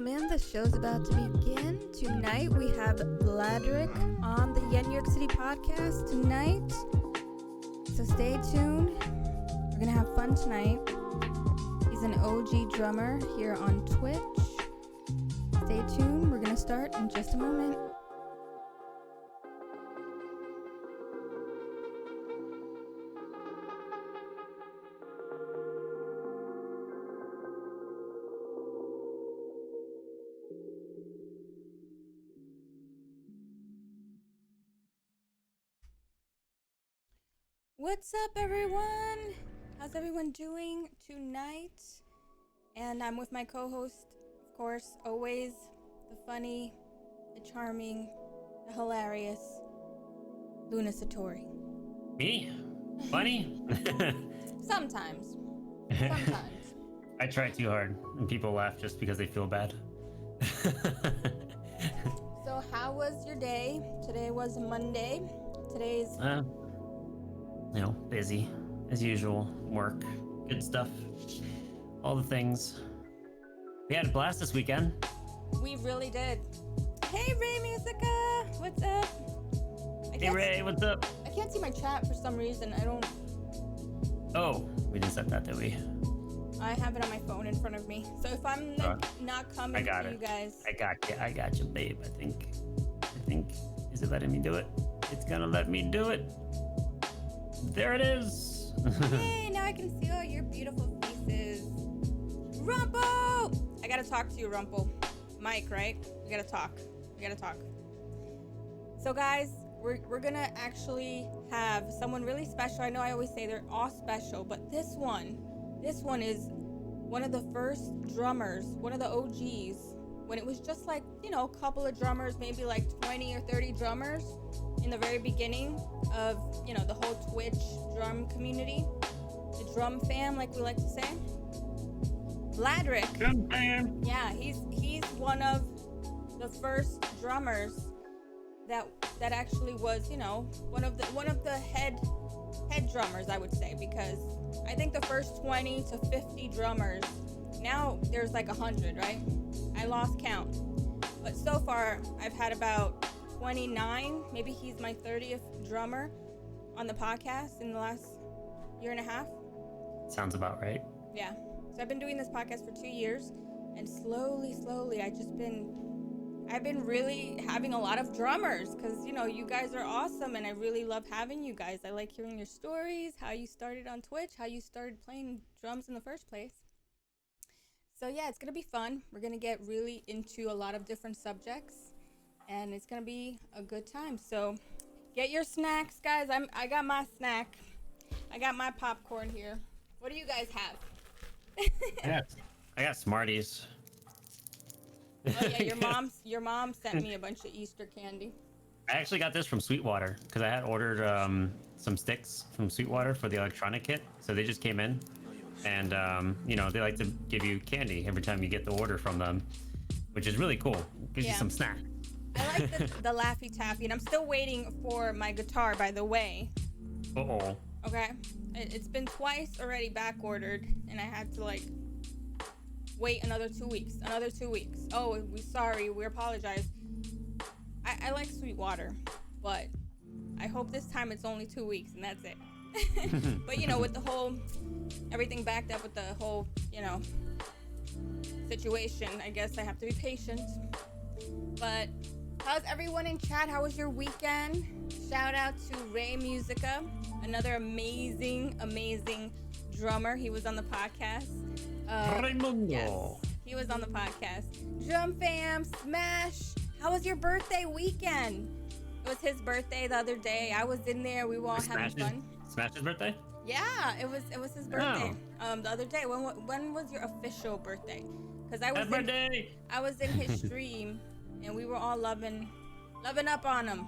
gentlemen, the show's about to begin. Tonight we have Vladrek on the YenYorkCity podcast tonight. So stay tuned. We're gonna have fun tonight. He's an OG drummer here on Twitch. Stay tuned. We're gonna start in just a moment. What's up, everyone? How's everyone doing tonight? And I'm with my co-host, of course, always the funny, the charming, the hilarious Luna Satori. Me? Funny? Sometimes. I try too hard and people laugh just because they feel bad. So how was your day? Today was Monday. Today's busy as usual. Work, good stuff, all the things. We had a blast this weekend. We really did. Hey, Ray Musica, what's up? Hey Ray, what's up? I can't see my chat for some reason. Oh, we didn't set that, did we? I have it on my phone in front of me. So if I'm not coming to you guys. I got you, babe. I think, is it letting me do it? It's gonna let me do it. There it is. Yay, now I can see all your beautiful faces. Rumple! I gotta talk to you, Rumple. Mike, right? We gotta talk. So guys, we're gonna actually have someone really special. I know I always say they're all special, but this one is one of the first drummers, one of the OGs, when it was just like, a couple of drummers, maybe like 20 or 30 drummers in the very beginning of, the whole Twitch drum community, the drum fam, like we like to say. Vladrek. Drum fam. Yeah, he's one of the first drummers that actually was, one of the head drummers, I would say, because I think the first 20 to 50 drummers, now there's like 100, right? I lost count. But so far, I've had about 29, maybe he's my 30th drummer on the podcast in the last year and a half. Sounds about right. Yeah. So I've been doing this podcast for 2 years, and slowly, I've been really having a lot of drummers because, you guys are awesome, and I really love having you guys. I like hearing your stories, how you started on Twitch, how you started playing drums in the first place. So yeah, it's going to be fun. We're going to get really into a lot of different subjects, and it's going to be a good time. So get your snacks, guys. I got my snack. I got my popcorn here. What do you guys have? I got Smarties. Oh yeah, your mom sent me a bunch of Easter candy. I actually got this from Sweetwater because I had ordered some sticks from Sweetwater for the electronic kit. So they just came in, and they like to give you candy every time you get the order from them, which is really cool. Gives you some snack. I like the Laffy Taffy, and I'm still waiting for my guitar, by the way. Uh-oh. Okay, it's been twice already back ordered, and I had to wait another 2 weeks. Oh, we apologize. I like Sweetwater, but I hope this time it's only 2 weeks and that's it. But with the whole everything backed up with the whole situation, I guess I have to be patient. But how's everyone in chat? How was your weekend? Shout out to Ray Musica, another amazing drummer. He was on the podcast. Raimundo. Yes, he was on the podcast. Drum fam, smash. How was your birthday weekend? It was his birthday the other day. I was in there. We were all having fun. Smash's birthday? Yeah, it was his birthday. The other day. When was your official birthday? Because I was in his stream, and we were all loving up on him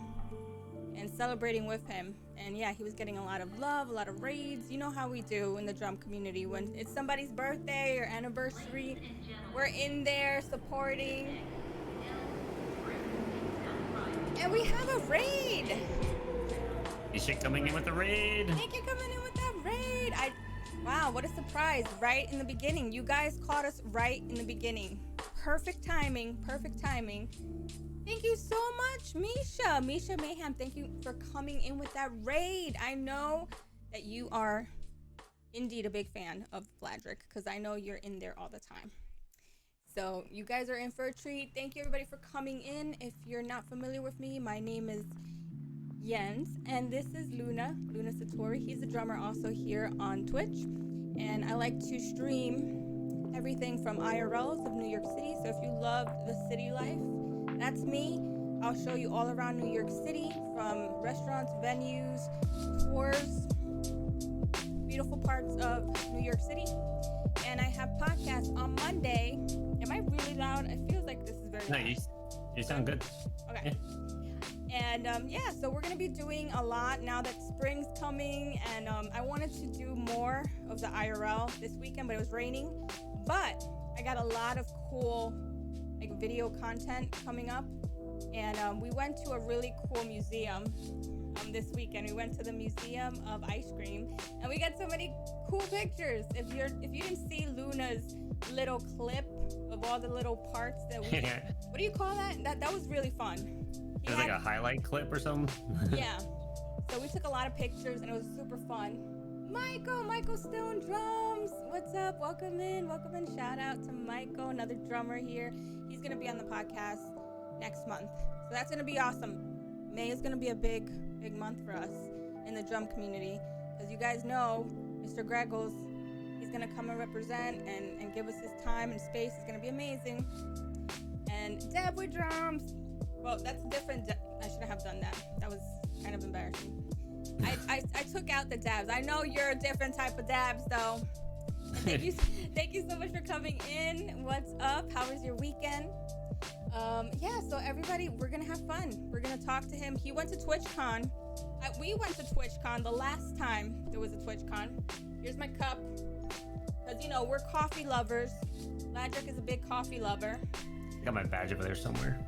and celebrating with him. And yeah, he was getting a lot of love, a lot of raids. You know how we do in the drum community. When it's somebody's birthday or anniversary, we're in there supporting. And we have a raid. You should coming in with the raid. Thank you coming in with that raid. Wow, what a surprise. Right in the beginning. You guys caught us right in the beginning. perfect timing. Perfect timing. Thank you so much, Misha. Misha Mayhem, thank you for coming in with that raid. I know that you are indeed a big fan of Vladrek because I know you're in there all the time. So you guys are in for a treat. Thank you everybody for coming in. If you're not familiar with me, my name is Jens, and this is Luna Satori. He's a drummer also here on Twitch, and I like to stream everything from IRLs of New York City. So if you love the city life, that's me. I'll show you all around New York City, from restaurants, venues, tours, beautiful parts of New York City. And I have podcasts on Monday. Am I really loud? It feels like this is very loud. No, you sound good. Okay. Yeah. And yeah, so we're going to be doing a lot now that spring's coming. And I wanted to do more of the IRL this weekend, but it was raining. But I got a lot of cool like video content coming up, and we went to a really cool museum this weekend. We went to the Museum of Ice Cream, and we got so many cool pictures. If you didn't see Luna's little clip of all the little parts that we what do you call that? That was really fun. It was like a highlight clip or something. Yeah, so we took a lot of pictures and it was super fun. Michael Stone drums, what's up? Welcome in. Shout out to Michael, another drummer here. He's gonna be on the podcast next month, so that's gonna be awesome. May is gonna be a big month for us in the drum community, because you guys know Mr. Greggles, he's gonna come and represent and give us his time and space. It's gonna be amazing. And Deb with drums, well, that's a different I shouldn't have done that. That was kind of embarrassing. I took out the dabs. I know you're a different type of dabs though. And thank you so much for coming in. What's up? How was your weekend? Yeah, so everybody, we're gonna have fun. We're gonna talk to him. He went to TwitchCon. We went to TwitchCon the last time there was a TwitchCon. Here's my cup, because you know we're coffee lovers. Vladrek is a big coffee lover. I got my badge over there somewhere.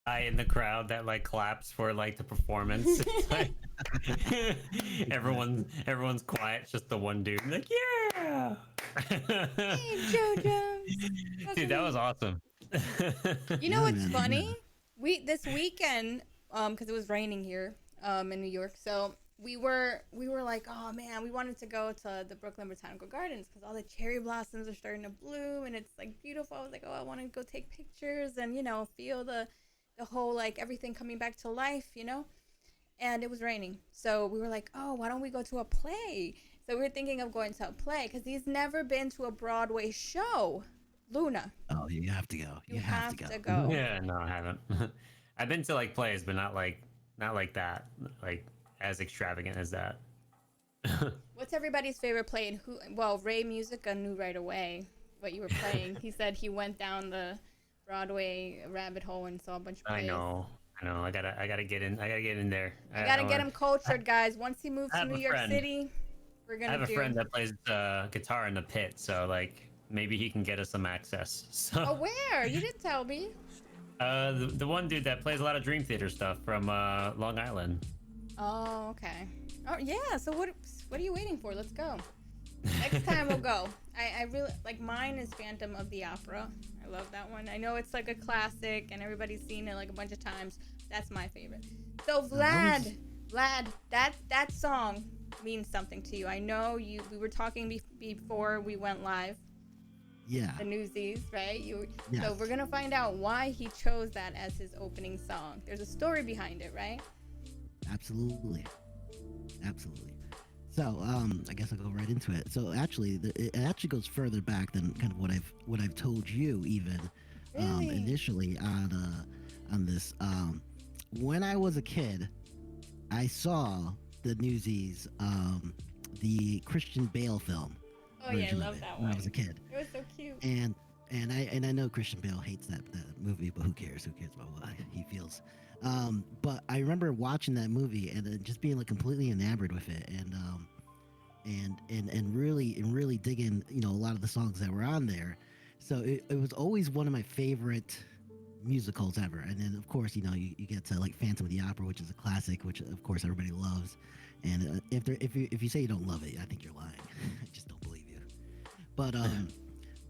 guy in the crowd that like claps for like the performance. It's like everyone's quiet. It's just the one dude like, yeah. Hey, JoJo. Dude, that was awesome. You know Yeah, what's man. funny? Yeah. This weekend, because it was raining here, in New York, so we were like, oh man, we wanted to go to the Brooklyn Botanical Gardens because all the cherry blossoms are starting to bloom and it's like beautiful. I was like, oh, I want to go take pictures and feel the whole like everything coming back to life. And it was raining, so we were like, oh, why don't we go to a play? So we were thinking of going to a play because he's never been to a Broadway show. Luna, Oh, you have to go. you You have have to go. to go. Yeah, no, I haven't. I've been to like plays, but not like that, like as extravagant as that. What's everybody's favorite play and who? Well, Ray Musica knew right away what you were playing. He said he went down the Broadway rabbit hole and saw a bunch of I plays. know. I gotta get in. I gotta get in there. I gotta get him cultured, guys. Once he moves I to have New a York friend. City, we're gonna I have a do. friend that plays guitar in the pit, so like maybe he can get us some access. So Oh, where? You didn't tell me. the one dude that plays a lot of Dream Theater stuff from Long Island. Oh, okay. Oh, yeah. So what are you waiting for? Let's go. Next time we'll go. I really like mine is Phantom of the Opera. I love that one. I know it's like a classic and everybody's seen it like a bunch of times. That's my favorite. So Vlad, that song means something to you. I know you. We were talking before we went live. Yeah. The Newsies, right? Yes. So we're gonna find out why he chose that as his opening song. There's a story behind it, right? Absolutely. So, I guess I'll go right into it. So, actually, it actually goes further back than kind of what I've told you, even Really? initially on this. When I was a kid, I saw the Newsies, the Christian Bale film. Oh yeah, I version of love it that when one. I was a kid. It was so cute. And I know Christian Bale hates that movie, but who cares? Who cares about what he feels? But I remember watching that movie and then just being like completely enamored with it, and really digging a lot of the songs that were on there. So it was always one of my favorite musicals ever. And then of course you get to like Phantom of the Opera, which is a classic, which of course everybody loves. And if you say you don't love it, I think you're lying. I just don't believe you. But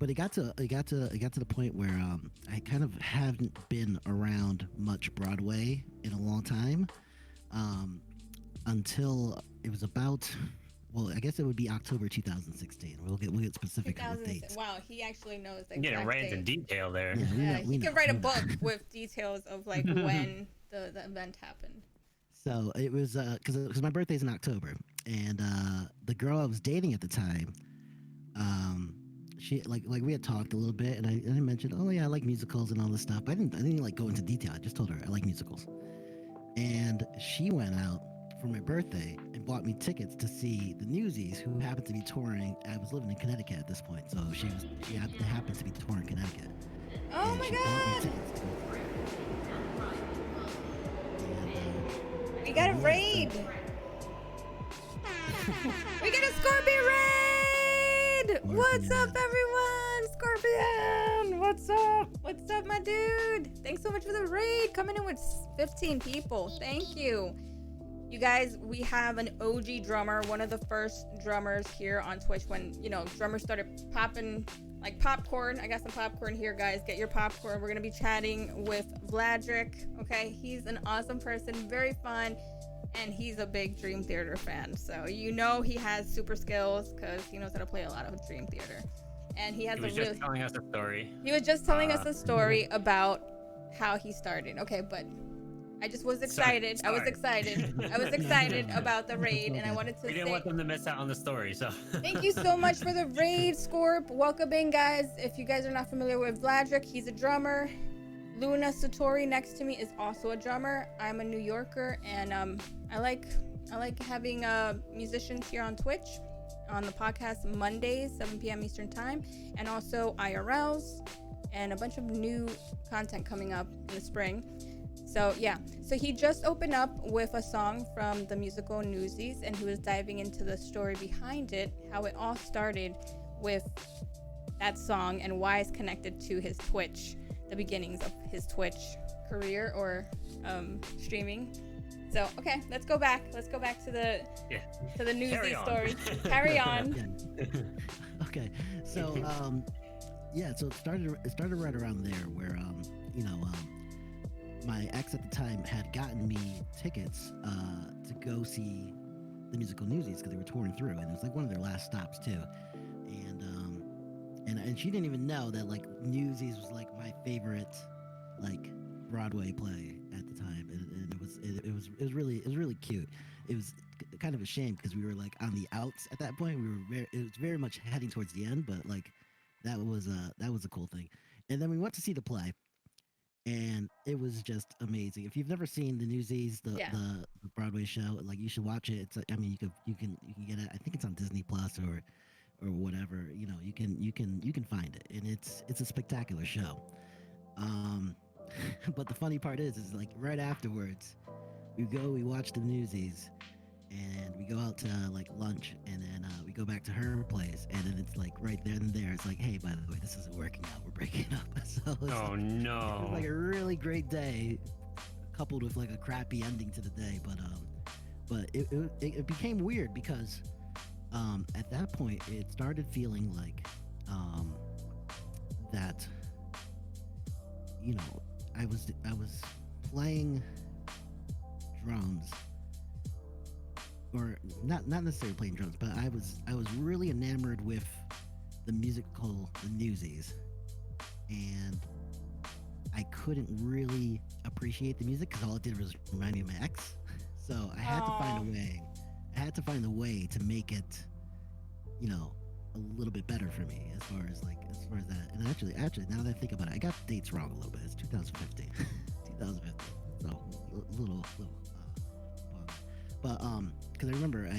it got to the point where I kind of haven't been around much Broadway in a long time, until it was about, well, I guess it would be October 2016. We'll get specific with dates. Wow, he actually knows the I'm getting exact right into date. detail there. Yeah, Yeah, he could write a we know. book with details of like when the event happened. So it was because my birthday's in October, and the girl I was dating at the time, she like we had talked a little bit, and I mentioned, oh yeah, I like musicals and all this stuff. But I didn't like go into detail. I just told her I like musicals, and she went out for my birthday and bought me tickets to see the Newsies, who happened to be touring. I was living in Connecticut at this point, so she happened to be touring Connecticut. Oh And my she bought me God! tickets to go. We got a Yeah, raid. We got a Scorpion raid. What's up, everyone? Scorpion. What's up? What's up, my dude? Thanks so much for the raid. Coming in with 15 people. Thank you. You guys, we have an OG drummer, one of the first drummers here on Twitch when, drummers started popping like popcorn. I got some popcorn here, guys. Get your popcorn. We're going to be chatting with Vladrek, okay? He's an awesome person, very fun, and he's a big Dream Theater fan. So, he has super skills because he knows how to play a lot of Dream Theater. And he has He was just telling us a story. He was just telling us a story about how he started. Okay, but I just was excited. I was excited about the raid, and I wanted to We didn't want them to miss out on the story, so. Thank you so much for the raid, Scorp. Welcome in, guys. If you guys are not familiar with Vladrek, he's a drummer. Luna Satori next to me is also a drummer. I'm a New Yorker, and I like having musicians here on Twitch on the podcast Mondays, 7 p.m. Eastern Time, and also IRLs, and a bunch of new content coming up in the spring. So yeah, so he just opened up with a song from the musical Newsies, and he was diving into the story behind it, how it all started with that song and why it's connected to his Twitch, the beginnings of his Twitch career or streaming. So okay, let's go back. Let's go back to the newsy story. Carry on. Yeah. Okay, so yeah, so it started right around there where you know my ex at the time had gotten me tickets to go see the musical Newsies because they were touring through, and it was like one of their last stops too. And she didn't even know that like Newsies was like my favorite like Broadway play at the time, and it was really cute. It was kind of a shame because we were like on the outs at that point. It was very much heading towards the end, but like that was a cool thing. And then we went to see the play, and it was just amazing. If you've never seen the Newsies, the Broadway show, like you should watch it. It's I mean you can get it. I think it's on Disney Plus or whatever. You know, you can find it, and it's a spectacular show. But the funny part is like right afterwards, we watch the Newsies, and we go out to like lunch, and then we go back to her place, and then it's like right then and there, it's like, hey, by the way, this isn't working out. We're breaking up. So it's Oh like, no. it was like a really great day, coupled with like a crappy ending to the day. But it became weird because at that point it started feeling like that, you know, I was playing drums, or not necessarily playing drums, but I was really enamored with the musical The Newsies, and I couldn't really appreciate the music because all it did was remind me of my ex. So I had to find a way. I had to find a way to make it, you know, a little bit better for me as far as that. And actually, now that I think about it, I got the dates wrong a little bit. It's 2015, 2015. So little. But because I remember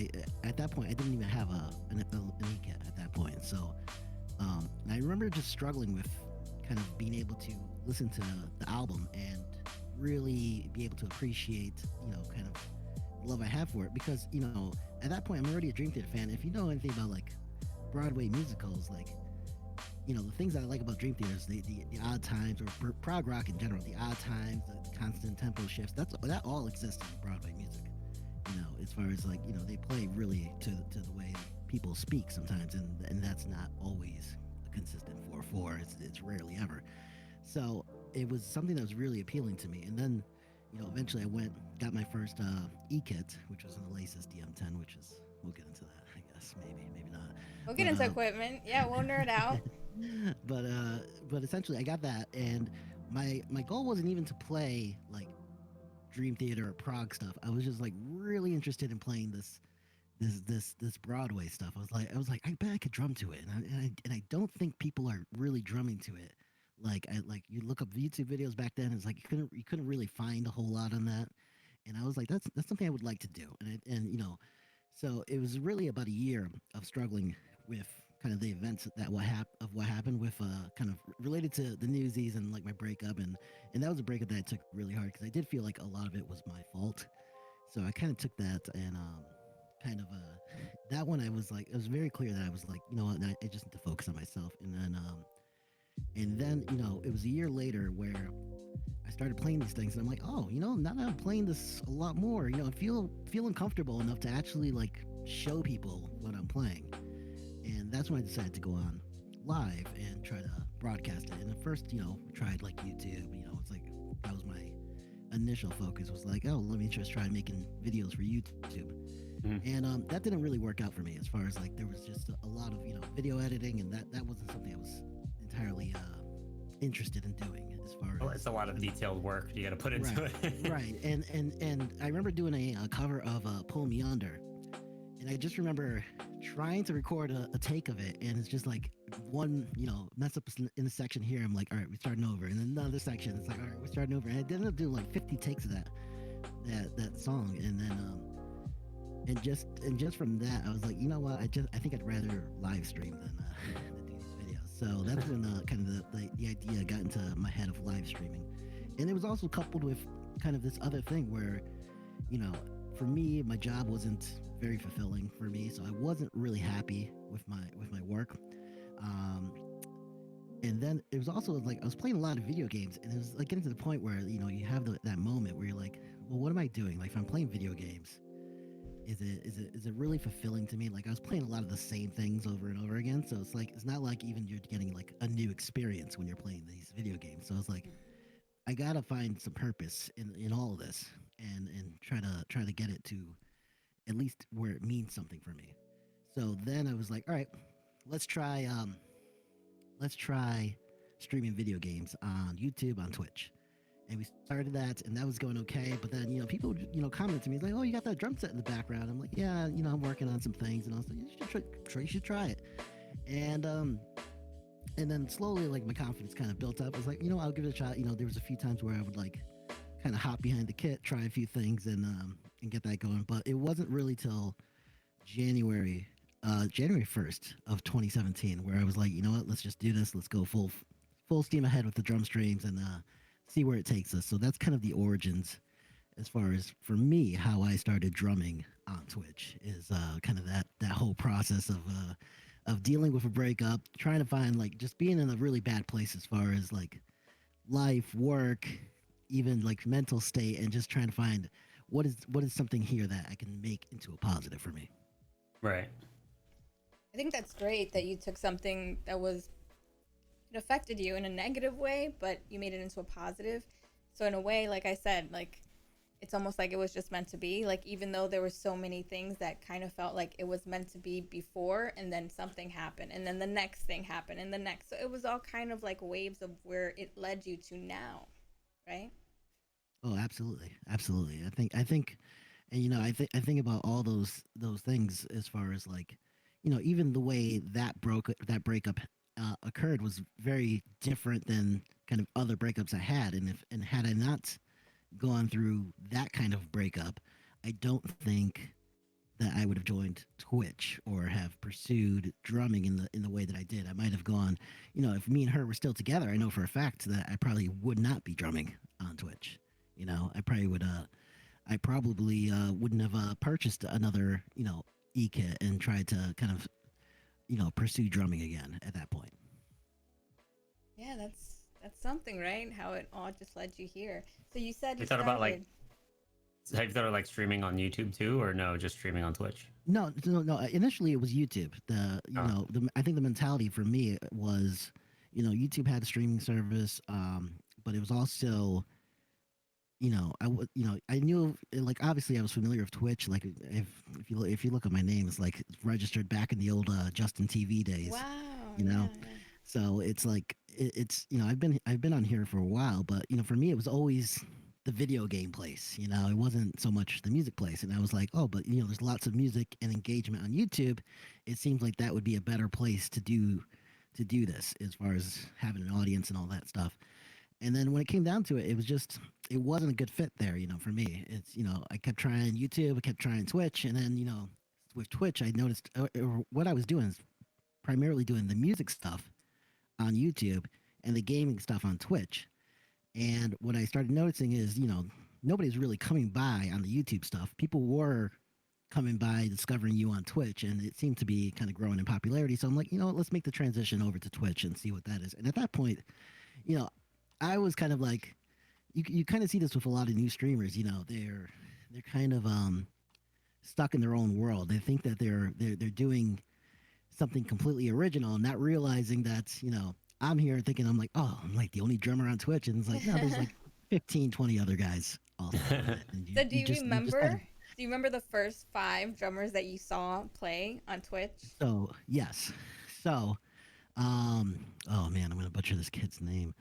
at that point I didn't even have an e-kit at that point. So and I remember just struggling with kind of being able to listen to the album and really be able to appreciate, you know, kind of the love I have for it, because, you know, at that point I'm already a Dream Theater fan. If you know anything about like Broadway musicals, like, you know, the things that I like about Dream Theater is the odd times, or prog rock in general, the odd times, the constant tempo shifts. That all exists in Broadway music. You know, as far as like, you know, they play really to the way people speak sometimes, and that's not always a consistent 4/4. It's rarely ever. So it was something that was really appealing to me. And then, you know, eventually I got my first e-kit, which was an Oasis DM10, which is, we'll get into that, I guess, maybe not. We'll get into equipment. Yeah, we'll nerd out. but essentially I got that, and my goal wasn't even to play like Dream Theater or prog stuff. I was just like really interested in playing this Broadway stuff. I was like, I bet I could drum to it, and I don't think people are really drumming to it. Like you look up YouTube videos back then, it's like you couldn't really find a whole lot on that. And I was like, that's something I would like to do. And you know, so it was really about a year of struggling with kind of the events of what happened with kind of related to the Newsies and like my breakup, and that was a breakup that I took really hard because I did feel like a lot of it was my fault. So I kind of took that, and that one I was like, it was very clear that I was like, you know what, I just need to focus on myself. And then you know, it was a year later where I started playing these things, and I'm like, oh, you know, now that I'm playing this a lot more, you know, I feeling comfortable enough to actually like show people what I'm playing. And that's when I decided to go on live and try to broadcast it. And at first, you know, tried like YouTube, you know, it's like, that was my initial focus, was like, oh, let me just try making videos for YouTube. Mm-hmm. And that didn't really work out for me, as far as like, there was just a lot of, you know, video editing, and that wasn't something I was entirely interested in doing. As far as, it's a lot of detailed work you got to put into it. Right. And I remember doing a cover of Pull Me Under, and I just remember trying to record a take of it, and it's just like one, you know, mess up in the section here. I'm like, all right, we're starting over. And then another section, it's like, all right, we're starting over. And I ended up doing like 50 takes of that song. And then and just from that, I was like, you know what, I think I'd rather live stream than do these videos. So that's when kind of the idea got into my head of live streaming. And it was also coupled with kind of this other thing where, you know, for me, my job wasn't very fulfilling for me, so I wasn't really happy with my work. And then it was also like I was playing a lot of video games, and it was like getting to the point where you have that moment where you're like, well, what am I doing? Like if I'm playing video games, is it really fulfilling to me? Like I was playing a lot of the same things over and over again, so it's like it's not like even you're getting like a new experience when you're playing these video games. So it's like I gotta find some purpose in all of this, and try to get it to at least where it means something for me. So then I was like, all right, let's try let's try streaming video games on YouTube, on Twitch. And we started that, and that was going okay. But then, people, commented to me like, "Oh, you got that drum set in the background." I'm like, "Yeah, I'm working on some things," and I was like, You should try it." And and then slowly, like my confidence kind of built up. I was like, I'll give it a shot. There was a few times where I would like kind of hop behind the kit, try a few things, and get that going. But it wasn't really till January January 1st of 2017 where I was like, you know what, let's just do this. Let's go full steam ahead with the drum streams and see where it takes us. So that's kind of the origins as far as for me how I started drumming on Twitch is kind of that whole process of dealing with a breakup, trying to find like just being in a really bad place as far as like life, work, even like mental state, and just trying to find what is something here that I can make into a positive for me. Right. I think that's great that you took something that was it affected you in a negative way, but you made it into a positive. So in a way, like I said, like it's almost like it was just meant to be. Like even though there were so many things that kind of felt like it was meant to be before, and then something happened, and then the next thing happened, and the next. So it was all kind of like waves of where it led you to now, right? Oh, absolutely, absolutely. I think, and I think about all those things as far as like, even the way that breakup occurred was very different than kind of other breakups I had, and had I not gone through that kind of breakup, I don't think that I would have joined Twitch or have pursued drumming in the way that I did. I might have gone, if me and her were still together, I know for a fact that I probably would not be drumming on Twitch. I probably wouldn't have purchased another, e kit and tried to kind of, pursue drumming again at that point. Yeah, that's something, right? How it all just led you here. So you said You you thought about like, started. have you thought of like streaming on YouTube too, or no, just streaming on Twitch? No, no, no. Initially, it was YouTube. Oh, I think the mentality for me was, YouTube had a streaming service, but it was also, I knew like obviously I was familiar with Twitch. Like if you look at my name, it's like registered back in the old Justin TV days. Wow. You know, Yeah. Yeah. so it's like it's I've been on here for a while, but for me it was always the video game place. It wasn't so much the music place, and I was like, oh, but there's lots of music and engagement on YouTube. It seems like that would be a better place to do this as far as having an audience and all that stuff. And then when it came down to it, it wasn't a good fit there. For me, it's I kept trying YouTube, I kept trying Twitch, and then with Twitch, I noticed what I was doing is primarily doing the music stuff on YouTube and the gaming stuff on Twitch. And what I started noticing is, nobody's really coming by on the YouTube stuff. People were coming by, discovering you on Twitch, and it seemed to be kind of growing in popularity. So I'm like, let's make the transition over to Twitch and see what that is. And at that point, you know, I was kind of like, you kind of see this with a lot of new streamers. They're kind of stuck in their own world. They think that they're doing something completely original, not realizing that I'm here thinking I'm like, oh, I'm like the only drummer on Twitch, and it's like, no, there's like 15, 20 other guys also doing it. And So do you you just have remember? Do you remember the first 5 drummers that you saw play on Twitch? so yes, so oh man, I'm gonna butcher this kid's name.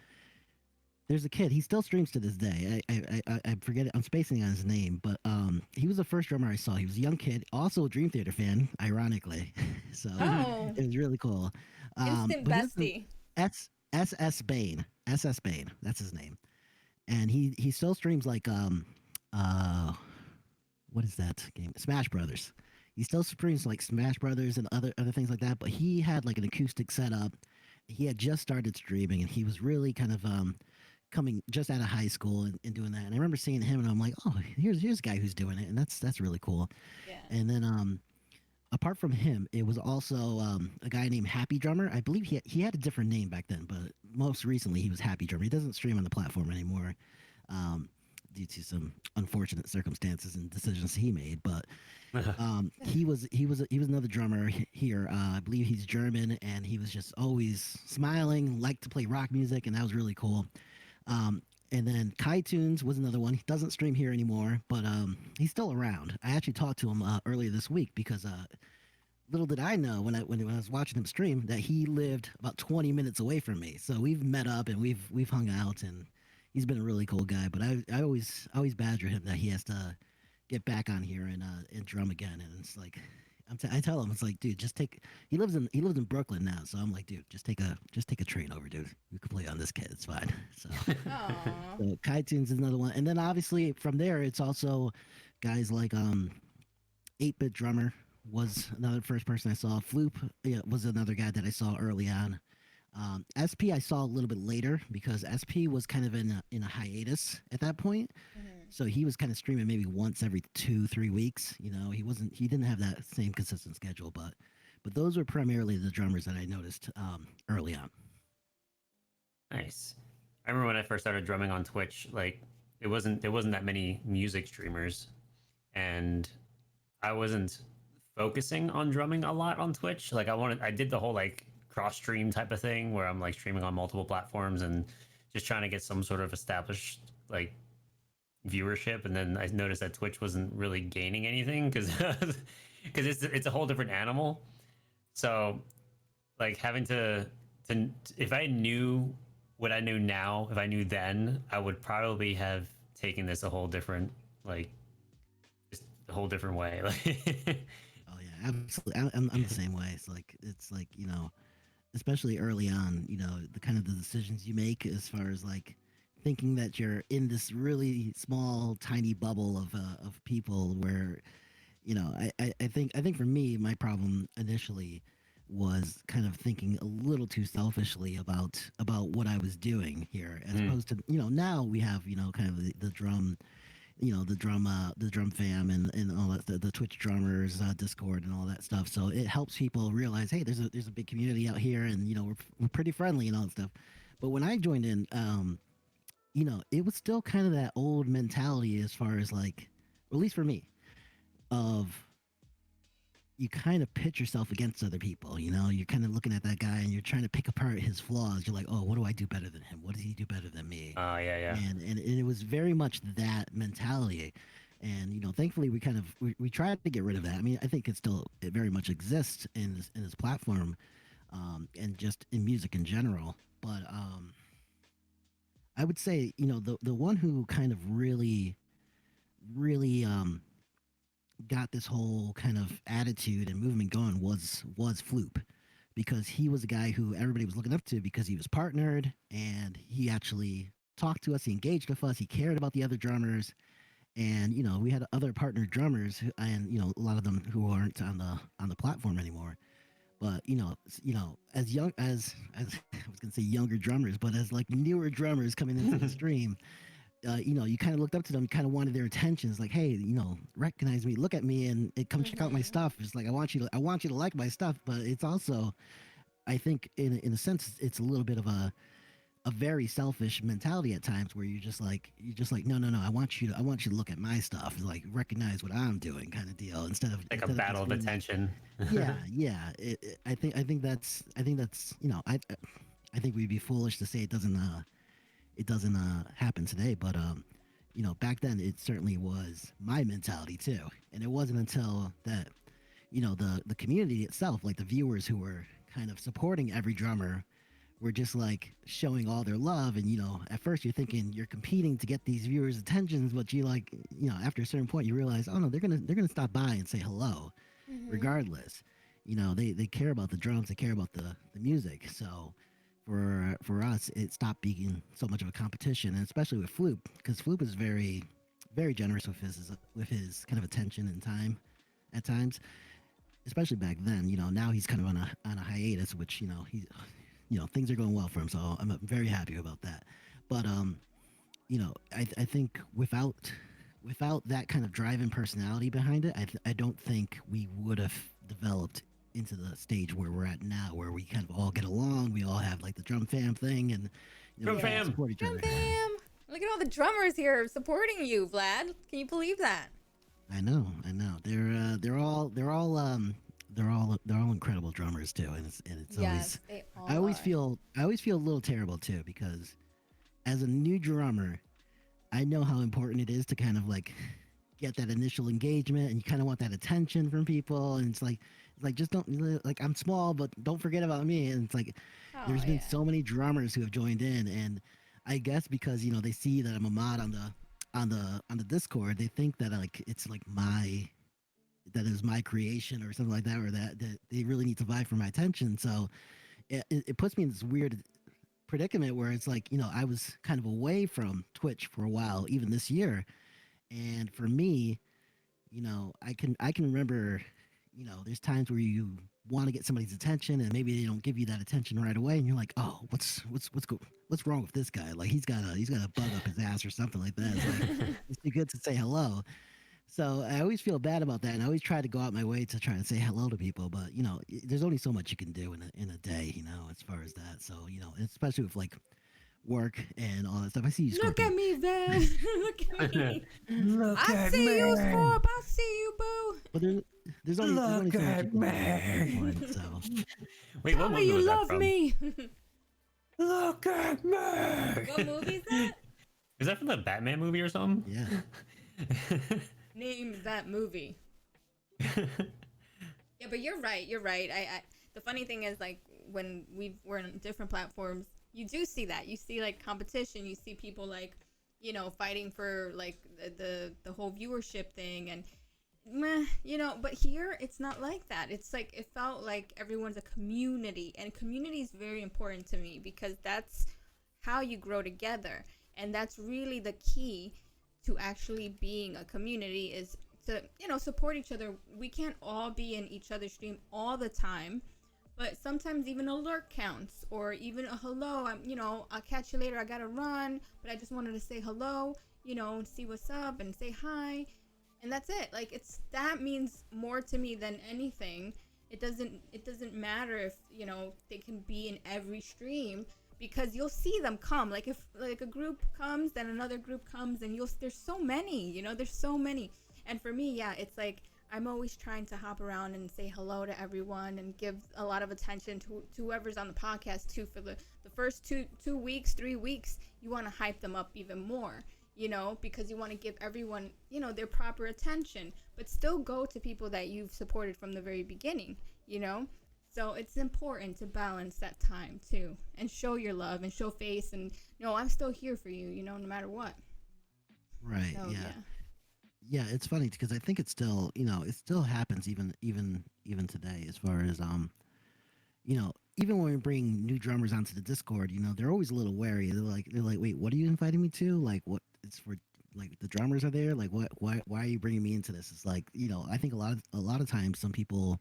There's a kid. He still streams to this day. I forget it. I'm spacing on his name, but he was the first drummer I saw. He was a young kid, also a Dream Theater fan, ironically. So Oh, it was really cool. instant But he was bestie. SS Bain. SS Bain. That's his name. And he still streams like uh what is that game? Smash Brothers. He still streams like Smash Brothers and other things like that. But he had like an acoustic setup. He had just started streaming, and he was really kind of coming just out of high school and doing that. And I remember seeing him, and I'm like, oh, here's a guy who's doing it, and that's really cool. Yeah. And then apart from him, it was also a guy named Happy Drummer. I believe he had a different name back then, but most recently he was Happy Drummer. He doesn't stream on the platform anymore, um, due to some unfortunate circumstances and decisions he made. But he was another drummer here. I believe he's German, and he was just always smiling, liked to play rock music, and that was really cool. Um, and then Kai Tunes was another one. He doesn't stream here anymore, but he's still around. I actually talked to him earlier this week because little did I know when I was watching him stream that he lived about 20 minutes away from me. So we've met up and we've hung out, and he's been a really cool guy. But I always badger him that he has to get back on here and drum again. And it's like I tell him, it's like, dude, just take. He lives in Brooklyn now, so I'm like, dude, just take a train over, dude. You can play on this kid, it's fine. So, Aw. so Kai Tunes is another one, and then obviously from there, it's also guys like 8-bit drummer was another first person I saw. Floop, yeah, was another guy that I saw early on. SP I saw a little bit later because SP was kind of in a hiatus at that point. Mhm. So he was kind of streaming maybe once every 2-3 weeks. He didn't have that same consistent schedule, but those were primarily the drummers that I noticed early on. Nice. I remember when I first started drumming on Twitch, like there wasn't that many music streamers, and I wasn't focusing on drumming a lot on Twitch. Like I did the whole like cross stream type of thing where I'm like streaming on multiple platforms and just trying to get some sort of established like viewership. And then I noticed that Twitch wasn't really gaining anything because because it's a whole different animal. So like having to if I knew what I knew now, if I knew then, I would probably have taken this a whole different like just a whole different way. Like Oh yeah, absolutely. I'm the same way. It's like especially early on, the kind of the decisions you make as far as like thinking that you're in this really small, tiny bubble of people where I think for me, my problem initially was kind of thinking a little too selfishly about what I was doing here, as Mm. opposed to now we have kind of the drum the drum fam and all that the Twitch drummers Discord and all that stuff. So it helps people realize, hey, there's a big community out here, and we're pretty friendly and all that stuff. But when I joined in, it was still kind of that old mentality as far as like, at least for me, of you kind of pit yourself against other people. You're kind of looking at that guy and you're trying to pick apart his flaws. You're like, oh, what do I do better than him? What does he do better than me? Oh yeah, yeah. And it was very much that mentality. And thankfully we tried to get rid of that. I mean, I think it very much exists in this platform, and just in music in general. But I would say the one who kind of really got this whole kind of attitude and movement going was Floop, because he was a guy who everybody was looking up to because he was partnered and he actually talked to us, he engaged with us, he cared about the other drummers. And we had other partner drummers and a lot of them who aren't on the platform anymore. But as young as I was gonna say younger drummers, but as like newer drummers coming into the stream, you kind of looked up to them, you kind of wanted their attention. It's like, hey, recognize me, look at me, and come check out my Mhm. stuff. It's like I want you to like my stuff, but it's also, I think, in a sense, it's a little bit of a very selfish mentality at times where you're just like, no, I want you to look at my stuff, like recognize what I'm doing, kind of deal, Like a instead of battle just of being attention. yeah, yeah. I think that's I think we'd be foolish to say it doesn't happen today, but back then it certainly was my mentality too. And it wasn't until that the community itself, like the viewers who were kind of supporting every drummer, were just like showing all their love. And at first you're thinking you're competing to get these viewers attentions, but you like after a certain point you realize, oh no, they're gonna stop by and say hello Mhm. regardless. They care about the drums, they care about the music. So for us, it stopped being so much of a competition, and especially with Floop, because Floop is very, very generous with his kind of attention and time at times, especially back then. Now he's kind of on a hiatus, which he's things are going well for him, so I'm very happy about that. But I think without that kind of drive and personality behind it, I don't think we would have developed into the stage where we're at now, where we kind of all get along. We all have like the drum fam thing, and Drum we fam. support each Drum other. fam! Look at all the drummers here supporting you, Vlad. Can you believe that? I know. They're all incredible drummers too, and it's Yes, always they all I always are. feel a little terrible too, because as a new drummer, I know how important it is to kind of like get that initial engagement, and you kind of want that attention from people, and it's like just don't, like, I'm small, but don't forget about me. And it's like Oh, there's been yeah. so many drummers who have joined in, and I guess because they see that I'm a mod on the Discord, they think that like it's like that is my creation or something like that, or that they really need to vie for my attention. So it puts me in this weird predicament where it's like, I was kind of away from Twitch for a while, even this year. And for me, I can remember, there's times where you want to get somebody's attention, and maybe they don't give you that attention right away, and you're like, oh, what's wrong with this guy? Like, he's got a bug up his ass or something like that. It's like, it's too good to say hello. So I always feel bad about that, and I always try to go out my way to try and say hello to people. But there's only so much you can do in a day, as far as that. So especially with like work and all that stuff. I see you. Look Scorpion. at me, Van. Look at me. Look I see you, Scorp. I see you, boo. But there's only so much you can do at once, so Wait, Tell what me movie you was that love from? me. Look at me. What movie is that? Is that from the Batman movie or something? yeah. Name that movie. Yeah, but you're right. You're right. I the funny thing is, like, when we're on different platforms, you do see that. You see like competition. You see people like, fighting for like the whole viewership thing, and meh, But here it's not like that. It's like it felt like everyone's a community, and community is very important to me because that's how you grow together, and that's really the key to actually being a community is to support each other. We can't all be in each other's stream all the time, but sometimes even a lurk counts, or even a hello. I'll catch you later, I gotta run, but I just wanted to say hello, and see what's up and say hi, and that's it. Like, that means more to me than anything. It doesn't matter if they can be in every stream, because you'll see them come. Like, if like a group comes, then another group comes, and there's so many, there's so many. And for me, yeah, it's like I'm always trying to hop around and say hello to everyone and give a lot of attention to whoever's on the podcast too. For the first 2 weeks, 3 weeks, you want to hype them up even more, because you want to give everyone, their proper attention, but still go to people that you've supported from the very beginning, So it's important to balance that time too, and show your love and show face, and I'm still here for you, no matter what. Right. So, yeah. Yeah, it's funny because I think it's still, it still happens even today, as far as even when we bring new drummers onto the Discord, they're always a little wary. They're like, wait, what are you inviting me to? Like, what? It's for, like, the drummers are there. Like, what? Why are you bringing me into this? It's like, I think a lot of times some people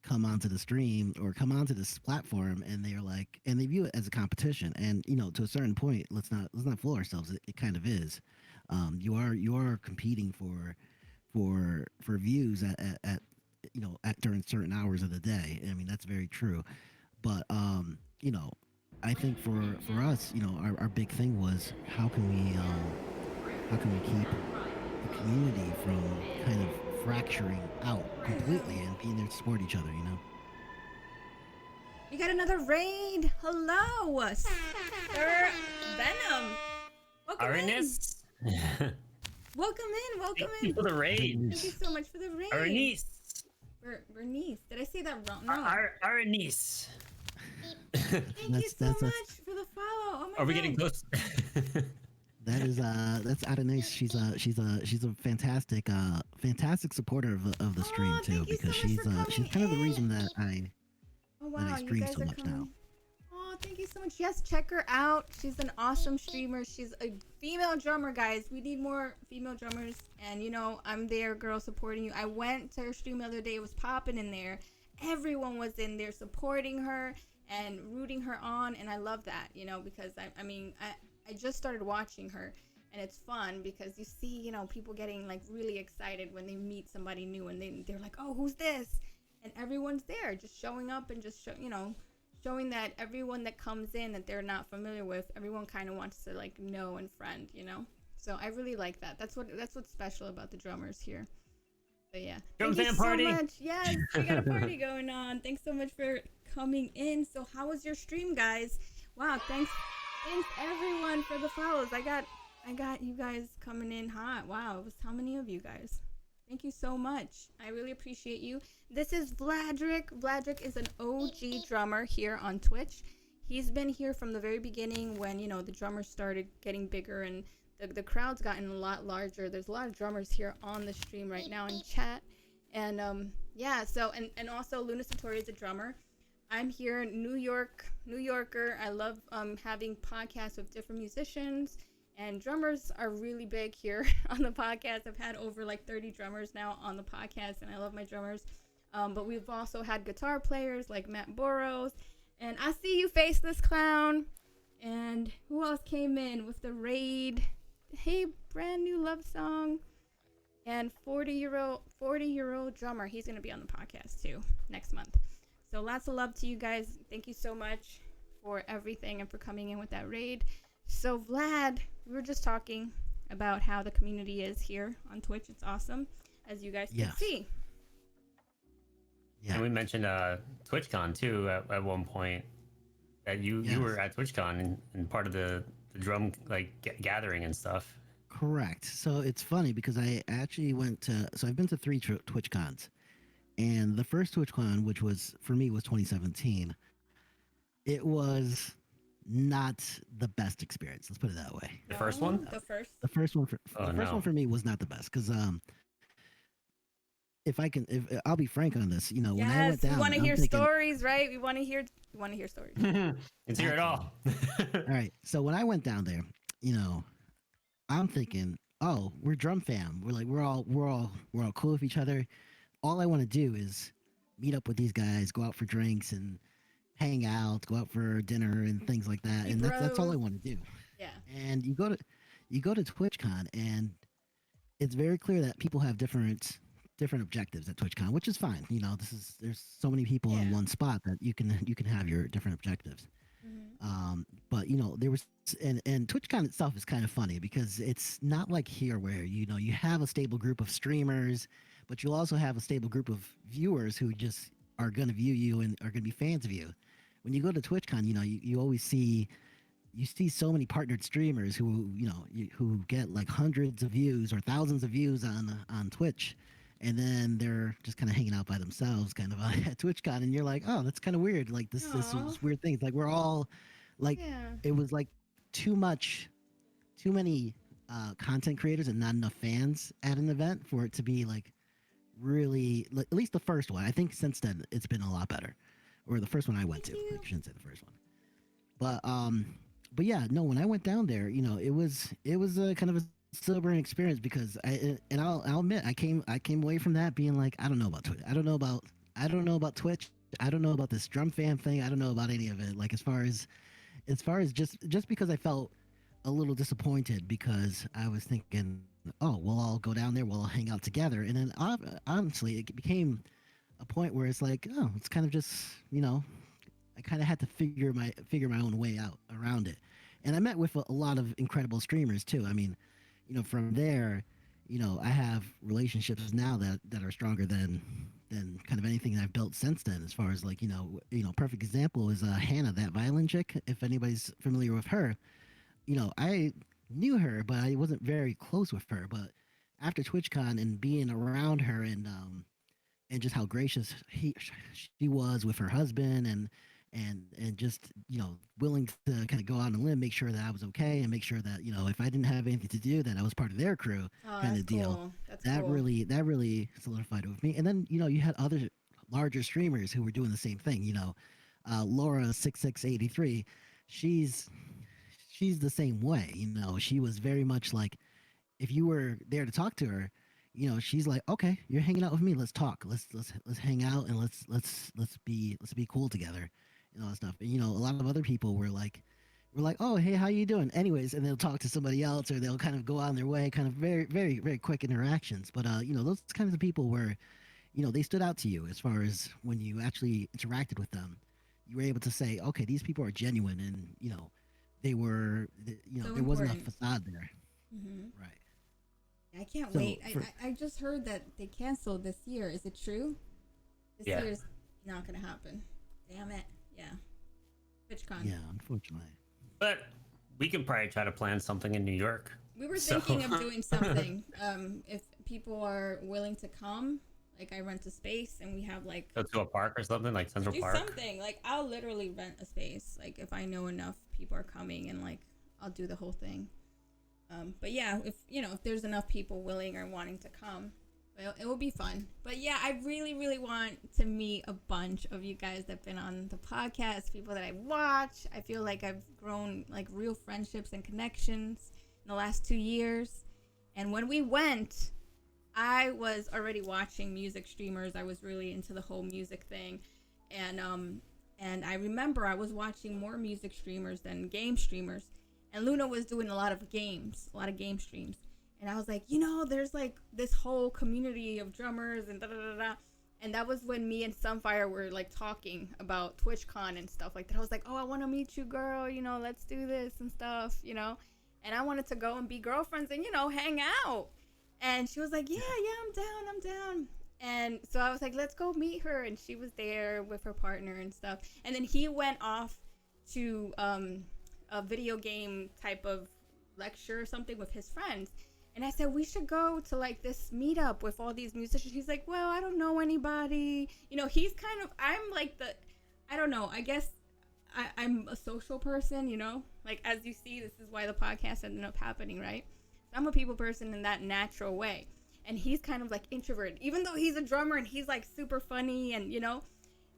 come onto the stream or come onto this platform, and they're like, and they view it as a competition. And to a certain point, let's not fool ourselves. It kind of is. You are competing for views at during certain hours of the day. I mean, that's very true. But I think for us, our big thing was how can we keep the community from kind of fracturing out completely and being there to support each other. We got another raid. Hello, Sir Venom. Welcome Arnis. in. Welcome in. Welcome Thank you in. for the raid. Thank you so much for the raid. Arnis. Bernice. Did I say that wrong? No. Arnis. Thank you That's- so that's a- much for the follow. Oh my Are we God. getting close? That's Adonais. She's a fantastic supporter of the stream Oh, too, thank you so because much for she's coming kind of the reason in. that I Oh that I wow, you stream guys so are much now. coming. Oh, thank you so much. Yes, check her out. She's an awesome streamer. She's a female drummer, guys. We need more female drummers. And I'm there, girl, supporting you. I went to her stream the other day. It was popping in there. Everyone was in there supporting her and rooting her on, and I love that, because I just started watching her, and it's fun because you see, people getting like really excited when they meet somebody new, and they're like, oh, who's this? and everyone's there, just showing up and just showing that everyone that comes in that they're not familiar with, everyone kind of wants to like know and friend, you know. So I really like that. That's what's special about the drummers here. So yeah, Drum thank you fan so party. much. Yes, we got a party going on. Thanks so much for coming in. So how was your stream, guys? Wow, thanks everyone for the follows. I got you guys coming in hot. Wow, it was how many of you guys? Thank you so much. I really appreciate you. This is Vladrek. Vladrek is an OG drummer here on Twitch. He's been here from the very beginning when, the drummers started getting bigger and the crowd's gotten a lot larger. There's a lot of drummers here on the stream right now in chat. And yeah, so and also Luna Satori is a drummer. I'm here in New Yorker. I love having podcasts with different musicians. And drummers are really big here on the podcast. I've had over like 30 drummers now on the podcast, and I love my drummers. But we've also had guitar players like Matt Boros. And I see you, Faceless Clown. And who else came in with the raid? Hey, brand new love song. And 40-year-old drummer. He's going to be on the podcast too next month. So lots of love to you guys. Thank you so much for everything and for coming in with that raid. So Vlad, we were just talking about how the community is here on Twitch. It's awesome, as you guys can see. Yeah. And we mentioned TwitchCon too at one point. That you were at TwitchCon and part of the drum like gathering and stuff. Correct. So it's funny because I actually I've been to 3 TwitchCons, and the first TwitchCon, which was for me was 2017. It was not the best experience. Let's put it that way. The first one? The first one for me was not the best because if I'll be frank on this, when I went down, we want to hear stories, right? We want to hear stories. Let's hear it all. All right. So when I went down there, I'm thinking, oh, we're drum fam. We're like we're all cool with each other. All I want to do is meet up with these guys, go out for drinks and hang out, go out for dinner and things like that. And that's all I want to do. Yeah. And you go to TwitchCon, and it's very clear that people have different objectives at TwitchCon, which is fine. There's so many people in one spot that you can have your different objectives. Mm-hmm. But there was and TwitchCon itself is kind of funny because it's not like here where you have a stable group of streamers, but you'll also have a stable group of viewers who just are going to view you and are going to be fans of you. When you go to TwitchCon, you always see so many partnered streamers who get like hundreds of views or thousands of views on Twitch, and then they're just kind of hanging out by themselves, kind of at TwitchCon, and you're like, oh, that's kind of weird. Like this weird thing. It's like we're all like it was like too many content creators and not enough fans at an event for it to be like really at least the first one. I think since then it's been a lot better. Or the first one I went to. I shouldn't say the first one. But yeah, no, when I went down there, it was a kind of a sobering experience because I'll admit I came away from that being like, I don't know about Twitch. I don't know about Twitch. I don't know about this drum fan thing. I don't know about any of it. Like as far as just because I felt a little disappointed because I was thinking, oh, we'll all go down there, we'll all hang out together, and then honestly, it became a point where it's like, oh, it's kind of just, I kind of had to figure my own way out around it. And I met with a lot of incredible streamers too. I mean, from there, I have relationships now that are stronger than kind of anything that I've built since then. As far as like, perfect example is Hannah, that violin chick. If anybody's familiar with her, I knew her, but I wasn't very close with her. But after TwitchCon and being around her and just how gracious she was with her husband and just willing to kind of go out on a limb, make sure that I was okay, and make sure that if I didn't have anything to do, that I was part of their crew, kind of deal. Cool. That cool. really solidified it with me. And then you had other larger streamers who were doing the same thing. Laura 6683, she's the same way. She was very much like, if you were there to talk to her, she's like, okay, you're hanging out with me. Let's talk. Let's hang out and let's be cool together and all that stuff. And a lot of other people were like, oh, hey, how you doing? Anyways, and they'll talk to somebody else or they'll kind of go on their way, kind of very, very, very quick interactions. But those kinds of people were, they stood out to you as far as when you actually interacted with them. You were able to say, okay, these people are genuine, and they were, So there wasn't a important. facade there, Hmm. right? I can't So wait. for I just heard that they canceled this year. Is it true? This Yeah. year's not gonna happen. Damn it. Yeah. TwitchCon. yeah, unfortunately, But we can probably try to plan something in New York. We were So thinking of doing something. If people are willing to come, like I rent a space and we have like go to a park or something like Central do Park. something. Like I'll literally rent a space. Like if I know enough people are coming and like I'll do the whole thing. But yeah, if there's enough people willing or wanting to come, it will be fun. But yeah, I really, really want to meet a bunch of you guys that've been on the podcast, people that I watch. I feel like I've grown like real friendships and connections in the last 2 years. And when we went, I was already watching music streamers. I was really into the whole music thing, and I remember I was watching more music streamers than game streamers, and Luna was doing a lot of games, a lot of game streams, and I was like, there's like this whole community of drummers and da da da da. And that was when me and Sunfire were like talking about TwitchCon and stuff like that. I was like, oh, I want to meet you, girl. Let's do this and stuff. And I wanted to go and be girlfriends and hang out. And she was like, yeah, I'm down. And so I was like, let's go meet her. And she was there with her partner and stuff. And then he went off to a video game type of lecture or something with his friends. And I said, we should go to like this meetup with all these musicians. He's like, well, I don't know anybody. He's kind of, I'm like I don't know. I guess I'm a social person, like as you see, this is why the podcast ended up happening, right? I'm a people person in that natural way. And he's kind of like introverted, even though he's a drummer and he's like super funny and,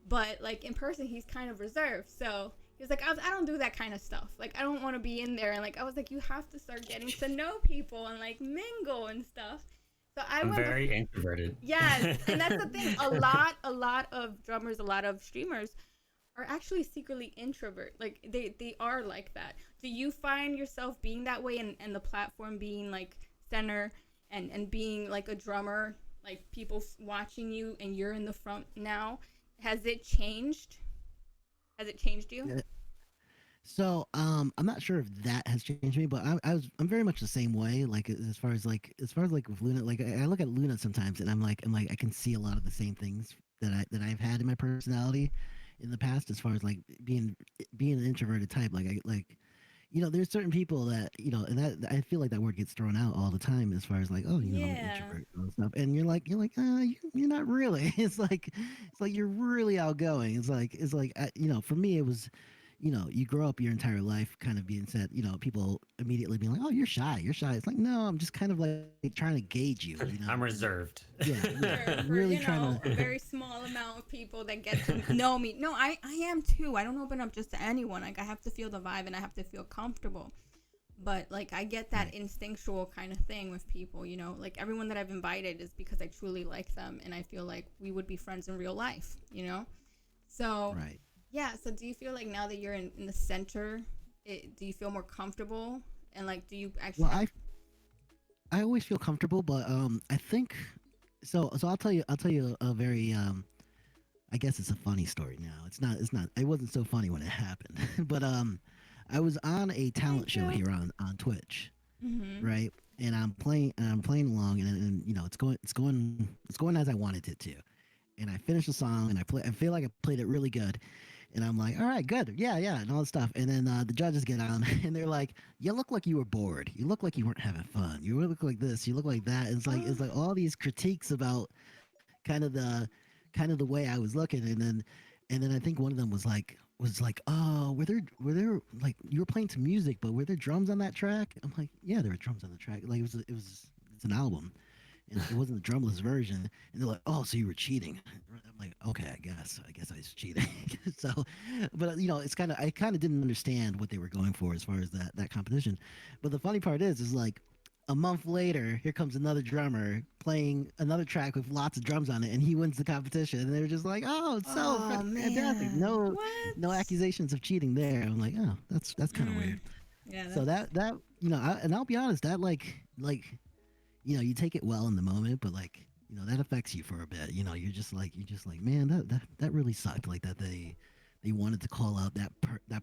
but like in person, he's kind of reserved. So he was like, I don't do that kind of stuff. Like, I don't want to be in there. And like, I was like, you have to start getting to know people and like mingle and stuff. So I'm very introverted. Yes. And that's the thing. A lot of drummers, a lot of streamers are actually secretly introvert. Like they are like that. Do you find yourself being that way and the platform being like center and being like a drummer, like people watching you and you're in the front now? Has it changed? Has it changed you? yeah. So I'm not sure if that has changed me, but I'm very much the same way. Like as far as with Luna, like I look at Luna sometimes, and I'm like I can see a lot of the same things that I've had in my personality in the past, as far as like being an introverted type. There's certain people that and that I feel like that word gets thrown out all the time, as far as like, oh, I'm an Yeah. introvert and stuff, and you're like you're not really. It's like you're really outgoing. It's like for me it was, you grow up your entire life kind of being said, people immediately being like, oh, you're shy, you're shy. It's like, no, I'm just kind of like trying to gauge you. I'm reserved. Yeah, For, really for trying a to. very small amount of people that get to know me. No, I am too. I don't open up just to anyone. Like I have to feel the vibe and I have to feel comfortable. But like I get that instinctual kind of thing with people, like everyone that I've invited is because I truly like them and I feel like we would be friends in real life. So Right. yeah, so do you feel like now that you're in the center, do you feel more comfortable? And like, do you actually? Well, I always feel comfortable, but I think so. So I'll tell you a very I guess it's a funny story now. It's not. It wasn't so funny when it happened, but I was on a talent show here on Twitch, Mm-hmm. right? And I'm playing along, and it's going as I wanted it to. And I finished the song, and I feel like I played it really good. And I'm like, all right, good. Yeah, yeah, and all this stuff. And then the judges get on and they're like, you look like you were bored. You look like you weren't having fun. You look like this. You look like that. It's like all these critiques about kind of the way I was looking. And then I think one of them was like, oh, were there like, you were playing some music, but were there drums on that track? I'm like, yeah, there were drums on the track. Like it's an album. And it wasn't the drumless version. And they're like, "Oh, so you were cheating?" I'm like, "Okay, I guess I was cheating." So, but I kind of didn't understand what they were going for as far as that competition. But the funny part is like a month later, here comes another drummer playing another track with lots of drums on it, and he wins the competition. And they were just like, "Oh, it's so Oh fantastic!" man. No, What? no accusations of cheating there. I'm like, "Oh, that's kind of Mm. weird." Yeah. So and I'll be honest, that like you take it well in the moment, but like that affects you for a bit. You're just like, man, that really sucked. Like that they wanted to call out that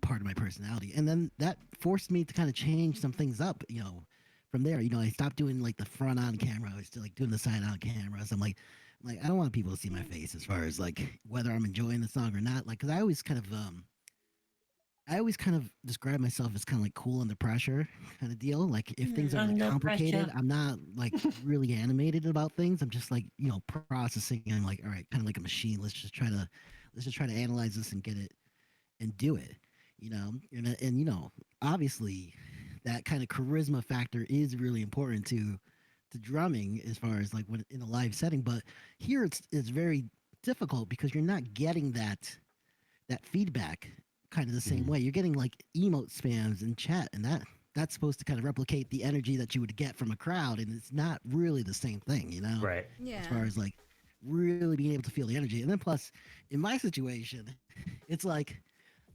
part of my personality, and then that forced me to kind of change some things up. From there, I stopped doing like the front on camera. I was still like doing the side on cameras. I'm like, I don't want people to see my face as far as like whether I'm enjoying the song or not. Like, cause I always kind of describe myself as kind of like cool under pressure kind of deal. Like if things are like Under complicated, pressure. I'm not like really animated about things. I'm just like, processing. I'm like, all right, kind of like a machine. Let's just try to analyze this and get it and do it. And obviously that kind of charisma factor is really important to drumming as far as like when in a live setting. But here it's very difficult because you're not getting that feedback kind of the same Mhm. way. You're getting like emote spams in chat, and that's supposed to kind of replicate the energy that you would get from a crowd, and it's not really the same thing, Right. as Yeah. far as like really being able to feel the energy. And then plus, in my situation, it's like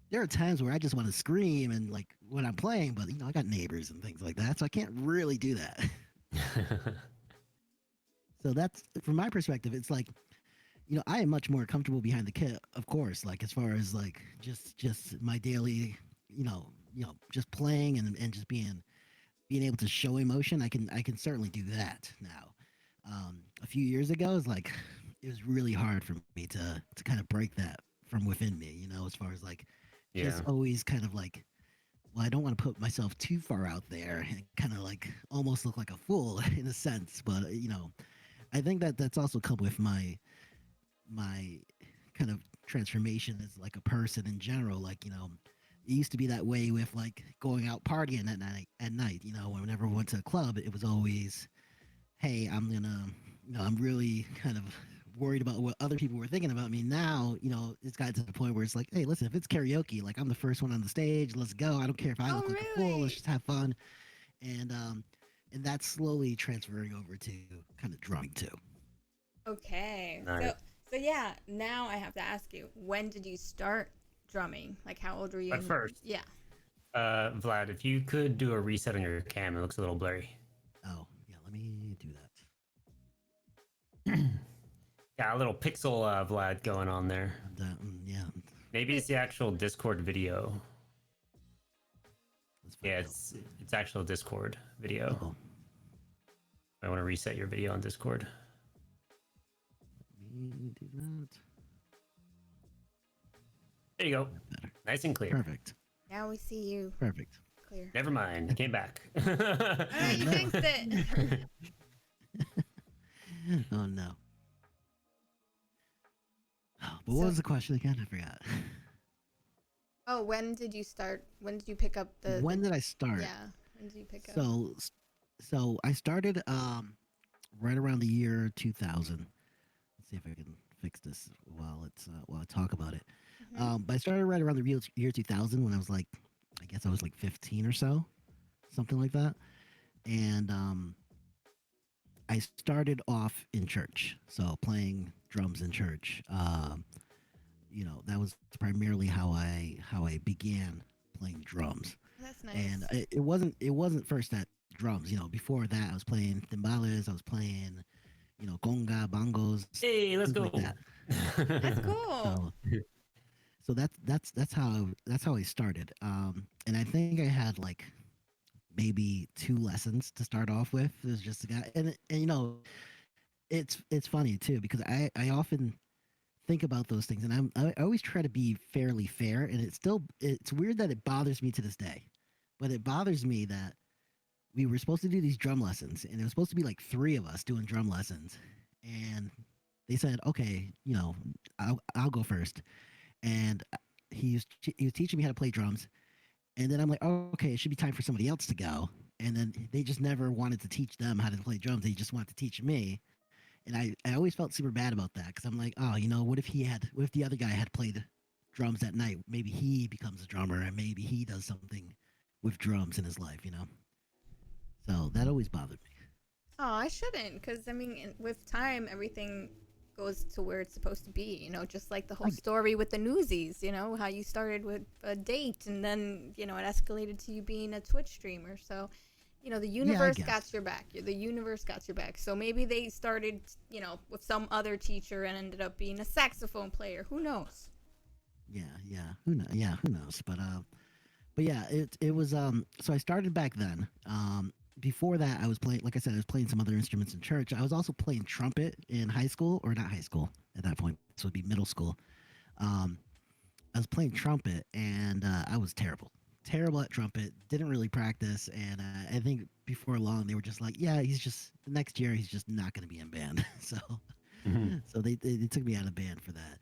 there are times where I just want to scream and like when I'm playing, but I got neighbors and things like that, so I can't really do that. So that's from my perspective. It's like I am much more comfortable behind the kit, of course. Like as far as like just my daily, just playing and just being able to show emotion. I can certainly do that now. A few years ago, it was really hard for me to kind of break that from within me. As far as like Yeah. just always kind of like, well, I don't want to put myself too far out there and kind of like almost look like a fool in a sense. But I think that that's also come with my kind of transformation as like a person in general. Like, it used to be that way with like going out partying at night, whenever we went to a club, it was always, hey, I'm really kind of worried about what other people were thinking about me. Now, it's gotten to the point where it's like, hey, listen, if it's karaoke, like I'm the first one on the stage, let's go. I don't care if I Oh, look like a fool, let's really? just have fun. And that's slowly transferring over to kind of drumming too. Okay. Nice. So yeah, now I have to ask you, when did you start drumming? Like how old were you? But first, Yeah. Vlad, if you could do a reset on your cam, it looks a little blurry. Oh, yeah, let me do that. Got a little pixel Vlad going on there. Yeah, Maybe it's the actual Discord video. let's find Yeah, out. it's actual Discord video. Oh, I want to reset your video on Discord. let me do that. There you go. Better. Nice and clear. Perfect. Now we see you Perfect. clear. Never mind. It came back. All right, you no. fixed it. Oh no. Oh, but what So- was the question again? I forgot. Oh, when did you start? When did you pick up the? When did I start? Yeah. When did you pick up? So I started right around the year 2000. Let's see if I can fix this while I talk about it. Mhm. But I started right around the year 2000 when I was like, I guess I was like 15 or so, something like that. And I started off in church, so playing drums in church. That was primarily how I began playing drums. That's nice. And it wasn't first at drums. Before that I was playing timbales, I was playing conga, bongos, Hey, let's things go. like that. That's cool. So that's how I started. And I think I had like maybe 2 lessons to start off with. It was just a guy, and it's funny too because I often think about those things, and I always try to be fairly fair, and it's weird that it bothers me to this day, but it bothers me that we were supposed to do these drum lessons, and it was supposed to be like 3 of us doing drum lessons, and they said, okay, I'll go first, and he was teaching me how to play drums, and then I'm like, oh, okay, it should be time for somebody else to go, and then they just never wanted to teach them how to play drums. They just wanted to teach me, and I always felt super bad about that because I'm like, oh, what if the other guy had played drums that night? Maybe he becomes a drummer and maybe he does something with drums in his life. So that always bothered me. Oh, I shouldn't, because I mean, with time, everything goes to where it's supposed to be. Just like the whole story with the Newsies. How you started with a date, and then it escalated to you being a Twitch streamer. So, you know, the Yeah, I universe guess. got your back. The universe got your back. So maybe they started, you know, with some other teacher and ended up being a saxophone player. Who knows? Yeah. Who knows? Yeah, who knows? But yeah, it was so I started back then. Before that I was playing, like I said, I was playing some other instruments in church. I was also playing trumpet in high school, or not high school at that point. So it'd be middle school. Um I was playing trumpet and I was terrible. Terrible at trumpet, didn't really practice, and I think before long they were just like, yeah, he's just next year he's just not going to be in band. So Mhm. so they took me out of band for that.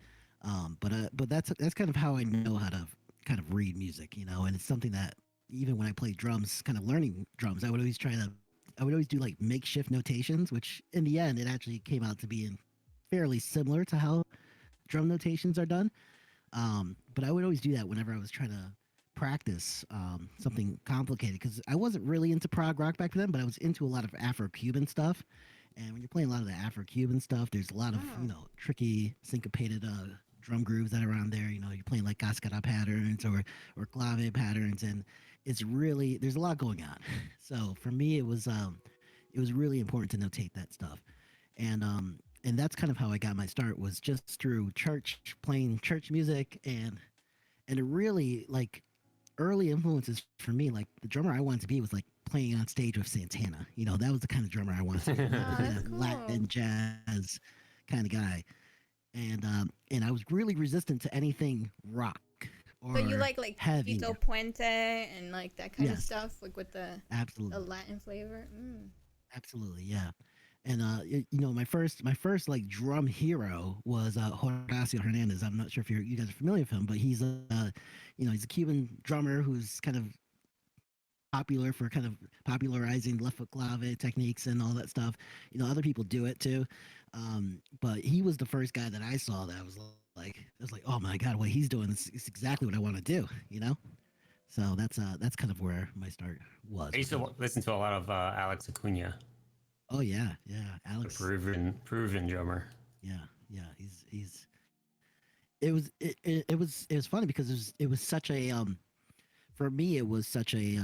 But that's kind of how I know how to kind of read music, you know. And it's something that even when I played drums, kind of learning drums, I would always do like makeshift notations, which in the end it actually came out to being fairly similar to how drum notations are done. But I would always do that whenever I was trying to practice something complicated, because I wasn't really into prog rock back then, but I was into a lot of Afro-Cuban stuff. And when you're playing a lot of the Afro-Cuban stuff, there's a lot of, you Oh. know, tricky syncopated drum grooves that are on there. You know, you're playing like cascara patterns or clave patterns, and it's really, there's a lot going on. So for me, it was really important to notate that stuff. And that's kind of how I got my start, was just through church, playing church music. And it really, like, early influences for me, like the drummer I wanted to be was like playing on stage with Santana. You know, that was the kind of drummer I wanted to be. I wanted Oh, to be that's that cool. Latin jazz kind of guy. And I was really resistant to anything rock So you or like heavy. Tito Puente and like that kind of Yes, stuff, like with the absolutely. Latin flavor. Absolutely, yeah. And you know, my first like drum hero was Horacio Hernandez. I'm not sure if you guys are familiar with him, but he's you know, he's a Cuban drummer who's kind of popular for kind of popularizing left foot clave techniques and all that stuff. You know, other people do it too, but he was the first guy that I saw that I was like, oh my god, what he's doing is exactly what I want to do. You know, so that's kind of where my start was I used with it. to listen to a lot of Alex Acuna, Oh yeah, the Alex. Peruvian drummer. Yeah, he's it was funny because it was such a for me it was such a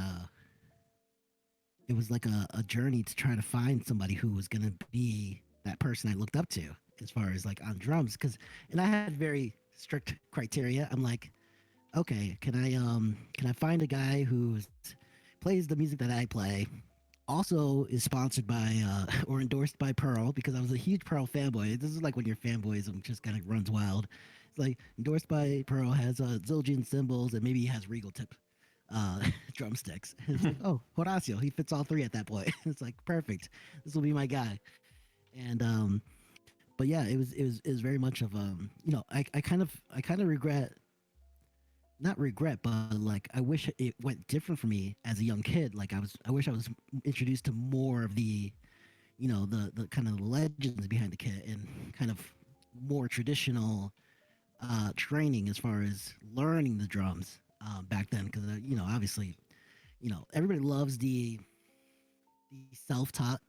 it was like a journey to try to find somebody who was gonna be that person I looked up to as far as like on drums. Because and I had very strict criteria. I'm like, okay, can I find a guy who plays the music that I play, also is sponsored by or endorsed by Pearl, because I was a huge Pearl fanboy. This is like when your fanboyism just kind of runs wild. It's like endorsed by Pearl, has Zildjian cymbals, and maybe he has Regal tip uh, drumsticks. It's like, oh, Horacio, he fits all three at that point. It's like perfect. This will be my guy. And but yeah, it was very much of you know, I kind of regret, not regret, but like I wish it went different for me as a young kid. Like I wish I was introduced to more of the, you know, the kind of legends behind the kit, and kind of more traditional training as far as learning the drums back then. Because you know, obviously, you know, everybody loves the self-taught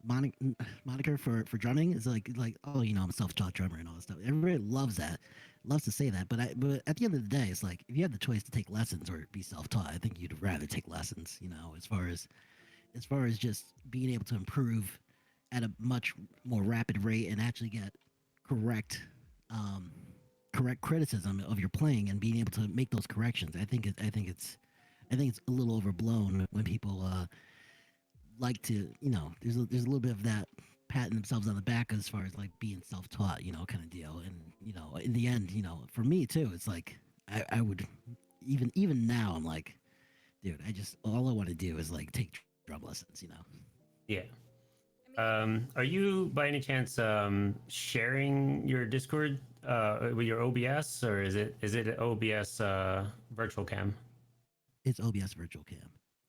moniker for drumming. Is like, oh, you know, I'm a self-taught drummer and all that stuff. Everybody loves that, loves to say that. But at the end of the day, it's like, if you had the choice to take lessons or be self-taught, I think you'd rather take lessons. You know, as far as just being able to improve at a much more rapid rate and actually get correct um, correct criticism of your playing and being able to make those corrections. I think it's a little overblown when people like to, you know, there's a little bit of that patting themselves on the back as far as like being self-taught, you know, kind of deal. And you know, in the end, you know, for me too, it's like I would, even now I'm like, dude, all I want to do is like take drum lessons, you know. Yeah. I mean, Are you by any chance sharing your Discord with your OBS, or is it OBS virtual cam? It's OBS virtual cam.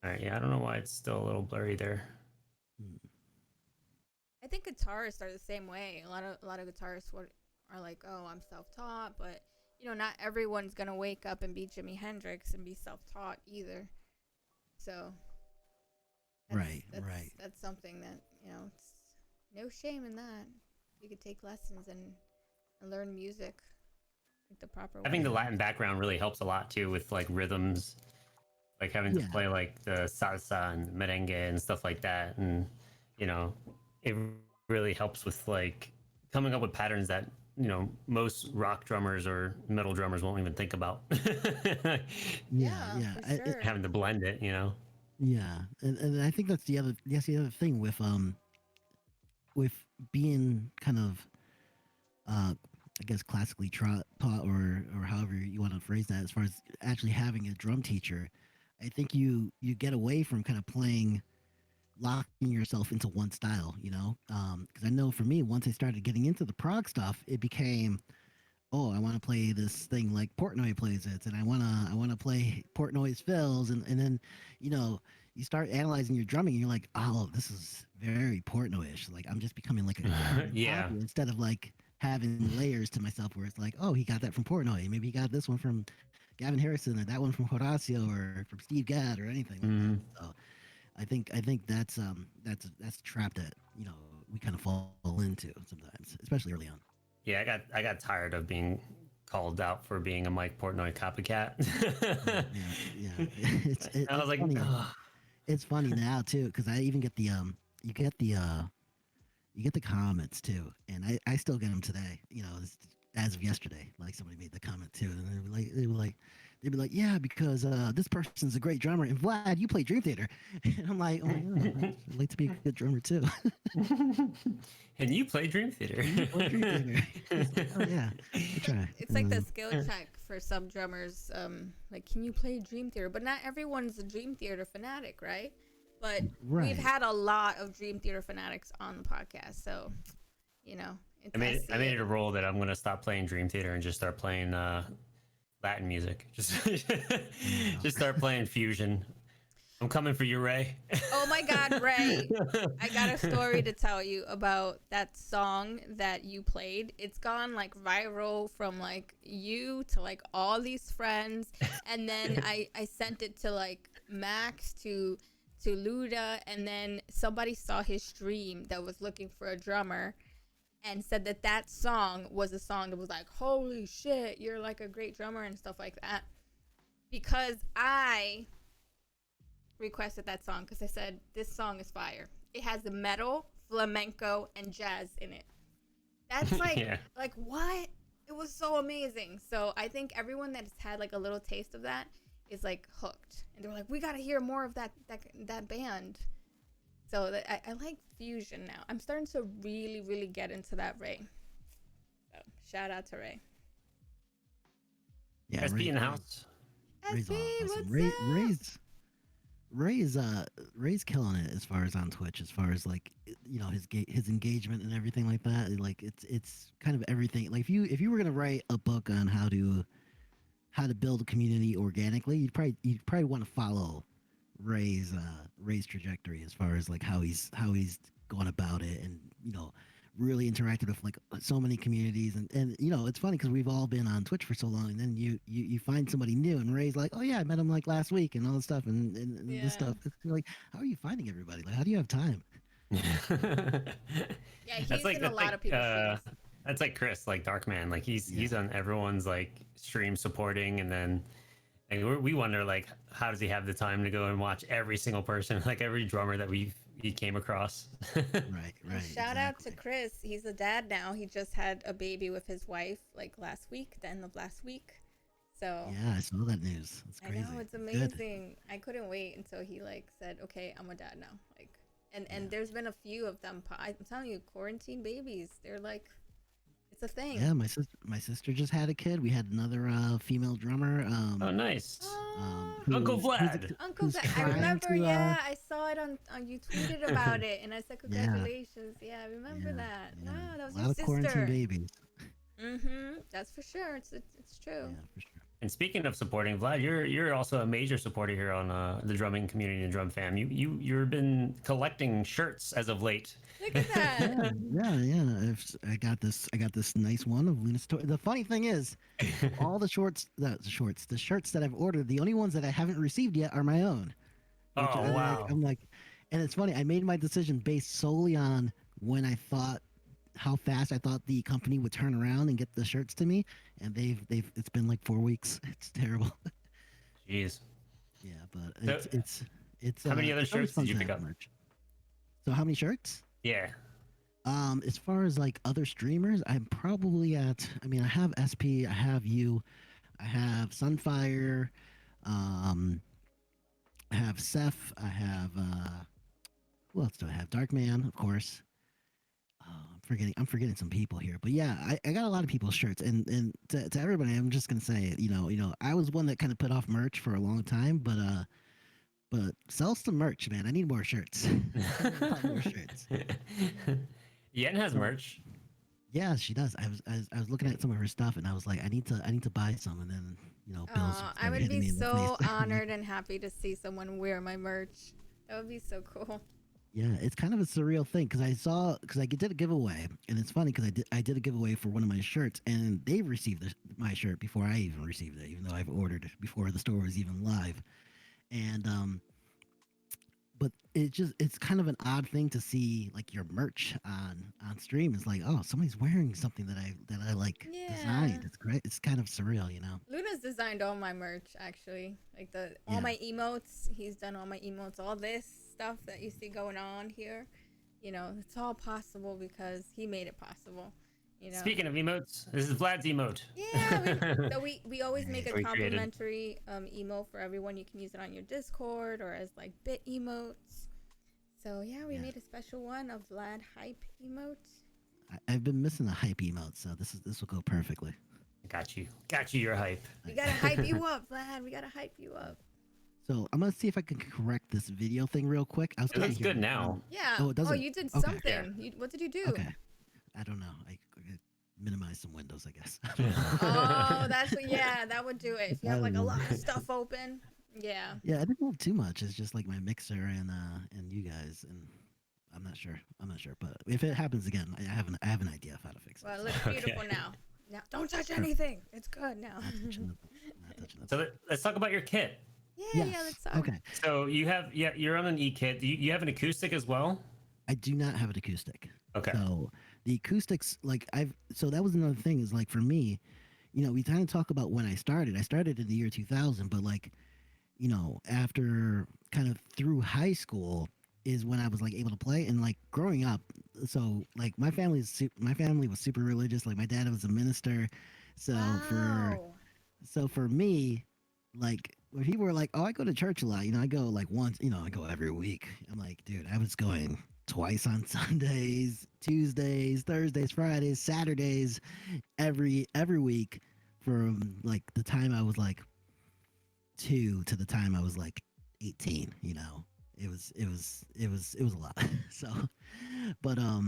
All right. Yeah, I don't know why it's still a little blurry there. Hmm. I think guitarists are the same way. A lot of guitarists are like, oh, I'm self-taught, but you know, not everyone's gonna wake up and be Jimi Hendrix and be self-taught either. So that's Right, that's right. that's something that, you know, it's no shame in that. You could take lessons and learn music like the proper Having the way. Yeah, Latin background really helps a lot too with like rhythms like having to Yeah. play like the salsa and merengue and stuff like that, and you know, it really helps with like coming up with patterns that most rock drummers or metal drummers won't even think about. Yeah, Yeah, yeah, for sure. Having to blend it, yeah, and I think that's the other thing with being kind of I guess classically taught or however you want to phrase that as far as actually having a drum teacher. I think you get away from kind of playing locking yourself into one style, because I know for me once I started getting into the prog stuff it became, oh, I want to play this thing like Portnoy plays it, and I want to play Portnoy's fills, and then, you know, you start analyzing your drumming, and you're like, oh, this is very Portnoyish. Like I'm just becoming like a yeah. copy instead of like having layers to myself where it's like, oh, he got that from Portnoy, maybe he got this one from Gavin Harrison, or that one from Horacio, or from Steve Gadd, or anything like that. Mhm. So I think that's a trap that we kind of fall into sometimes, especially early on. Yeah, I got tired of being called out for being a Mike Portnoy copycat. Yeah, yeah. I was It's like, funny. ugh. It's funny now too because I even get the you get the you get the comments too, and I still get them today. As of yesterday, like somebody made the comment too, and they'd be like, yeah, because this person's a great drummer, and Vlad, you play Dream Theater, and I'm like, oh yeah, I'd like to be a good drummer too. And you play Dream Theater. You play Dream Theater. It's like, oh yeah, I try. It's like the skill check for some drummers. Like, can you play Dream Theater? But not everyone's a Dream Theater fanatic, right? But Right. we've had a lot of Dream Theater fanatics on the podcast, so it's I made it a rule that I'm gonna stop playing Dream Theater and just start playing Latin music. Just start playing fusion. I'm coming for you, Ray. Oh my God, Ray! I got a story to tell you about that song that you played. It's gone like viral from like you to like all these friends, and then I sent it to like Max to Luda, and then somebody saw his stream that was looking for a drummer and said that song was a song that was like, holy shit, you're like a great drummer and stuff like that. Because I requested that song because I said, this song is fire. It has the metal, flamenco, and jazz in it. That's like, Yeah. like what? It was so amazing. So I think everyone that has had like a little taste of that is like hooked. And they're like, we got to hear more of that band. So I like fusion now. I'm starting to really, really get into that, Ray. So shout out to Ray. Yeah, SB in the house. Ray's SB, awesome. what's up? Ray's killing it as far as on Twitch, as far as like his engagement and everything like that. Like it's kind of everything. Like if you were gonna write a book on how to build a community organically, you'd probably want to follow Ray's trajectory as far as like how he's gone about it, and really interacted with like so many communities, and it's funny because we've all been on Twitch for so long, and then you find somebody new, and Ray's like, oh yeah, I met him like last week and all this stuff, and Yeah. this stuff. It's like, how are you finding everybody? Like, how do you have time? Yeah, he's in a lot of people's streams. That's like Chris, like Darkman. Like he's on everyone's like stream supporting, and then like we wonder like how does he have the time to go and watch every single person, like every drummer that he came across. Right. Shout out to exactly. Chris. He's a dad now. He just had a baby with his wife like last week, the end of last week. So Yeah, I saw that news. That's I crazy. know, it's Good. amazing. I couldn't wait until he like said, "Okay, I'm a dad now." Like, and there's been a few of them. I'm telling you, quarantine babies. They're like, it's a thing. Yeah, my sister just had a kid. We had another female drummer. Oh, nice. Uncle Vlad. Uncle who's Zach, I trying remember. to, Yeah, I saw it on you tweeted about it, and I said Yeah. congratulations. Yeah, I remember that. yeah. Wow, that was A lot your of quarantine sister. babies. That's for sure. It's true. Yeah, for sure. And speaking of supporting Vlad, you're also a major supporter here on the drumming community and drum fam. You've been collecting shirts as of late. Look at that. Yeah. I got this nice one of Luna's toy. The funny thing is, all the shirts that I've ordered, the only ones that I haven't received yet are my own. Oh wow! I'm like, and it's funny. I made my decision based solely on when I thought how fast I thought the company would turn around and get the shirts to me, and it's been like 4 weeks. It's terrible. Jeez. Yeah, but So, how many other it's always shirts fun did you to pick have up? merch. So how many shirts? Yeah. As far as like other streamers, I'm probably at. I mean, I have SP, I have you, I have Sunfire, um, I have Seth, I have who else do I have? Darkman, of course. I'm forgetting some people here, but yeah, I got a lot of people's shirts, and to everybody, I'm just gonna say, I was one that kind of put off merch for a long time, but sell some merch, man. I need more shirts. I need a lot more shirts. Yen has So merch. yeah, she does. I was looking at some of her stuff, and I was like, I need to buy some, and then bills I started would hitting be me in the face. so honored and happy to see someone wear my merch. That would be so cool. Yeah, it's kind of a surreal thing because I did a giveaway, and it's funny because I did a giveaway for one of my shirts, and they received my shirt before I even received it, even though I've ordered it before the store was even live. And but it's kind of an odd thing to see like your merch on stream. It's like, oh, somebody's wearing something that I like Yeah. designed. It's great. It's kind of surreal. Luna's designed all my merch actually. Like all Yeah. my emotes. He's done all my emotes. All this stuff that you see going on here. It's all possible because he made it possible. You know. Speaking of emotes, this is Vlad's emote. Yeah, we always make a We created. complimentary emote for everyone. You can use it on your Discord or as like bit emotes. So yeah, we Yeah. made a special one of Vlad hype emote. I've been missing a hype emote, so this will go perfectly. Got you. Got you. Your hype. We gotta hype you up, Vlad. We gotta hype you up. So I'm gonna see if I can correct this video thing real quick. I was It trying looks to hear. good now. Yeah. Oh, it doesn't. You did Okay. something. What did you do? Okay. I don't know. I minimize some windows, I guess. Oh, that's what. Yeah, that would do it. If you I have don't like a know. lot of stuff open. Yeah. Yeah, I didn't have too much. It's just like my mixer and you guys, and I'm not sure. But if it happens again, I have an idea of how to fix it. Well, it looks beautiful now. Now, don't touch Perfect. anything. It's good now. Not touching not touching So let's talk about your kit. Yeah, Yes. let's talk. Okay. So you're on an E kit. You have an acoustic as well. I do not have an acoustic. Okay. So the acoustics, so that was another thing is like for me, we kind of talk about when I started. I started in the year 2000, but after kind of through high school is when I was like able to play and like growing up. So like my family was super religious. Like my dad was a minister. So Wow. for me, like when people were like, "Oh, I go to church a lot," I go like once, I go every week. I'm like, dude, I was going twice on Sundays, Tuesdays, Thursdays, Fridays, Saturdays, every week from like the time I was like 2 to the time I was like 18. It was a lot. So, but Oh,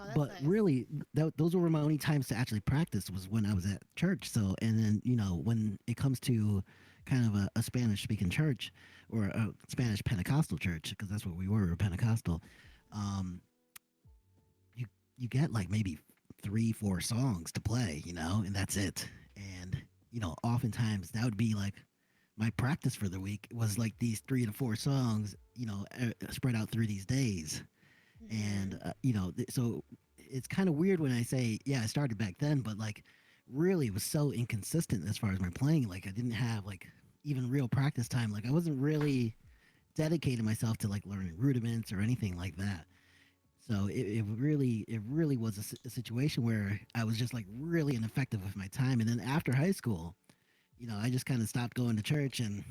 that's but nice. really, those were my only times to actually practice was when I was at church. So, and then when it comes to kind of a Spanish speaking church or a Spanish Pentecostal church, because that's what we were, Pentecostal. Um, you get like maybe 3-4 songs to play, and that's it. And oftentimes that would be like my practice for the week was like these 3 to 4 songs, spread out through these days. And so it's kind of weird when I say, yeah, I started back then, but like really it was so inconsistent as far as my playing. Like I didn't have like even real practice time. Like I wasn't really dedicating myself to like learning rudiments or anything like that. So it really was a situation where I was just like really ineffective with my time. And then after high school, I just kind of stopped going to church, and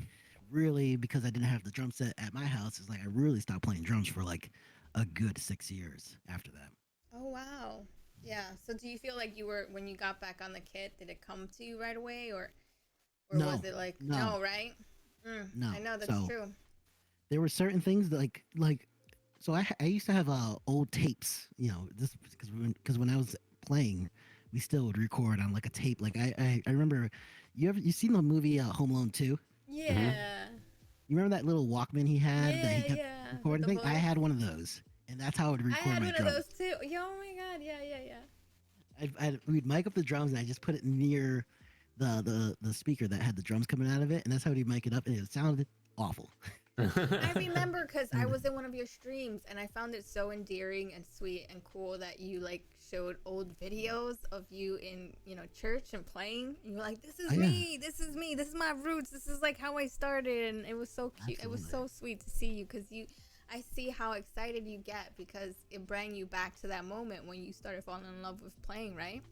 really because I didn't have the drum set at my house, it's like I really stopped playing drums for like a good 6 years after that. Oh wow. Yeah. So do you feel like you were when you got back on the kit? Did it come to you right away, or No, was it like no. no, right? No. I know that's So true. there were certain things that like so I used to have old tapes, just because when I was playing, we still would record on like a tape. Like I remember, you seen the movie Home Alone 2? Yeah. You remember that little Walkman he had that he Yeah, kept yeah. With recording the thing? I voice. had one of those, and that's how I would I record had my one drums. of those too. Yeah, oh my god. Yeah, yeah, yeah. We'd mic up the drums, and I just put it near the speaker that had the drums coming out of it, and that's how we'd mic it up, and it sounded awful. I remember because I was in one of your streams and I found it so endearing and sweet and cool that you like showed old videos of you in, church and playing. And you're like, this is me, this is me, this is my roots, this is like how I started. And it was so cute. It was so sweet to see you because I see how excited you get because it brought you back to that moment when you started falling in love with playing, right?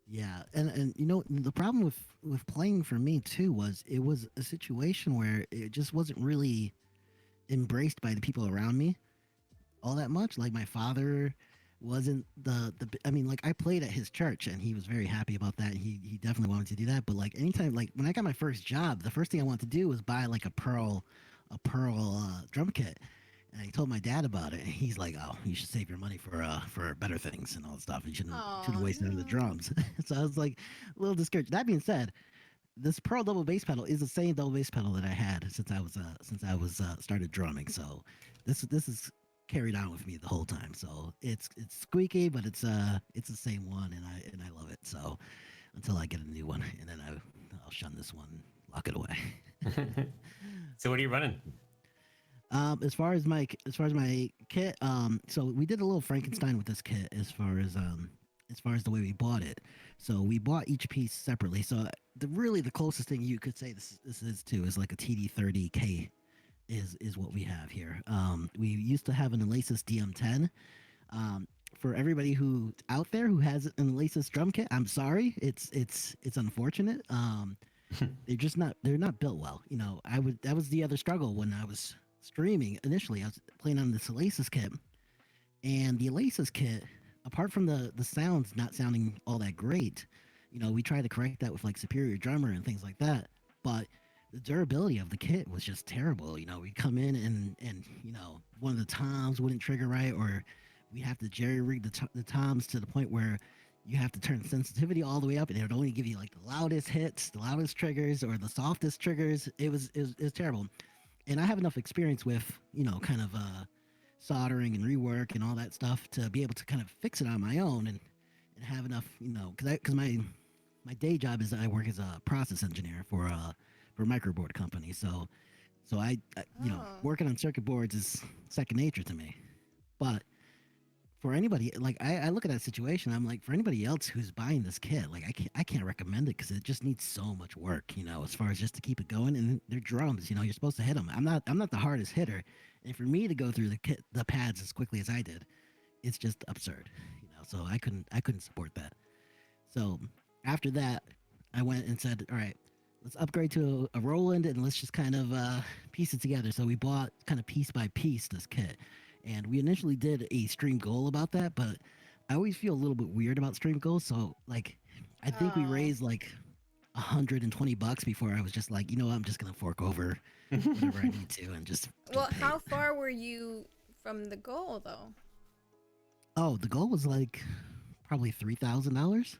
Yeah, and the problem with playing for me too was it was a situation where it just wasn't really embraced by the people around me all that much. Like my father wasn't the I mean, like I played at his church and he was very happy about that. He definitely wanted to do that. But like anytime, like when I got my first job, the first thing I wanted to do was buy like a pearl drum kit. And I told my dad about it, and he's like, "Oh, you should save your money for better things and all that stuff. You shouldn't waste it on the drums." So I was like a little discouraged. That being said, this pearl double bass pedal is the same double bass pedal that I had since I was started drumming. So this is carried on with me the whole time. So it's squeaky, but it's the same one, and I love it. So until I get a new one, and then I'll shun this one, lock it away. So what are you running? As far as my kit, so we did a little Frankenstein with this kit as far as the way we bought it. So we bought each piece separately. So the closest thing you could say this is to is like a TD30K is what we have here. We used to have an Elasis DM10. For everybody who out there who has an Elasis drum kit, I'm sorry. It's unfortunate. They're not built well. That was the other struggle when I was streaming initially. I was playing on this Elasis kit, and the Elasis kit, apart from the sounds not sounding all that great, we tried to correct that with like Superior Drummer and things like that, but the durability of the kit was just terrible. We'd come in and one of the toms wouldn't trigger right, or we have to jerry rig the toms to the point where you have to turn sensitivity all the way up, and it would only give you like the loudest hits, the loudest triggers, or the softest triggers. It was terrible. And I have enough experience with, kind of soldering and rework and all that stuff to be able to kind of fix it on my own and have enough, because my day job is I work as a process engineer for a microboard company. So I working on circuit boards is second nature to me. But for anybody, like I look at that situation, I'm like, for anybody else who's buying this kit, like I can't recommend it because it just needs so much work, as far as just to keep it going. And they're drums, you're supposed to hit them. I'm not the hardest hitter, and for me to go through the pads as quickly as I did, it's just absurd, So I couldn't support that. So after that, I went and said, all right, let's upgrade to a Roland and let's just kind of piece it together. So we bought kind of piece by piece this kit. And we initially did a stream goal about that, but I always feel a little bit weird about stream goals. So like, I think we raised like $120 before I was just like, I'm just gonna fork over whatever I need to and just. Well, how far were you from the goal though? Oh, the goal was like probably $3,000.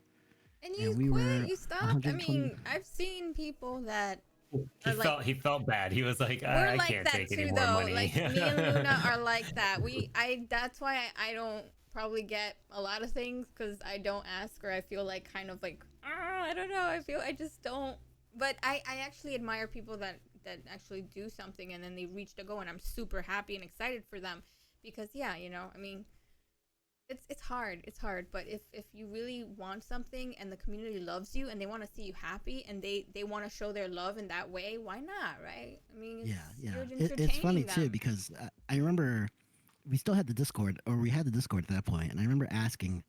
And you quit? You stopped? I mean, I've seen people that. He felt bad. He was like, I like can't take any more though. money. Like me and Luna are like that. That's why I don't probably get a lot of things because I don't ask, or I feel like kind of like, I don't know. I just don't. But I actually admire people that actually do something and then they reach the goal, and I'm super happy and excited for them because I mean. It's hard, but if you really want something and the community loves you and they want to see you happy and they want to show their love in that way, why not, right? I mean, it's funny too because I remember we still had the Discord, or we had the Discord at that point, and I remember asking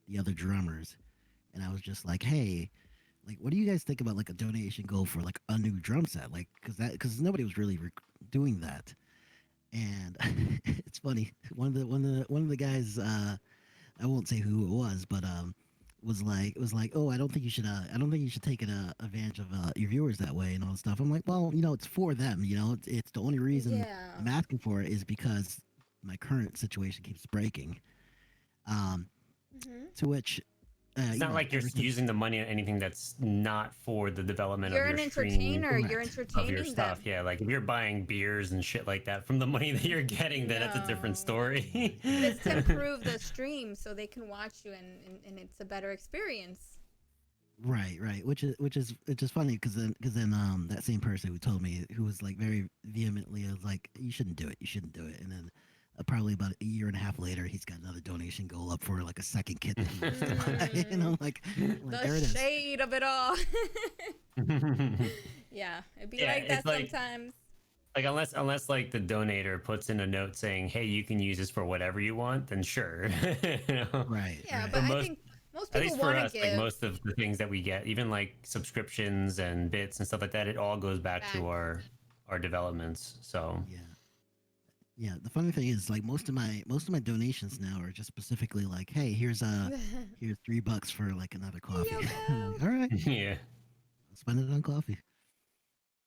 the other drummers, and I was just like, hey, like, what do you guys think about like a donation goal for like a new drum set, like because nobody was really doing that. And it's funny. One of the guys, I won't say who it was, but was like, oh, I don't think you should take advantage of your viewers that way and all that stuff. I'm like, well, it's for them. It's the only reason I'm asking for it is because my current situation keeps breaking. To which. It's not like you're using the money on anything that's not for the development of your entertainer. You're entertaining of your stuff. them. Yeah, like if you're buying beers and shit like that from the money that you're getting, then that's a different story. It's to improve the stream so they can watch you and it's a better experience. Right, which is funny because then that same person who told me, who was like very vehemently, was like, you shouldn't do it, you shouldn't do it, and then probably about a year and a half later, he's got another donation goal up for like a second kit that he wants to buy, and I'm like, there The it is. shade of it all. Yeah, it'd be Yeah, like it's that sometimes. like unless like the donator puts in a note saying, "Hey, you can use this for whatever you want," then sure. You know? Right, Yeah, right. but But I most, think most at people least for want to us, like give most of the things that we get, even like subscriptions and bits and stuff like that, it all goes back back. to our developments. So Yeah. Yeah, the funny thing is, like most of my donations now are just specifically like, hey, here's $3 for like another Hey, coffee. I'm Yoko. like, all right, yeah, I'll spend it on coffee.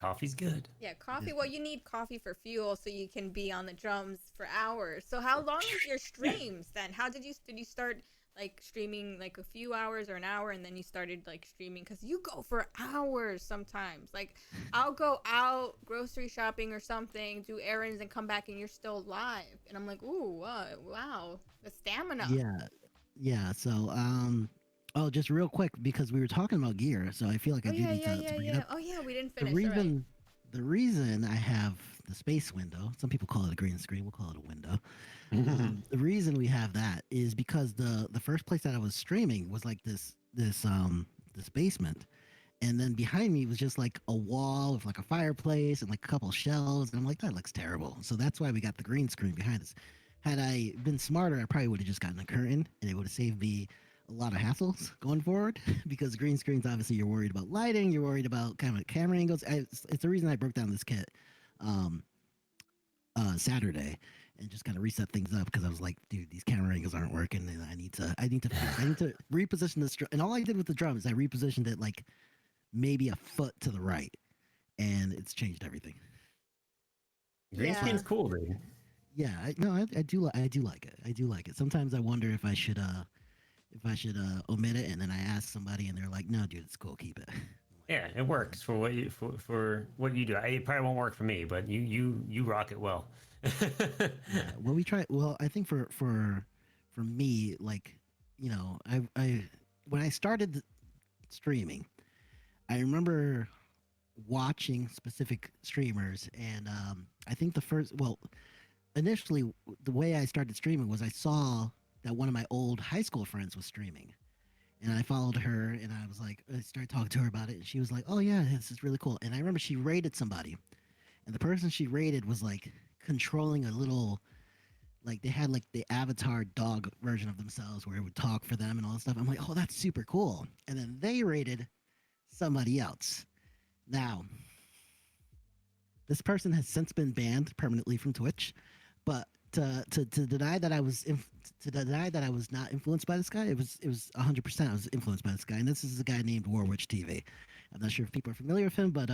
coffee's good. Yeah, It coffee. is. Well, you need coffee for fuel so you can be on the drums for hours. So how long is your streams then? How did you start like streaming like a few hours or an hour and then you started like streaming cuz you go for hours sometimes. Like I'll go out grocery shopping or something, do errands and come back and you're still live. And I'm like, "Ooh, wow. The stamina." Yeah, yeah. So, oh, just real quick because we were talking about gear, so I feel like Oh I do yeah, need yeah, to yeah, bring it yeah. up. Oh yeah, we didn't The finish. All right. reason, the reason I have the space window, some people call it a green screen, we'll call it a window. The reason we have that is because the first place that I was streaming was like this basement, and then behind me was just like a wall with like a fireplace and like a couple shelves, and I'm like, that looks terrible. So that's why we got the green screen behind us. Had I been smarter, I probably would have just gotten a curtain, and it would have saved me a lot of hassles going forward. Because green screens, obviously, you're worried about lighting, you're worried about kind of camera angles. It's the reason I broke down this kit um, Saturday and just kind of reset things up because I was like, dude, these camera angles aren't working, and I need to reposition this. And all I did with the drum is I repositioned it like maybe a foot to the right, and it's changed everything. Green Yeah. screen's cool, dude. Yeah, no, I do I do like it. I do like it. Sometimes I wonder if I should omit it, and then I ask somebody, and they're like, "No, dude, it's cool, keep it." Yeah, it works for what you for what you do. It probably won't work for me, but you rock it well. Yeah, well, we try. Well, I think for me, like, I when I started streaming, I remember watching specific streamers, and I think initially the way I started streaming was I saw that one of my old high school friends was streaming, and I followed her, and I was like, I started talking to her about it, and she was like, "Oh yeah, this is really cool." And I remember she rated somebody, and the person she rated was like controlling a little, like they had like the avatar dog version of themselves where it would talk for them and all that stuff. I'm like, "Oh, that's super cool." And then they rated somebody else. Now, this person has since been banned permanently from Twitch, but to deny that to deny that I was not influenced by this guy, it was 100% I was influenced by this guy, and this is a guy named Warwitch TV. I'm not sure if people are familiar with him, but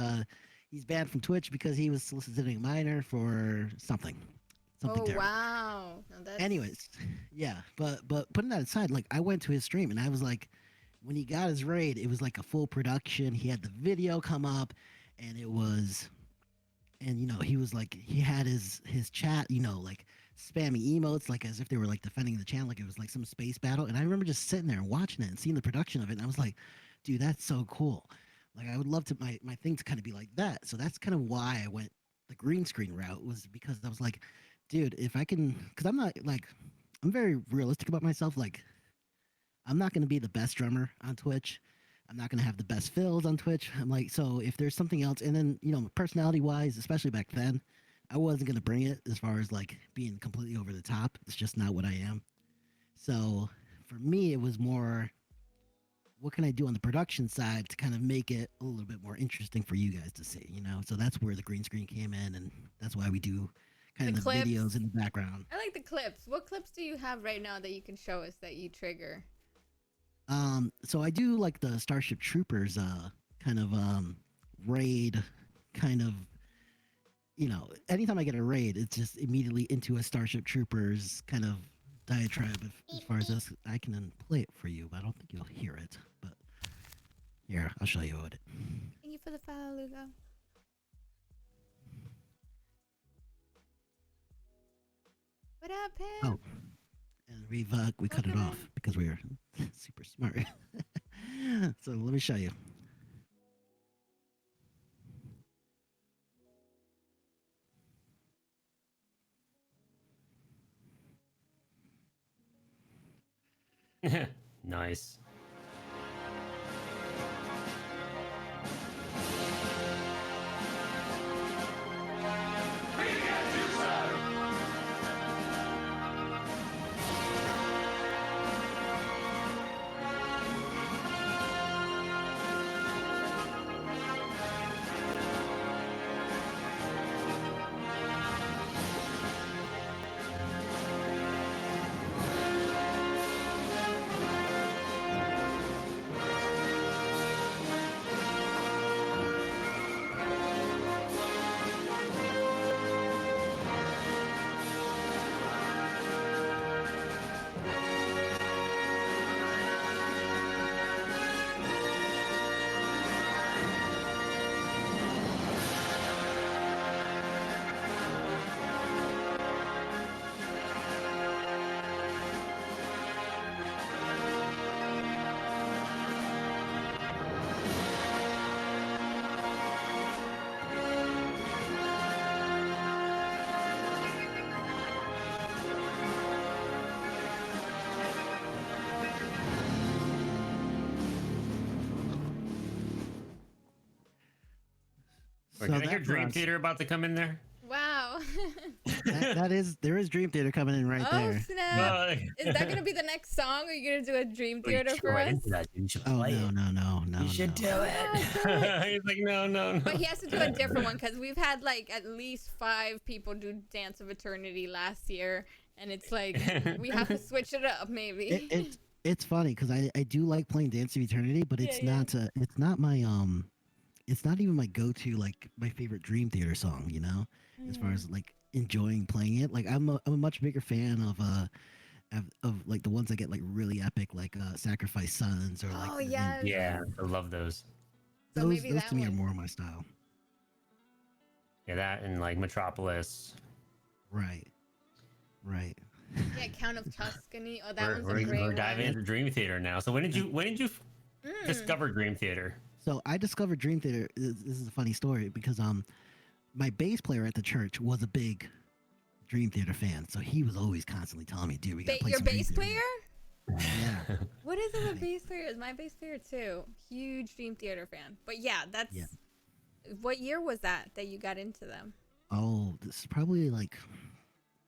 he's banned from Twitch because he was soliciting a minor for something Oh terrible. wow. Now that's Anyways, yeah, but putting that aside, like I went to his stream and I was like, when he got his raid, it was like a full production. He had the video come up, and it was and he was like he had his chat like spamming emotes like as if they were like defending the channel like it was like some space battle, and I remember just sitting there and watching it and seeing the production of it, and I was like, dude, that's so cool. Like I would love to my thing to kind of be like that. So that's kind of why I went the green screen route, was because I was like, dude, if I can, because I'm not like, I'm very realistic about myself. Like I'm not going to be the best drummer on Twitch. I'm not going to have the best fills on Twitch. I'm like, so if there's something else, and then, personality wise, especially back then, I wasn't going to bring it as far as like being completely over the top. It's just not what I am. So for me, it was more, what can I do on the production side to kind of make it a little bit more interesting for you guys to see? So that's where the green screen came in, and that's why we do kind the of the clips. videos in the background. I like the clips. What clips do you have right now that you can show us that you trigger? So I do like the Starship Troopers kind of raid kind of anytime I get a raid, it's just immediately into a Starship Troopers kind of diatribe as far as this. I can then play it for you, but I don't think you'll hear it. But here, I'll show you what it. Thank you for the follow, Lugo. What up, Oh, Pip? and we cut it Welcome off because we were super smart. So let me show you. Nice. Wait, So can I hear that for Dream us, Theater about to come in there? Wow. that is there is Dream Theater coming in right Oh there. snap! Is that gonna be the next song? Are you gonna do a Dream Oh, you Theater should go for right us? into that, dude. You should Oh play no it. no no no You should no. do it. He's like, no, no, no. But he has to do a different one because we've had like at least 5 people do Dance of Eternity last year, and it's like we have to switch it up maybe. It's funny because I do like playing Dance of Eternity, but it's Yeah, not my it's not even my go-to, like my favorite Dream Theater song, you know, as far as like enjoying playing it. Like I'm a much bigger fan of like the ones that get like really epic, like Sacrifice Sons or like Oh yes. Yeah, I love those. So those maybe those that to me are one. more my style. Yeah, that and like Metropolis. Right. Right. Yeah, Count of Tuscany. Oh, that one's We're, a great we're one. diving into Dream Theater now. So when did you discover Dream Theater? So I discovered Dream Theater. This is a funny story because my bass player at the church was a big Dream Theater fan, so he was always constantly telling me, "Dude, we gotta play Your some Dream bass Theater." player? Yeah. What is it with bass player? Is my bass player too? Huge Dream Theater fan. But yeah, that's Yeah. what year was that you got into them? Oh, this is probably like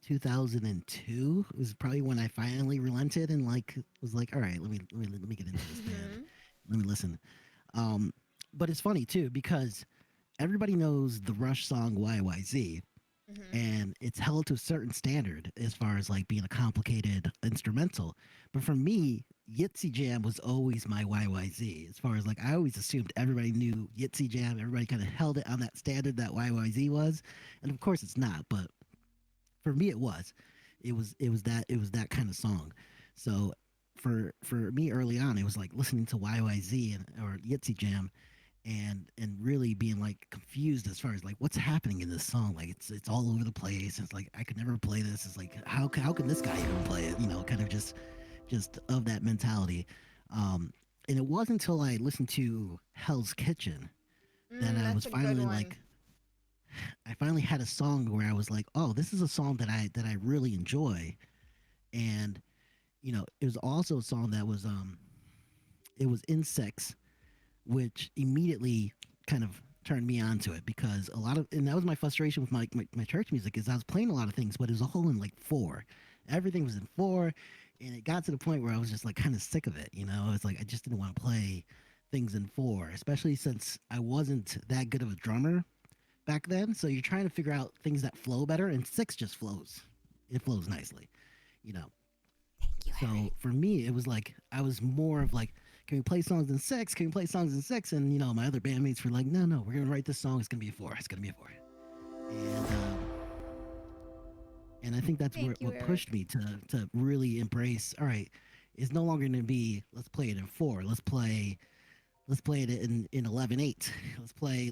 2002. It was probably when I finally relented and like was like, all right, let me get into this band. Let me listen. But it's funny too because everybody knows the Rush song YYZ, and it's held to a certain standard as far as like being a complicated instrumental. But for me, Yitzy Jam was always my YYZ. As far as like I always assumed everybody knew Yitzy Jam, everybody kind of held it on that standard that YYZ was, and of course it's not. But for me, it was. It was that kind of song. So for me early on, it was like listening to YYZ or Yitzy Jam and really being like confused as far as like what's happening in this song. Like it's all over the place. It's like I could never play this. It's like how can this guy even play it? You know, kind of just of that mentality. And it wasn't until I listened to Hell's Kitchen that I was That's a good finally one. like I finally had a song where I was like, oh, this is a song that I really enjoy. And you know, it was also a song that was it was Insects, which immediately kind of turned me on to it because a lot of and that was my frustration with my church music is I was playing a lot of things, but it was a whole in like 4. Everything was in 4, and it got to the point where I was just like kind of sick of it, you know? It's like I just didn't want to play things in 4, especially since I wasn't that good of a drummer back then. So you're trying to figure out things that flow better, and 6 just flows. It flows nicely, you know. Thank you, So for me, it was like I was more of like, can we play songs in 6? Can we play songs in 6? And you know, my other bandmates were like, no, we're gonna write this song. It's gonna be a 4. It's gonna be a 4. And I think that's Thank you, what Eric. pushed me to really embrace. All right, it's no longer gonna be let's play it in 4. Let's play it in 11/8.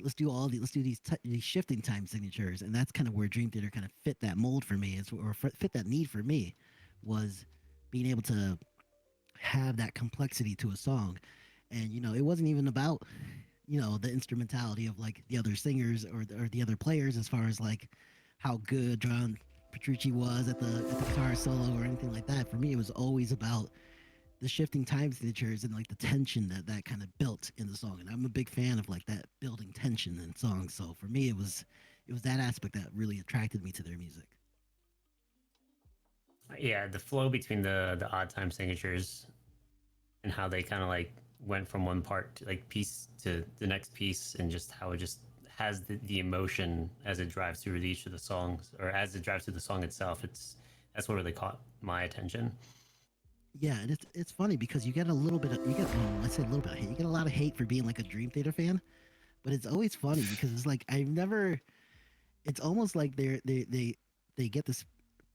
Let's do these shifting time signatures, and that's kind of where Dream Theater kind of fit that mold for me, fit that need for me, was being able to have that complexity to a song. and it wasn't even about the instrumentality of like the other singers or the other players as far as like how good John Petrucci was at the guitar solo or anything like that. For me, it was always about the shifting time signatures and like the tension that kind of built in the song. And I'm a big fan of like that building tension in songs. So for me, it was that aspect that really attracted me to their music. Yeah, the flow between the odd time signatures and how they kind of like went from one part to like piece to the next piece, and just how it just has the emotion as it drives through each of the songs, or as it drives through the song itself. That's what really caught my attention. Yeah, and it's funny because you get a little bit of let's say a little bit of hate. You get a lot of hate for being like a Dream Theater fan, but it's always funny because it's like it's almost like they get this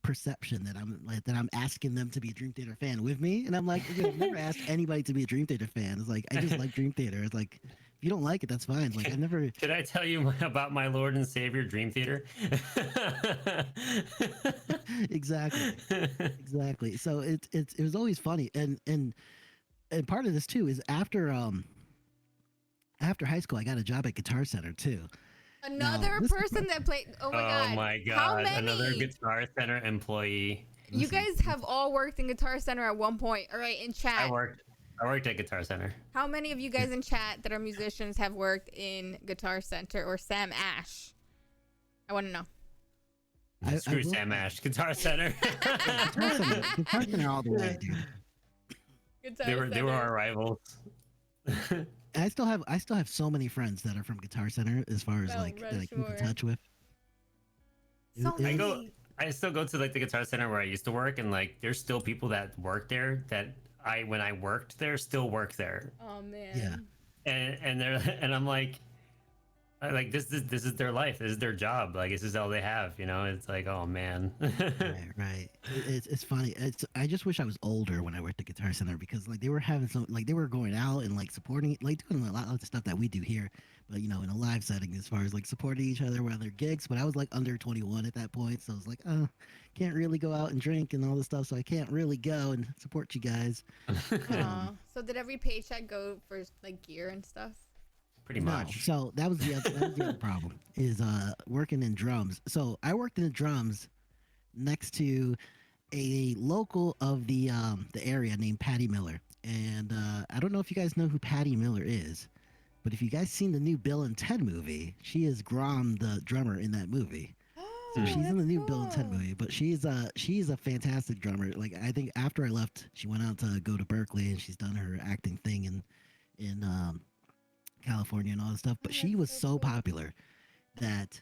perception that I'm asking them to be a Dream Theater fan with me, and I'm like, I've never asked anybody to be a Dream Theater fan. It's like I just like Dream Theater. It's like if you don't like it, that's fine. It's like I never. Could I tell you about my Lord and Savior Dream Theater? Exactly. So it was always funny, and part of this too is after high school, I got a job at Guitar Center too. Another person that played. Oh my god! Oh my god! How many? Another Guitar Center employee. You guys have all worked in Guitar Center at one point. All right, in chat. I worked at Guitar Center. How many of you guys in chat that are musicians have worked in Guitar Center or Sam Ash? I want to know. Screw Sam Ash. Guitar Center. Guitar Center all the way, dude. They were our rivals. I still have so many friends that are from Guitar Center as far as like that I keep in touch with. I still go to like the Guitar Center where I used to work, and like there's still people that work there that when I worked there still work there. Oh man. Yeah. And I'm like this is their life. This is their job. Like this is all they have. It's like, oh man. Right. It's funny. I just wish I was older when I worked at Guitar Center, because like they were having they were going out and like supporting, like doing a lot of the stuff that we do here, but in a live setting as far as like supporting each other with their gigs. But I was like under 21 at that point, so I was like, can't really go out and drink and all this stuff, so I can't really go and support you guys. So did every paycheck go for like gear and stuff? Pretty much. So that was the other problem is working in drums. So I worked in the drums next to a local of the area named Patty Miller, and I don't know if you guys know who Patty Miller is, but if you guys seen the new Bill and Ted movie, she is Grom, the drummer in that movie. So she's in the new Bill and Ted movie, but she's a fantastic drummer. Like I think after I left, she went out to go to Berkeley, and she's done her acting thing in California and all this stuff. But she was so popular that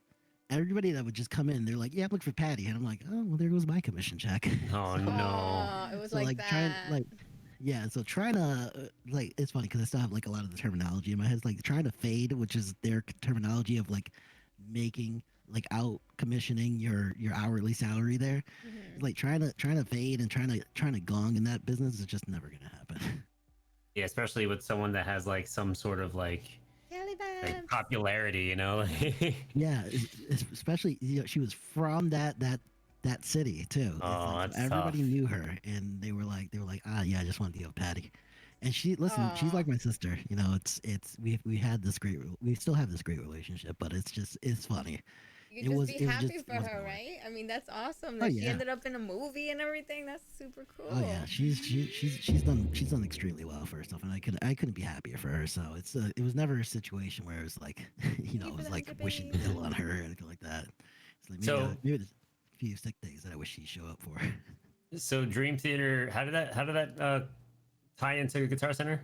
everybody that would just come in, they're like, yeah, I'm looking for Patty, and I'm like, oh well, there goes my commission check. Oh no. It was So like that. so trying to like, it's funny because I still have like a lot of the terminology in my head. It's like trying to fade, which is their terminology of like making like out commissioning your hourly salary there. Mm-hmm. Like trying to fade and trying to gong in that business is just never gonna happen. Yeah, especially with someone that has like some sort of like popularity, Yeah, especially she was from that city too. Oh, like, that's everybody tough. knew her, and they were like, yeah, I just want to deal with Patty. And she's like my sister. We still have this great relationship, but it's funny. You could just be happy for her, right? I mean, that's awesome that she ended up in a movie and everything. That's super cool. Oh yeah, she's done extremely well for herself, and I couldn't be happier for her. So it was never a situation where it was like it was like wishing ill on her or anything like that. It's like maybe there's a few sick days that I wish she'd show up for. So Dream Theater, how did that tie into Guitar Center?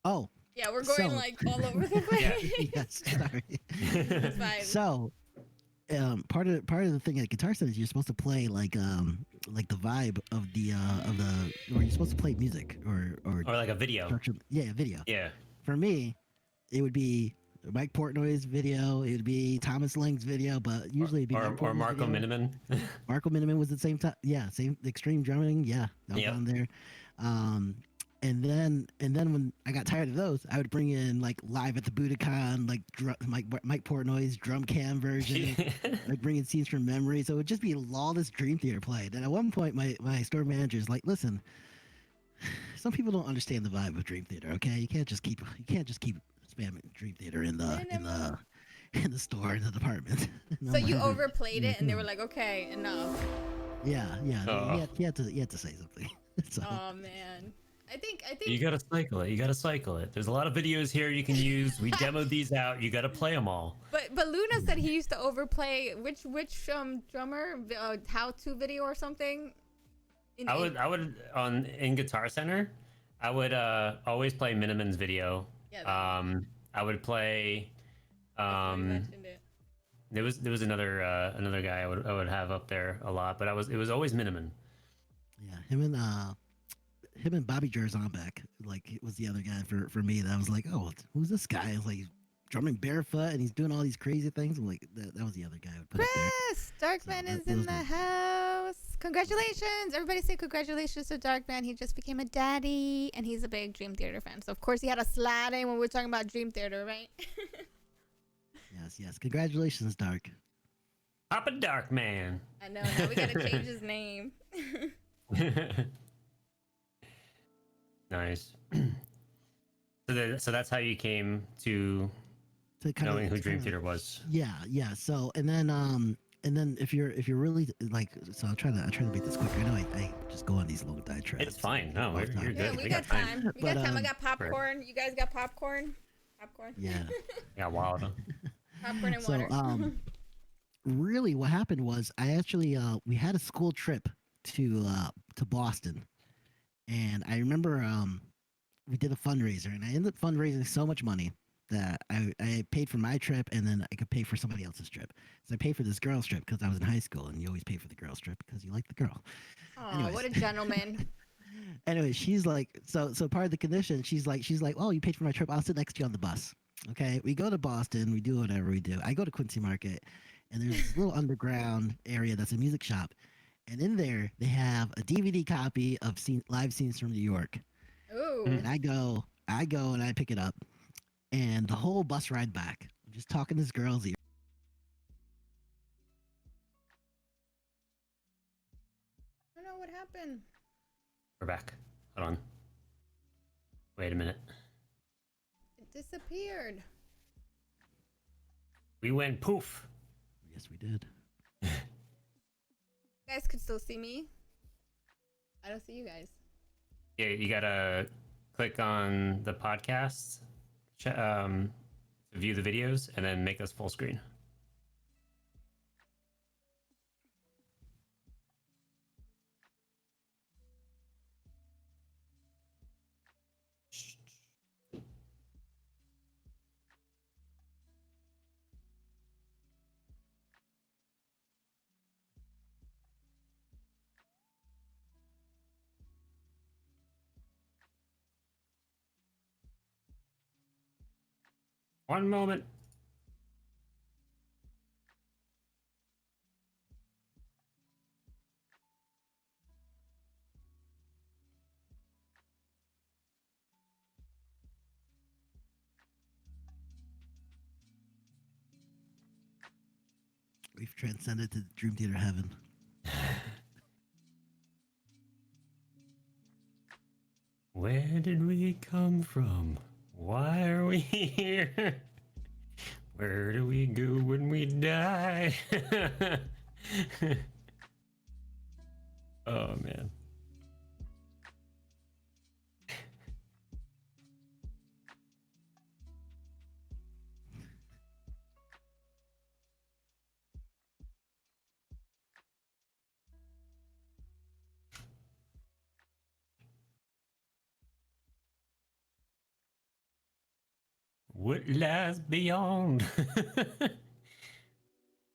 Oh yeah, we're going like all over the place. Yes, sorry. It's fine. So part of the thing at Guitar Center is you're supposed to play like the vibe of the or you're supposed to play music or like a video. Yeah, video. Yeah. For me, it would be Mike Portnoy's video. It would be Thomas Lang's video, but usually it'd be or Marco Miniman. Marco Miniman was at the same time. Yeah, same extreme drumming. Yeah, that was on there. And then when I got tired of those, I would bring in like live at the Budokan, like Mike Portnoy's drum cam version, like bringing scenes from memory. So it would just be lawless Dream Theater played. And at one point, my store manager is like, "Listen, some people don't understand the vibe of Dream Theater. Okay, you can't just keep spamming Dream Theater in the in the store in the department. So you overplayed it, and they were like, "Okay, enough." Yeah, he had to say something. So Oh man, I think You gotta cycle it. You gotta cycle it. There's a lot of videos here you can use. We demoed these out. You gotta play them all. But Luna said he used to overplay which drummer how-to video or something. I would in Guitar Center, I would always play Miniman's video. Yeah, I would play mentioned it. there was another guy I would have up there a lot, but it was always Miniman. yeah, him and Bobby Jerzonbeck, like, it was the other guy for me that I was like, oh, who's this guy? I was like, he's drumming barefoot and he's doing all these crazy things. I'm like, that was the other guy I would put up there. Chris, Darkman is in the house. Congratulations. Everybody say congratulations to Darkman. He just became a daddy and he's a big Dream Theater fan. So of course he had a slide in when we were talking about Dream Theater, right? Yes. Congratulations, Dark. Papa Dark Man. I know. Now we gotta change his name. Nice. So that's how you came to knowing who Dream Theater was. Yeah. So and then if you're really like, so I'll try to make this quick. I know I just go on these long diatribes. It's fine. No, you're good. Yeah, we got time. We got time. I got Sure. popcorn. You guys got popcorn? Popcorn? Yeah. Yeah, wild. Popcorn and So water. really what happened was I actually we had a school trip to Boston, and I remember we did a fundraiser, and I ended up fundraising so much money that I paid for my trip, and then I could pay for somebody else's trip. So I paid for this girl's trip because I was in high school, and you always pay for the girl's trip because you like the girl. Oh, what a gentleman. Anyway, she's like, so part of the condition, she's like, oh, you paid for my trip, I'll sit next to you on the bus. Okay, we go to Boston, we do whatever we do. I go to Quincy Market, and there's this little underground area that's a music shop, and in there they have a DVD copy of live scenes from New York. Ooh. And I go and I pick it up, and the whole bus ride back, I'm just talking to this girl's ear. I don't know what happened. We're back. Hold on. Wait a minute. It disappeared. We went poof. Yes, we did. You guys could still see me. I don't see you guys. Yeah, you gotta click on the podcast to view the videos, and then make us full screen. One moment. We've transcended to Dream Theater heaven. Where did we come from? Why are we here? Where do we go when we die? Oh man. What lies beyond?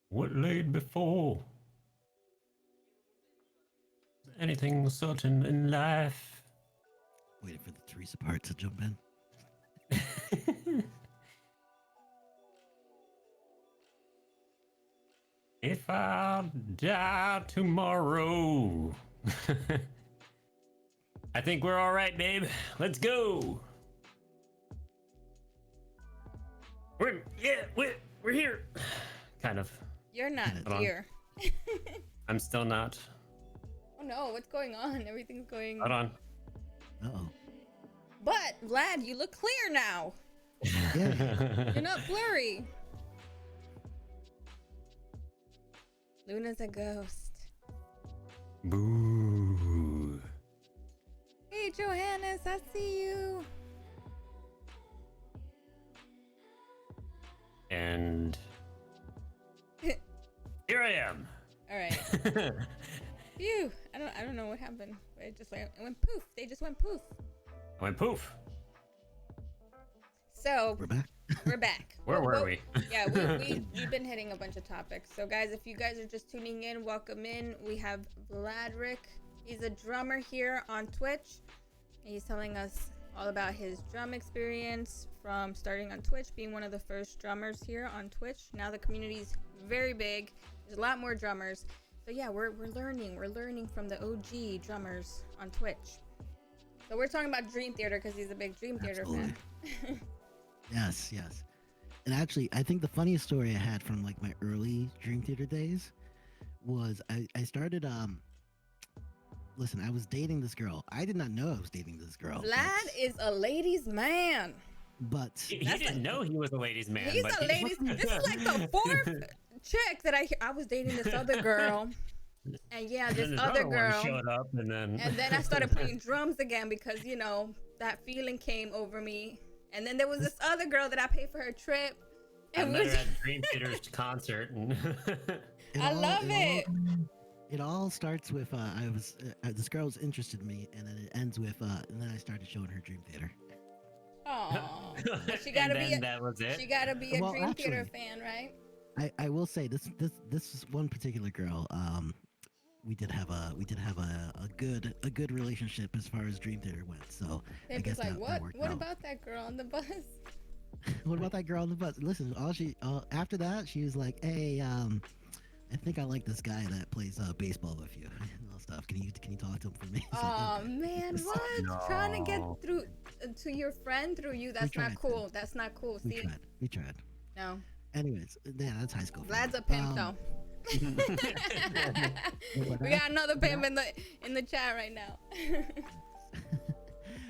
What laid before? Is anything certain in life? Waiting for the Teresa part to jump in. If I die tomorrow. I think we're all right, babe. Let's go. We're here. Kind of. You're not Hold on. here. I'm still not. Oh no, what's going on? Everything's going. Hold on. Uh-oh. But Vlad, you look clear now. Yeah. You're not blurry. Luna's a ghost. Boo. Hey, Johannes, I see you. And here I am. All right. Phew. I don't know what happened. It went poof. They just went poof. I went poof. So We're back. we're back. Where were we? Yeah, we've been hitting a bunch of topics. So guys, if you guys are just tuning in, welcome in. We have Vladrek. He's a drummer here on Twitch. He's telling us all about his drum experience from starting on Twitch, being one of the first drummers here on Twitch. Now the community's very big. There's a lot more drummers. So yeah, we're learning from the OG drummers on Twitch. So we're talking about Dream Theater because he's a big Dream Theater fan. Yes, yes. And actually, I think the funniest story I had from like my early Dream Theater days was I started listen, I was dating this girl. I did not know I was dating this girl. Vlad is a ladies' man. But He didn't know he was a ladies' man. He's but a ladies. This is like the fourth chick that I hear. I was dating this other girl, and yeah, this other girl showed up, and then I started playing drums again because that feeling came over me. And then there was this other girl that I paid for her trip, I and met her at Dream Theater's concert. And I love it. It all starts with this girl was interested in me, and then it ends with and then I started showing her Dream Theater. Oh, she gotta and be. then that was it. She gotta be a Well, Dream Theater actually, fan, right? I will say this is one particular girl. We did have a good relationship as far as Dream Theater went. So I Pimp guess is like, that worked what out. about that girl on the bus? What about that girl on the bus? Listen, after that she was like, hey, I think I like this guy that plays baseball with you and all stuff. Can you talk to him for me? It's like, Oh okay. man, what? No. Trying to get through to your friend through you? That's not tried cool. to. That's not cool. We See? tried. We tried. No. Anyways, yeah, that's high school. Vlad's a pimp though. We got another pimp in the chat right now.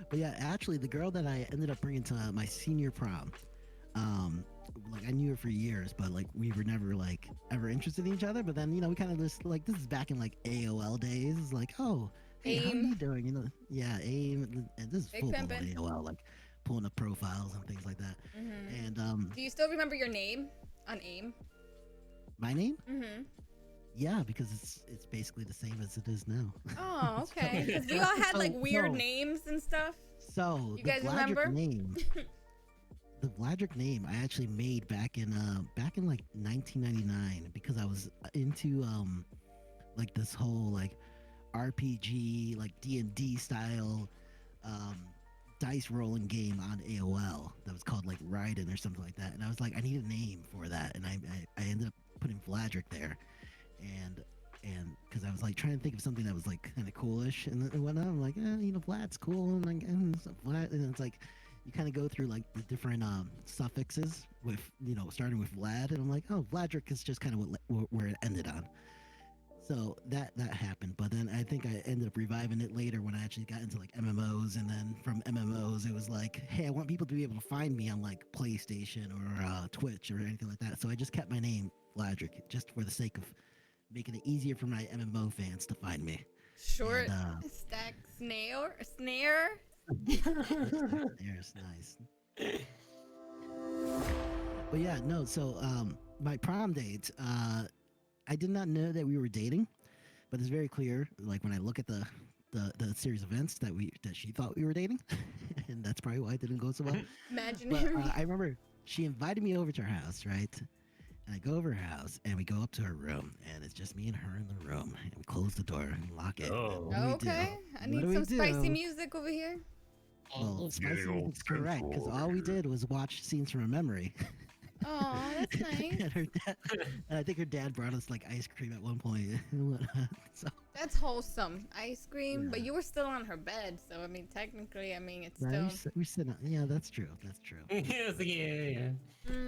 But yeah, actually, the girl that I ended up bringing to my senior prom, like I knew her for years, but like we were never like ever interested in each other. But then we kind of just like this is back in like AOL days. It's like, oh, hey, how are AIM. you doing? Yeah, AIM, and this is Big full blown pimpin'. AOL, like pulling up profiles and things like that. Mhm. And Do you still remember your name on AIM? my name, Mm-hmm. yeah, because it's basically the same as it is now. Oh, okay. Because we all had like weird names and stuff. So You the guys Vladrek remember? name, the Vladrek name, I actually made back in like 1999 because I was into like this whole like RPG like D&D style dice rolling game on AOL that was called like Raiden or something like that, and I was like, I need a name for that, and I ended up putting Vladrek there, and because I was like trying to think of something that was like kind of coolish and whatnot. I'm like, Vlad's cool, and like, Vlad, and it's like you kind of go through like the different suffixes with starting with Vlad, and I'm like, oh, Vladrek is just kind of where it ended on. So that happened, but then I think I ended up reviving it later when I actually got into like MMOs, and then from MMOs it was like, hey, I want people to be able to find me on like PlayStation or Twitch or anything like that. So I just kept my name Vladrek just for the sake of making it easier for my MMO fans to find me. Short And, stack snare. There's nice. But yeah, no. So my prom date, I did not know that we were dating, but it's very clear. Like when I look at the series of events that she thought we were dating, and that's probably why it didn't go so well. But Imaginary. I remember she invited me over to her house, right? And I go over her house, and we go up to her room, and it's just me and her in the room, and we close the door and lock it. Oh. What do we do? Okay, I What need do we some spicy do? music over here. Well, spicy music's correct, because all we did was watch scenes from a memory. Oh, that's nice. And her dad, and I think her dad brought us like ice cream at one point and whatnot. So That's wholesome. Ice cream, but Yeah. you were still on her bed, so I mean, technically, it's nah, still. we sit on. Yeah, that's true. That's true. Yes, yeah.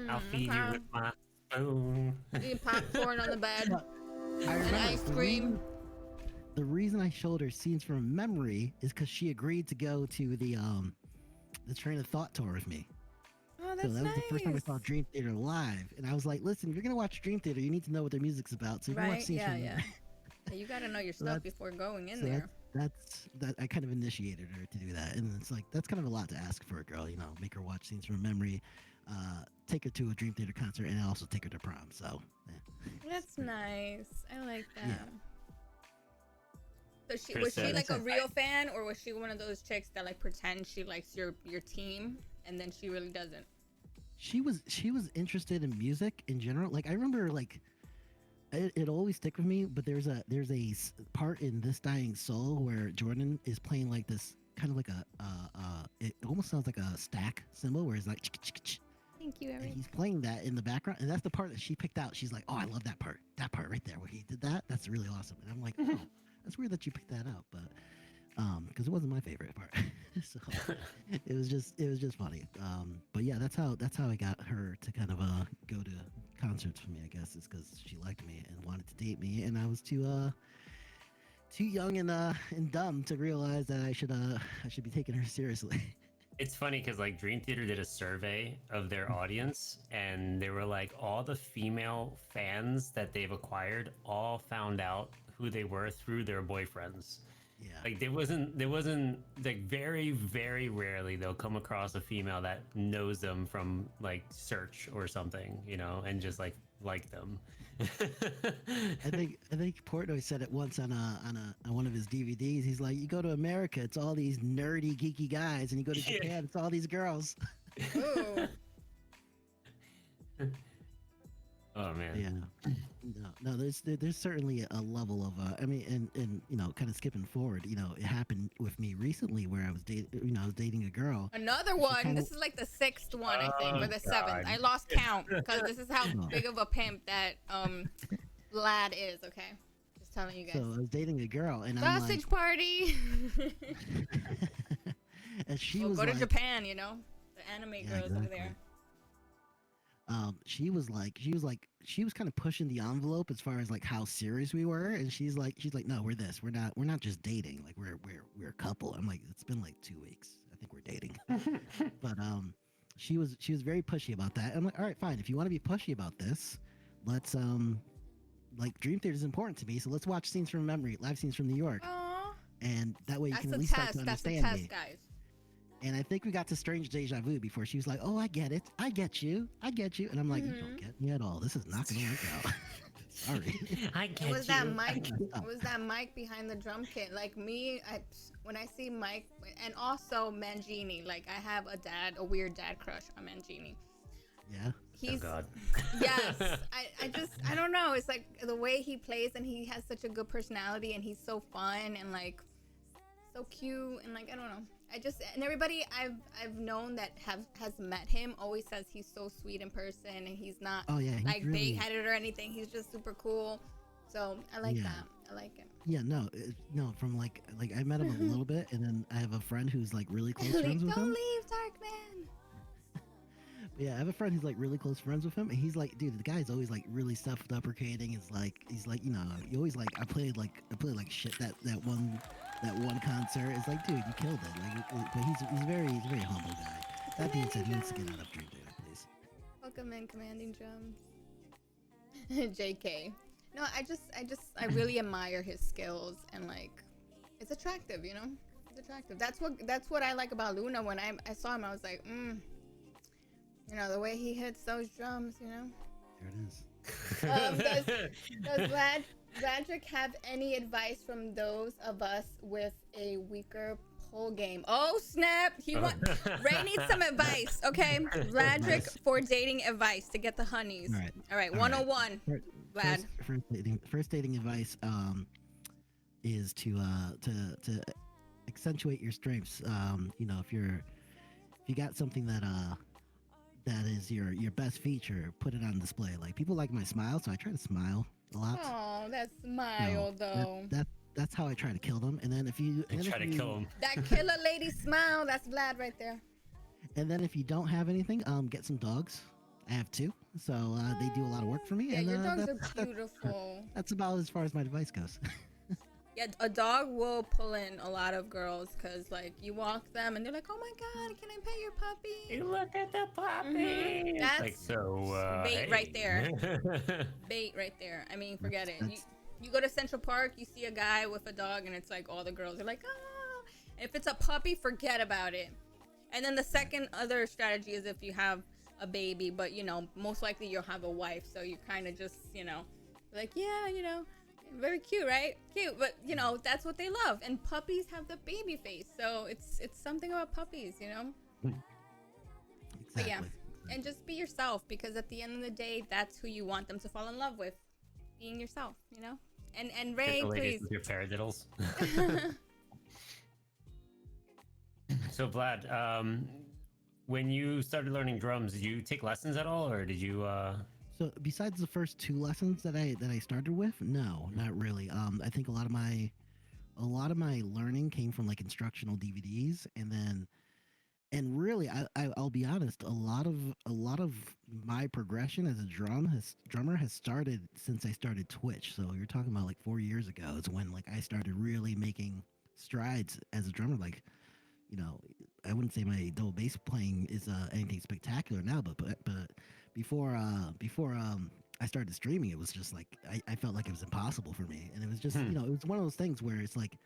I'll feed you okay. with my spoon. Eating popcorn on the bed. But I And remember ice the cream. the reason I showed her Scenes from Memory is because she agreed to go to the Train of Thought tour with me. Oh, that's So that was the first time I nice. saw Dream Theater live, and I was like, "Listen, if you're gonna watch Dream Theater, you need to know what their music's about. So you can watch Right? Scenes Yeah, from yeah. Memory." Yeah, you gotta know your So stuff that's before going in so there. that I kind of initiated her to do that, and it's like that's kind of a lot to ask for a girl, you know, make her watch Scenes from Memory, take her to a Dream Theater concert, and also take her to prom. So That's nice. I like that. Yeah. So she Chris was she said- like a real fan, or was she one of those chicks that like pretends she likes your team and then she really doesn't? she was interested in music in general. Like I remember, like it always stick with me. But there's a part in This Dying Soul where Jordan is playing like this kind of like it almost sounds like a stack cymbal where it's like Thank you, and Eric. he's playing that in the background, and that's the part that she picked out. She's like, "Oh, I love that part right there where he did that. That's really awesome." And I'm like, "Oh, that's weird that you picked that out," but because it wasn't my favorite part, so it was just funny. But yeah, that's how I got her to kind of go to concerts for me. I guess is because she liked me and wanted to date me, and I was too young and dumb to realize that I should be taking her seriously. It's funny because like Dream Theater did a survey of their audience, and they were like, all the female fans that they've acquired all found out who they were through their boyfriends. Yeah. Like there wasn't like very, very rarely they'll come across a female that knows them from like search or something, you know, and just like them. I think Portnoy said it once on one of his DVDs. He's like, you go to America, it's all these nerdy, geeky guys, and you go to Yeah. Japan, it's all these girls. Ooh. Oh man. Yeah. No. There's certainly a level of I mean, and you know, kind of skipping forward, you know, it happened with me recently where I was dating a girl. Another one. kinda- This is like the sixth one, I think, or Oh, the seventh. God. I lost count because this is how Oh. big of a pimp that Vlad is. Okay, just telling you guys. So I was dating a girl, and Sausage party. and she We'll was go to like, Japan. You know, the anime girls over there. she was kind of pushing the envelope as far as like how serious we were, and she's like, no, we're not just dating, like we're a couple. I'm like, it's been like 2 weeks, I think we're dating. But she was very pushy about that. I'm like, all right, fine, if you want to be pushy about this, let's like Dream Theater is important to me, so let's watch Scenes from Memory, live scenes from New York, Aww. and that way you That's can the at least start test. to That's the understand test, me. guys. And I think we got to Strange Deja Vu before she was like, oh, I get it. I get you. And I'm like, you don't get me at all. This is not going to work out. Sorry. I get It was that you. mic. Stop. It was that mic behind the drum kit. Like me, when I see Mike, and also Mangini. Like I have a weird dad crush on Mangini. Yeah. Oh He's God. yes. I don't know. It's like the way he plays, and he has such a good personality, and he's so fun and like so cute, and like I don't know. And everybody I've known that has met him always says he's so sweet in person, and he's not Oh, yeah. He's like really, big-headed or anything. He's just super cool. So I like Yeah. that. I like him. Yeah, no, from like I met him a little bit, and then I have a friend who's like really close friends with Don't him. leave, Darkman. But yeah, I have a friend who's like really close friends with him, and he's like, dude, the guy's always like really self-deprecating. He's like, you know, you always like, I played like shit that one concert. It's like, dude, you killed it. Like, but he's a very humble guy. That being said, he needs to get out of Dream Theater, please. Welcome in, Commanding Drums. JK. No, I really admire his skills, and like, it's attractive, you know? It's attractive. That's what I like about Luna. When I saw him, I was like, you know, the way he hits those drums, you know? There it is. Does Vladrek have any advice from those of us with a weaker pole game? Oh snap! Ray needs some advice, okay? Vladrek Nice. for dating advice to get the honeys. All right. 101. Vlad. First dating advice is to accentuate your strengths. You know, if you got something that is your best feature, put it on display. Like, people like my smile, so I try to smile a lot. Oh, that smile though. That's how I try to kill them. And then if you Try to kill him. That killer lady smile. That's Vlad right there. and then if you don't have anything, get some dogs. I have two, so they do a lot of work for me. Yeah, and your dogs that's are beautiful. that's about as far as my advice goes. Yeah, a dog will pull in a lot of girls because, like, you walk them and they're like, "Oh my God, can I pet your puppy?" You look at the puppy. Mhm. It's like, That's so, bait hey. right there. Bait right there. I mean, forget it. You go to Central Park, you see a guy with a dog, and it's like all the girls are like, "Oh." If it's a puppy, forget about it. And then the second other strategy is if you have a baby, but you know, most likely you'll have a wife, so you kind of just, you know, like, yeah, you know, very cute, right? Cute, but you know, that's what they love. And puppies have the baby face, so it's something about puppies, you know. Exactly. But yeah, and just be yourself, because at the end of the day, that's who you want them to fall in love with, being yourself, you know. And Get Ray, the ladies please. with your paradiddles. So Vlad, when you started learning drums, did you take lessons at all, or did you? So besides the first two lessons that I started with, no, not really. I think a lot of my learning came from like instructional DVDs, and really, I'll be honest, a lot of my progression as a drummer has started since I started Twitch. So you're talking about like 4 years ago is when like I started really making strides as a drummer. Like, you know, I wouldn't say my double bass playing is anything spectacular now, but before I started streaming, it was just like I felt like it was impossible for me, and it was just you know, it was one of those things where it's like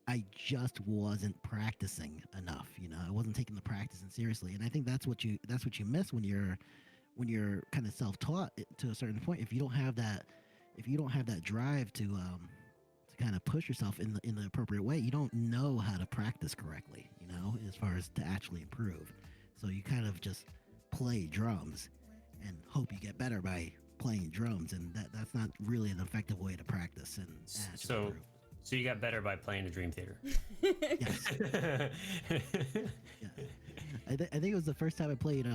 I just wasn't practicing enough. You know, I wasn't taking the practicing seriously, and I think that's what you miss when you're kind of self-taught to a certain point. If you don't have that drive to kind of push yourself in the appropriate way, you don't know how to practice correctly, you know, as far as to actually improve. So you kind of just play drums and hope you get better by playing drums, and that's not really an effective way to practice and actually improve. So you got better by playing the Dream Theater. Yes. Yeah. I think it was the first time I played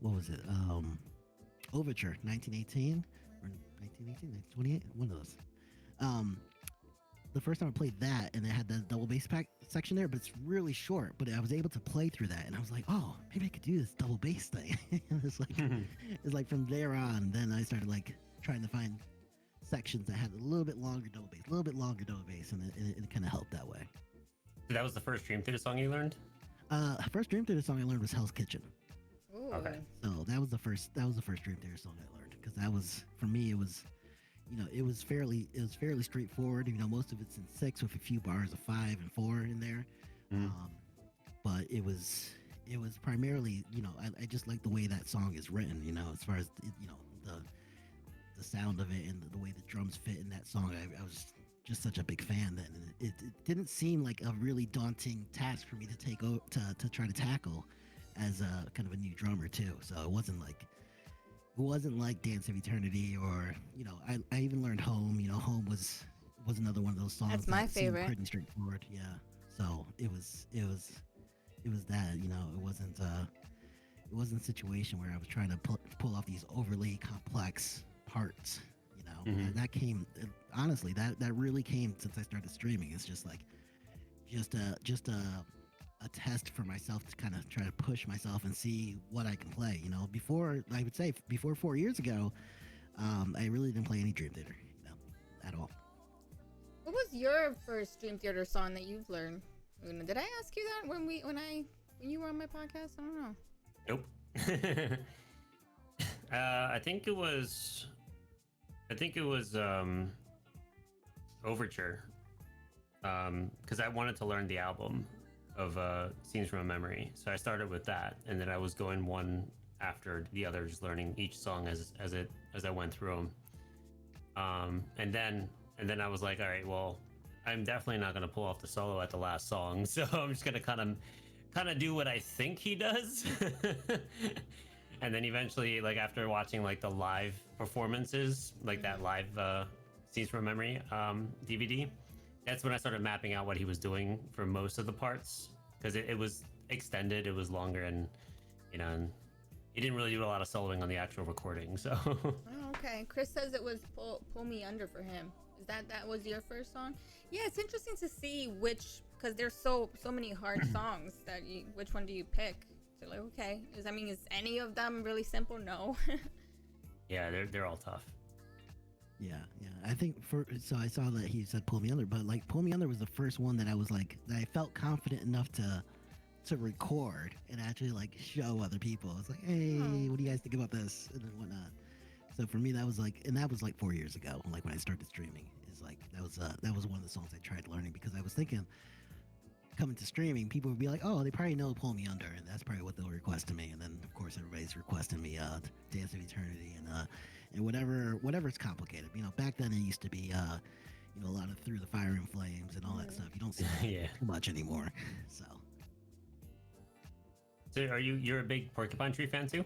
what was it? Overture 1918 or 1918, 1928, one of those. The first time I played that, and it had the double bass pack section there, but it's really short. But I was able to play through that, and I was like, oh, maybe I could do this double bass thing. It's like from there on, then I started like trying to find sections that had a little bit longer double bass, and it kind of helped that way. So that was the first Dream Theater song you learned? First Dream Theater song I learned was Hell's Kitchen. Ooh. Okay. So that was the first Dream Theater song I learned, because that was, for me, it was, you know, it was fairly straightforward. You know, most of it's in 6 with a few bars of 5 and 4 in there. But it was primarily, you know, I just like the way that song is written, you know, as far as, you know, the sound of it and the way the drums fit in that song. I was just such a big fan that it didn't seem like a really daunting task for me to to try to tackle as a kind of a new drummer too. So it wasn't like Dance of Eternity, or, you know, I even learned Home. You know, Home was another one of those songs That's my that seemed favorite. pretty straightforward. Yeah. So it was that, you know, it wasn't a situation where I was trying to pull off these overly complex parts, you know. And that came, honestly, that really came since I started streaming. It's just like just a test for myself to kind of try to push myself and see what I can play, you know. Before 4 years ago, I really didn't play any Dream Theater, you know, at all. What was your first Dream Theater song that you've learned? Did I ask you that when you were on my podcast? I don't know. Nope. I think it was Overture, because I wanted to learn the album of Scenes from a Memory, so I started with that, and then I was going one after the other, just learning each song as I went through them. And then I was like, all right, well, I'm definitely not going to pull off the solo at the last song, so I'm just going to kind of do what I think he does. And then eventually, like, after watching like the live performances, like that live Scenes from Memory DVD, that's when I started mapping out what he was doing for most of the parts, because it was extended, it was longer, and, you know, and he didn't really do a lot of soloing on the actual recording. So Oh, okay. Chris says it was Pull Me Under for him. Is that was your first song? Yeah, it's interesting to see because there's so many hard songs that which one do you pick? So like, okay, is any of them really simple? No. yeah, they're all tough. Yeah. I think so I saw that he said "Pull Me Under," but like "Pull Me Under" was the first one that I was like that I felt confident enough to record and actually like show other people. It's like, hey, Oh. what do you guys think about this and then whatnot. So for me, that was like, and that was like 4 years ago. Like when I started streaming, is like that was one of the songs I tried learning because I was thinking coming to streaming, people would be like, oh, they probably know "Pull Me Under," and that's probably what they'll request to me. And then of course everybody's requesting me "Dance of Eternity" and whatever's complicated. You know, back then it used to be you know, a lot of "Through the Fire and Flames" and all that stuff. You don't see that Yeah. too much anymore. So So you're a big Porcupine Tree fan too?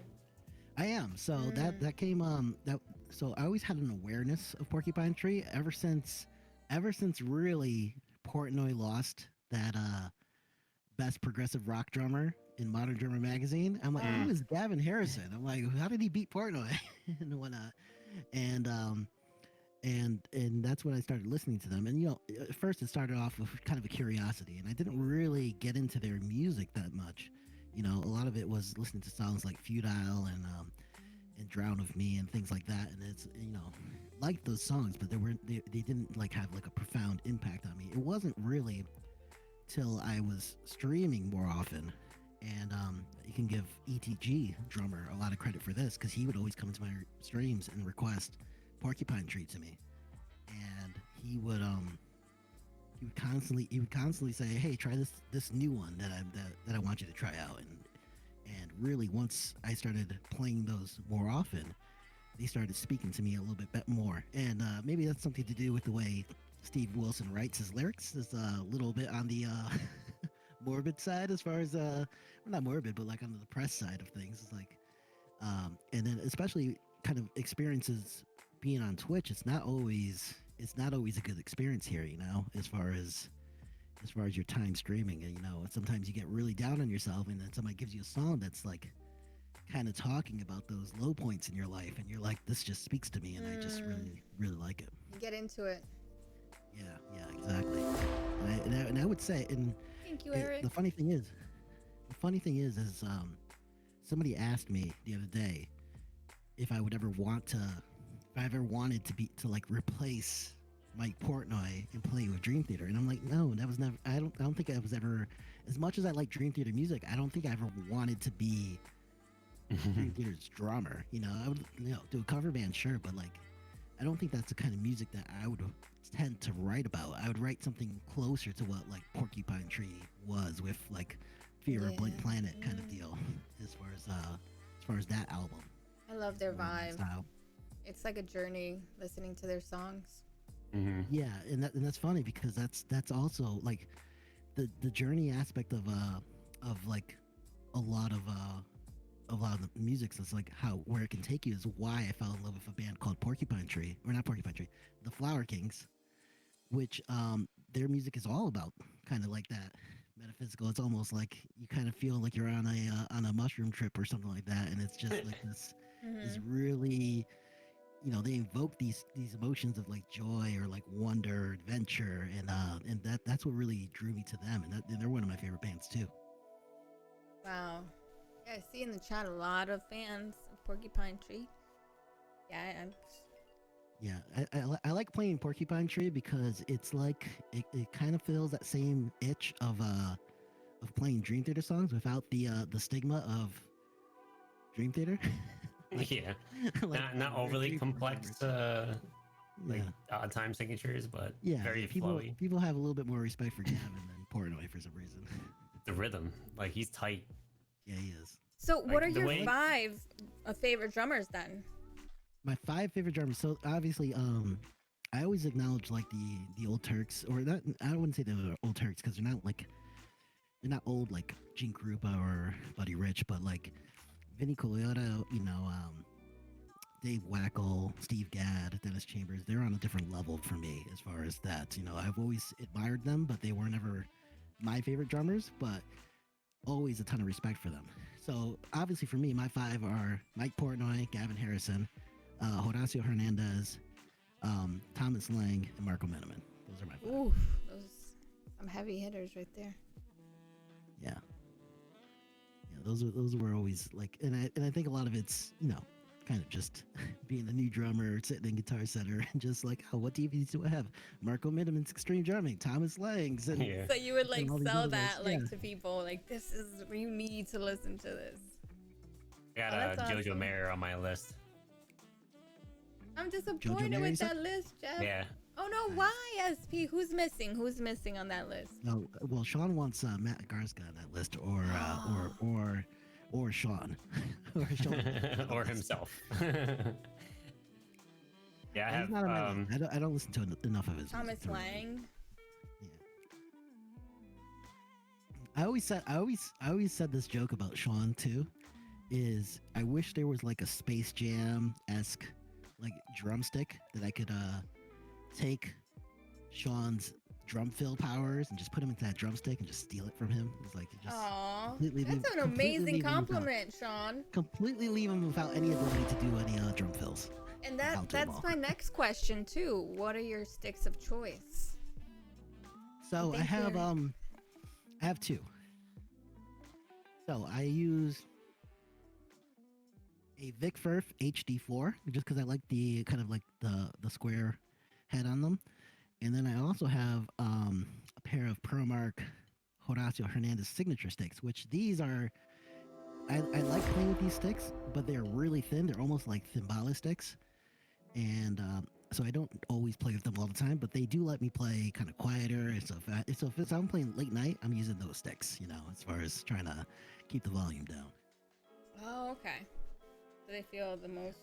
I am. So that came that so I always had an awareness of Porcupine Tree ever since really Portnoy lost that best progressive rock drummer in Modern Drummer magazine. I'm like, who is Gavin Harrison? I'm like, how did he beat Portnoy and whatnot? And and that's when I started listening to them. And you know, at first it started off with kind of a curiosity, and I didn't really get into their music that much. You know, a lot of it was listening to songs like "Futile" and "Drown of Me" and things like that. And it's, you know, liked those songs, but they didn't like have like a profound impact on me. It wasn't really till I was streaming more often. And you can give ETG drummer a lot of credit for this because he would always come into my streams and request Porcupine Tree to me, and he would constantly say, "Hey, try this new one that I want you to try out." And really, once I started playing those more often, they started speaking to me a little bit more. And maybe that's something to do with the way Steve Wilson writes his lyrics. Is a little bit on the morbid side, as far as well, not morbid, but like on the depressed side of things. It's like, and then especially kind of experiences being on Twitch. It's not always a good experience here, you know, as far as your time streaming. And you know, sometimes you get really down on yourself, and then somebody gives you a song that's like kind of talking about those low points in your life, and you're like, this just speaks to me, and I just really like it. You get into it. Yeah, exactly. And I would say, and Thank you, Eric. the funny thing is somebody asked me the other day if I ever wanted to like replace Mike Portnoy and play with Dream Theater, and I'm like, no, that was never. I don't think I was ever. As much as I like Dream Theater music, I don't think I ever wanted to be Dream Theater's drummer. You know, I would, you know, do a cover band, sure, but like, I don't think that's the kind of music that I would tend to write about. I would write something closer to what like Porcupine Tree was, with like Fear of Blink Planet kind of deal, as far as that album. I love their vibe. Style. It's like a journey listening to their songs. Yeah, and that's funny because that's also like the journey aspect of like a lot of the music. So it's like where it can take you is why I fell in love with a band called Porcupine Tree, or not Porcupine Tree, the Flower Kings, which their music is all about kind of like that metaphysical. It's almost like you kind of feel like you're on a mushroom trip or something like that, and it's just like this really, you know, they invoke these emotions of like joy or like wonder, adventure, and that's what really drew me to them, and they're one of my favorite bands too. Wow. Yeah, I see in the chat a lot of fans of Porcupine Tree. Yeah, Yeah, I like playing Porcupine Tree because it's like it kind of fills that same itch of playing Dream Theater songs without the stigma of Dream Theater. Yeah, Like, not overly Dream complex Theater. like Yeah, odd time signatures, but yeah. very People flowy. people have a little bit more respect for Gavin than Portnoy for some reason. The rhythm, like he's tight. Yeah, he is. So, what Like, are the your way- 5 favorite drummers then? My 5 favorite drummers. So obviously, I always acknowledge like the old Turks, or not. I wouldn't say they're old Turks because they're not old like Gene Krupa or Buddy Rich, but like Vinny Colaiuta, you know, Dave Wackel, Steve Gadd, Dennis Chambers. They're on a different level for me as far as that. You know, I've always admired them, but they were never my favorite drummers. But always a ton of respect for them. So obviously for me, my 5 are Mike Portnoy, Gavin Harrison, Horacio Hernandez, Thomas Lang, and Marco Meneman. Those are my 5. Ooh, those some heavy hitters right there. Yeah. Yeah, those were always like, and I think a lot of it's, you know, kind of just being a new drummer, sitting in Guitar Center, and just like, oh, what DVDs do I have? Marco Miniman's Extreme Drumming, Thomas Lang's, and Yeah. So you would like and all these sell other that ones. like to people, like this is you need to listen to this. I got Oh, that's Jojo awesome. Mayer on my list. I'm disappointed Mary, with you said? that list, Jeff. Yeah. Oh no, why SP? Who's missing? Who's missing on that list? No, well, Sean wants Matt Garska on that list, or Sean, or Sean, Or himself. Yeah, I He's have. not on my list. I don't listen to enough of his. Thomas music to really- Lang. Yeah. I always said this joke about Sean too, is I wish there was like a Space Jam-esque like drumstick that I could take Sean's drum fill powers and just put him into that drumstick and just steal it from him. It's like just Aw, completely that's leave- an completely amazing leave him without- compliment, Sean. completely leave him without any ability to do any drum fills. And I'll do 'em that's all. my next question too. What are your sticks of choice? So I think have you're- I have two. So I use a Vic Firth HD4 just because I like the kind of like the square head on them, and then I also have a pair of Permark Horacio Hernandez signature sticks, which these are. I like playing with these sticks, but they're really thin. They're almost like Thimbala sticks, and so I don't always play with them all the time. But they do let me play kind of quieter. And so if I'm playing late night, I'm using those sticks. You know, as far as trying to keep the volume down. Oh, okay. So they feel the most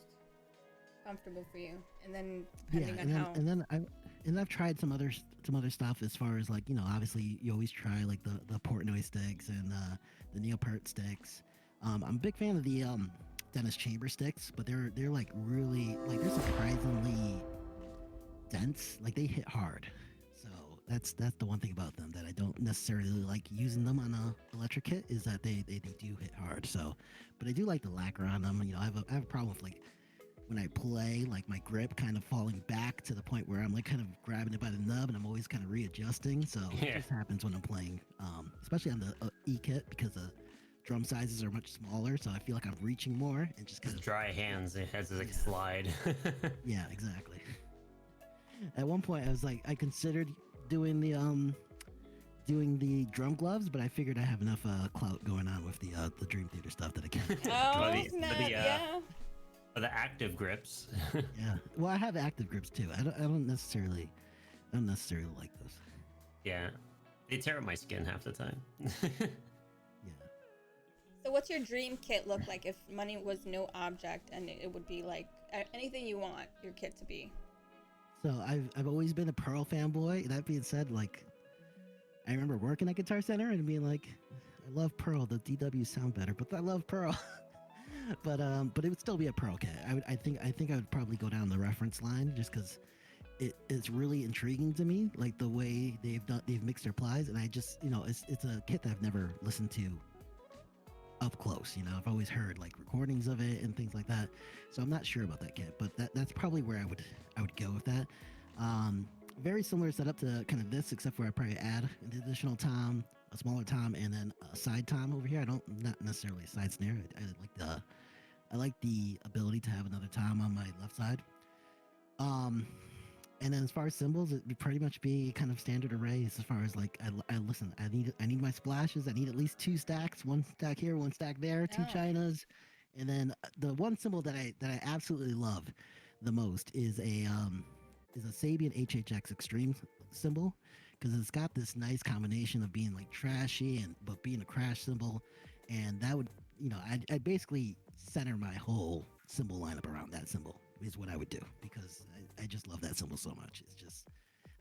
comfortable for you, and then Yeah, depending on how. and I've tried some other stuff as far as like, you know, obviously you always try like the Portnoy sticks and the Neopert sticks. I'm a big fan of the Dennis Chamber sticks, but they're like really like they're surprisingly dense. Like they hit hard. So that's the one thing about them that I don't necessarily like using them on a electric kit is that they do hit hard. So, but I do like the lacquer on them. You know, I have a problem with like when I play, like my grip kind of falling back to the point where I'm like kind of grabbing it by the nub and I'm always kind of readjusting. So Yeah. it just happens when I'm playing, especially on the E kit because the drum sizes are much smaller. So I feel like I'm reaching more and just kind Just of, dry hands. It has like Yeah. slide. yeah, exactly. At one point I was like, I considered doing the drum gloves, but I figured I have enough clout going on with the Dream Theater stuff that I can't. Oh, But the- snap! but the, Yeah. The active grips. Yeah. Well, I have active grips too. I don't necessarily like those. Yeah. They tear up my skin half the time. Yeah. So what's your dream kit look like if money was no object and it would be like anything you want your kit to be? So I've always been a Pearl fanboy. That being said, like I remember working at Guitar Center and being like, I love Pearl. The DWs sound better, but I love Pearl. but it would still be a Pearl kit. I think I would probably go down the reference line just because it's really intriguing to me, like the way they've mixed their plies, and I just, you know, it's a kit that I've never listened to up close. You know, I've always heard like recordings of it and things like that, so I'm not sure about that kit, but that's probably where I would go with that. Very similar setup to kind of this, except for I probably add an additional tom, a smaller tom, and then a side tom over here. Not necessarily a side snare. I like the ability to have another tom on my left side. And then as far as cymbals, it would pretty much be kind of standard arrays. As far as like, I listen, I need my splashes. I need at least 2 stacks, 1 stack here, 1 stack there, 2 Oh. chinas, and then the one cymbal that I absolutely love the most is a Sabian HHX Extreme cymbal, because it's got this nice combination of being like trashy but being a crash cymbal, and that would, you know, I'd basically center my whole cymbal lineup around that cymbal is what I would do, because I just love that cymbal so much. It's just,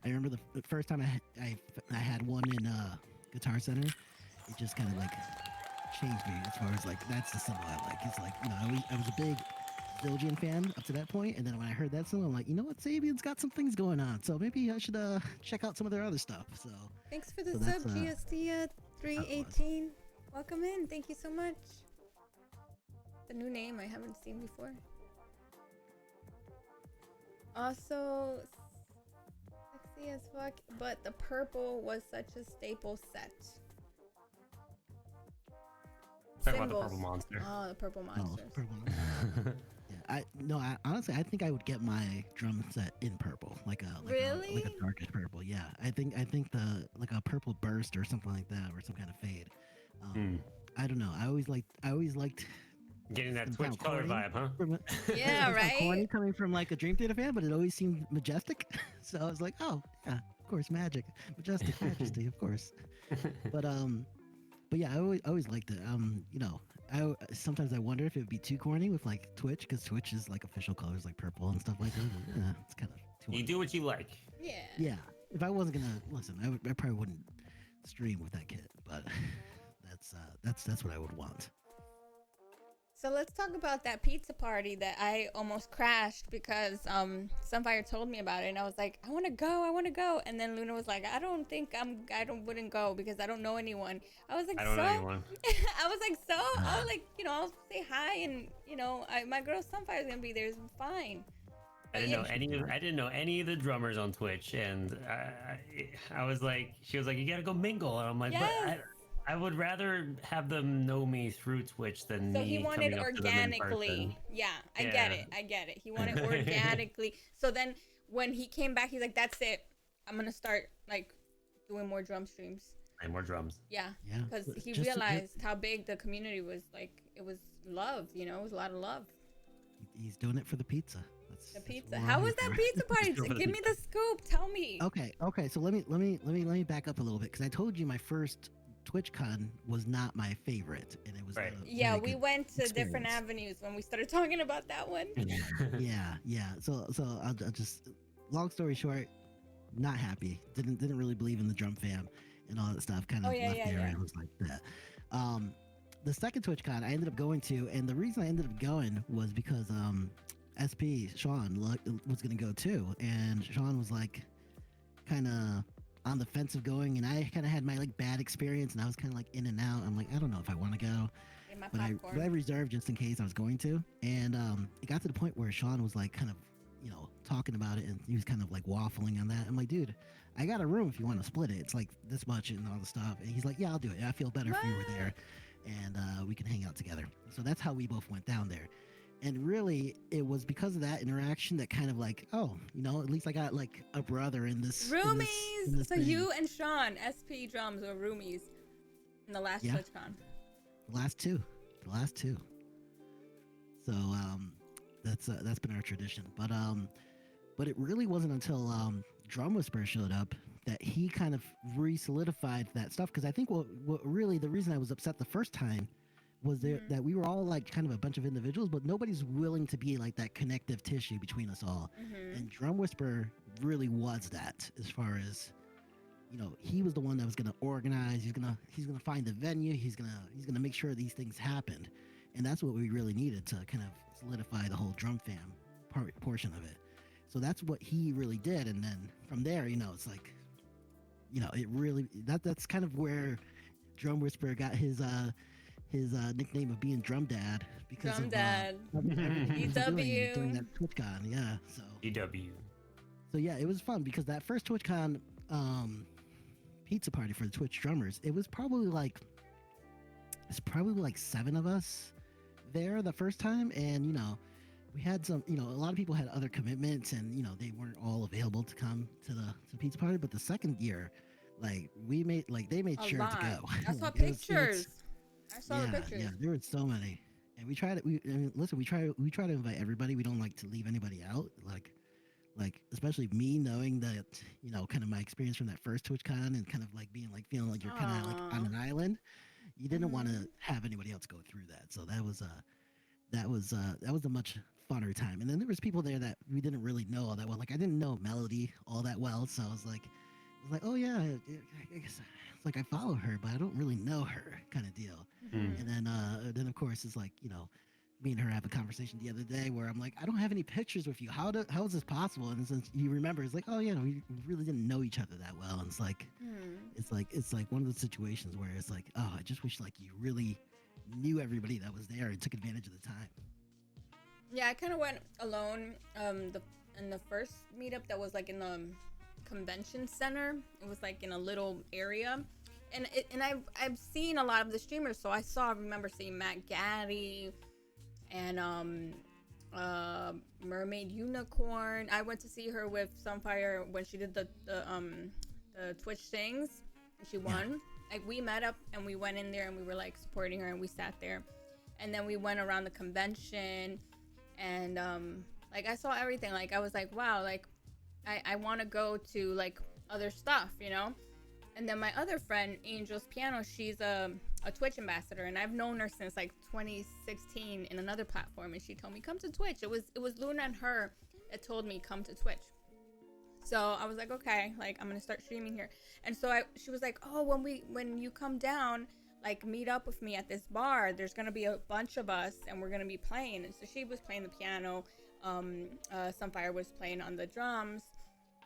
I remember the first time I had one in Guitar Center, it just kind of like changed me as far as like that's the cymbal I like. It's like, you know, I was a big Zildjian fan up to that point, and then when I heard that song, I'm like, you know what, Sabian's got some things going on, so maybe I should check out some of their other stuff. So Thanks for the So sub, that's, GSD 318. Welcome in. Thank you so much. The new name I haven't seen before. Also, sexy as fuck, but the purple was such a staple set. Talk about the Symbols. purple monster. Oh, the purple oh, monsters. purple. Yeah. Honestly, I think I would get my drum set in purple, Really? like a darkish purple. Yeah, I think the like a purple burst or something like that, or some kind of fade. Hmm. I don't know. I always liked. Getting that It Twitch sound color corny vibe, huh? Yeah, it sound corny right? coming from like a Dream Theater fan, but it always seemed majestic. So I was like, oh yeah, of course, magic, majestic, majesty, of course. But yeah, I always liked it. Sometimes I wonder if it would be too corny with like Twitch, because Twitch is like official colors like purple and stuff like that. It's kind of too. You do what you like. Yeah. Yeah, if I wasn't gonna listen, I probably wouldn't stream with that kit. But that's what I would want. So let's talk about that pizza party that I almost crashed because Sunfire told me about it, and I was like, I want to go, and then Luna was like, I wouldn't go because I don't know anyone. I was like, I don't know anyone. I was like, I was like, I'll say hi, and my girl Sunfire's gonna be there. It's fine. I didn't know any of the drummers on Twitch, and I was like, she was like, you gotta go mingle, and I'm like, Yes. but I would rather have them know me through Twitch than So me he wanted coming up to them in person. organically. Yeah, I get it. He wanted Yeah. organically. So then when he came back, he's like, that's it. I'm going to start like doing more drum streams. And more drums. Yeah. Yeah, Because he just- realized how big the community was. Like, it was love, it was a lot of love. He's doing it for the pizza. The That's pizza. what we're How all was here that for. pizza party? For the Give me the scoop. Tell me. Okay. So let me back up a little bit, because I told you my first TwitchCon was not my favorite, and it was Right. Yeah, very we good went to different experience. avenues when we started talking about that one. Yeah. So I'll just, long story short, not happy. Didn't really believe in the drum fam and all that stuff. Kind of Oh, yeah, left yeah, there yeah. and was like that. The second TwitchCon I ended up going to, and the reason I ended up going was because SP Sean was gonna go too, and Sean was like kind of on the fence of going, and I kind of had my like bad experience, and I was kind of like in and out. I'm like, I don't know if I want to go. In my But I popcorn. reserved just in case I was going to. And it got to the point where Sean was like kind of, talking about it, and he was kind of like waffling on that. I'm like, dude, I got a room if you want to split it. It's like this much and all the stuff. And he's like, yeah, I'll do it. I feel better if you were there, and we can hang out together. So that's how we both went down there. And really, it was because of that interaction that kind of like, oh, at least I got like a brother in this. Roomies. in this So thing. you and Sean, SP Drums, were roomies in the last Yeah. TwitchCon. The last two. So that's been our tradition. But it really wasn't until Drum Whisperer showed up that he kind of re-solidified that stuff. Because I think what really the reason I was upset the first time was that we were all like kind of a bunch of individuals, but nobody's willing to be like that connective tissue between us all. And Drum Whisperer really was that, as far as he was the one that was going to organize. He's gonna find the venue. He's gonna make sure these things happened, and that's what we really needed to kind of solidify the whole drum fam portion of it. So that's what he really did, and then from there, it's like, it really that's kind of where Drum Whisperer got his nickname of being Drum Dad, because Drum of Dad. everything he was doing EW. during that TwitchCon. Yeah, so. EW. So yeah, it was fun because that first TwitchCon pizza party for the Twitch drummers, it was probably like 7 of us there the first time, and we had some, a lot of people had other commitments, and they weren't all available to come to the pizza party. But the second year, like they made A sure lot. to go. I saw Like, it was- pictures. I saw the pictures. Yeah, there were so many, and we try to invite everybody. We don't like to leave anybody out, like especially me, knowing that kind of my experience from that first TwitchCon, and kind of like feeling like you're kind of like on an island. You didn't want to have anybody else go through that, so that was a much funner time. And then there was people there that we didn't really know all that well. Like I didn't know Melody all that well, so I was like, oh yeah, I guess it's like I follow her, but I don't really know her, kind of deal. And then of course it's like me and her have a conversation the other day where I'm like, I don't have any pictures with you. How is this possible? And since you remember, it's like, oh yeah, we really didn't know each other that well. And it's like one of those situations where it's like, oh, I just wish like you really knew everybody that was there and took advantage of the time. Yeah, I kind of went alone. In the first meetup that was like in the convention center. It was like in a little area, and I've seen a lot of the streamers. So I remember seeing Matt Gaddy, and Mermaid Unicorn. I went to see her with Sunfire when she did the Twitch things, and she won. Like, we met up and we went in there and we were like supporting her, and we sat there, and then we went around the convention, and like, I saw everything. Like, I was like, wow, like I want to go to like other stuff, you know. And then my other friend, Angel's Piano, she's a Twitch ambassador, and I've known her since like 2016 in another platform, and she told me, come to Twitch. It was Luna and her that told me, come to Twitch. So I was like, okay, like, I'm gonna start streaming here. And so she was like, oh, when you come down, like, meet up with me at this bar. There's gonna be a bunch of us, and we're gonna be playing. And so she was playing the piano, Sunfire was playing on the drums,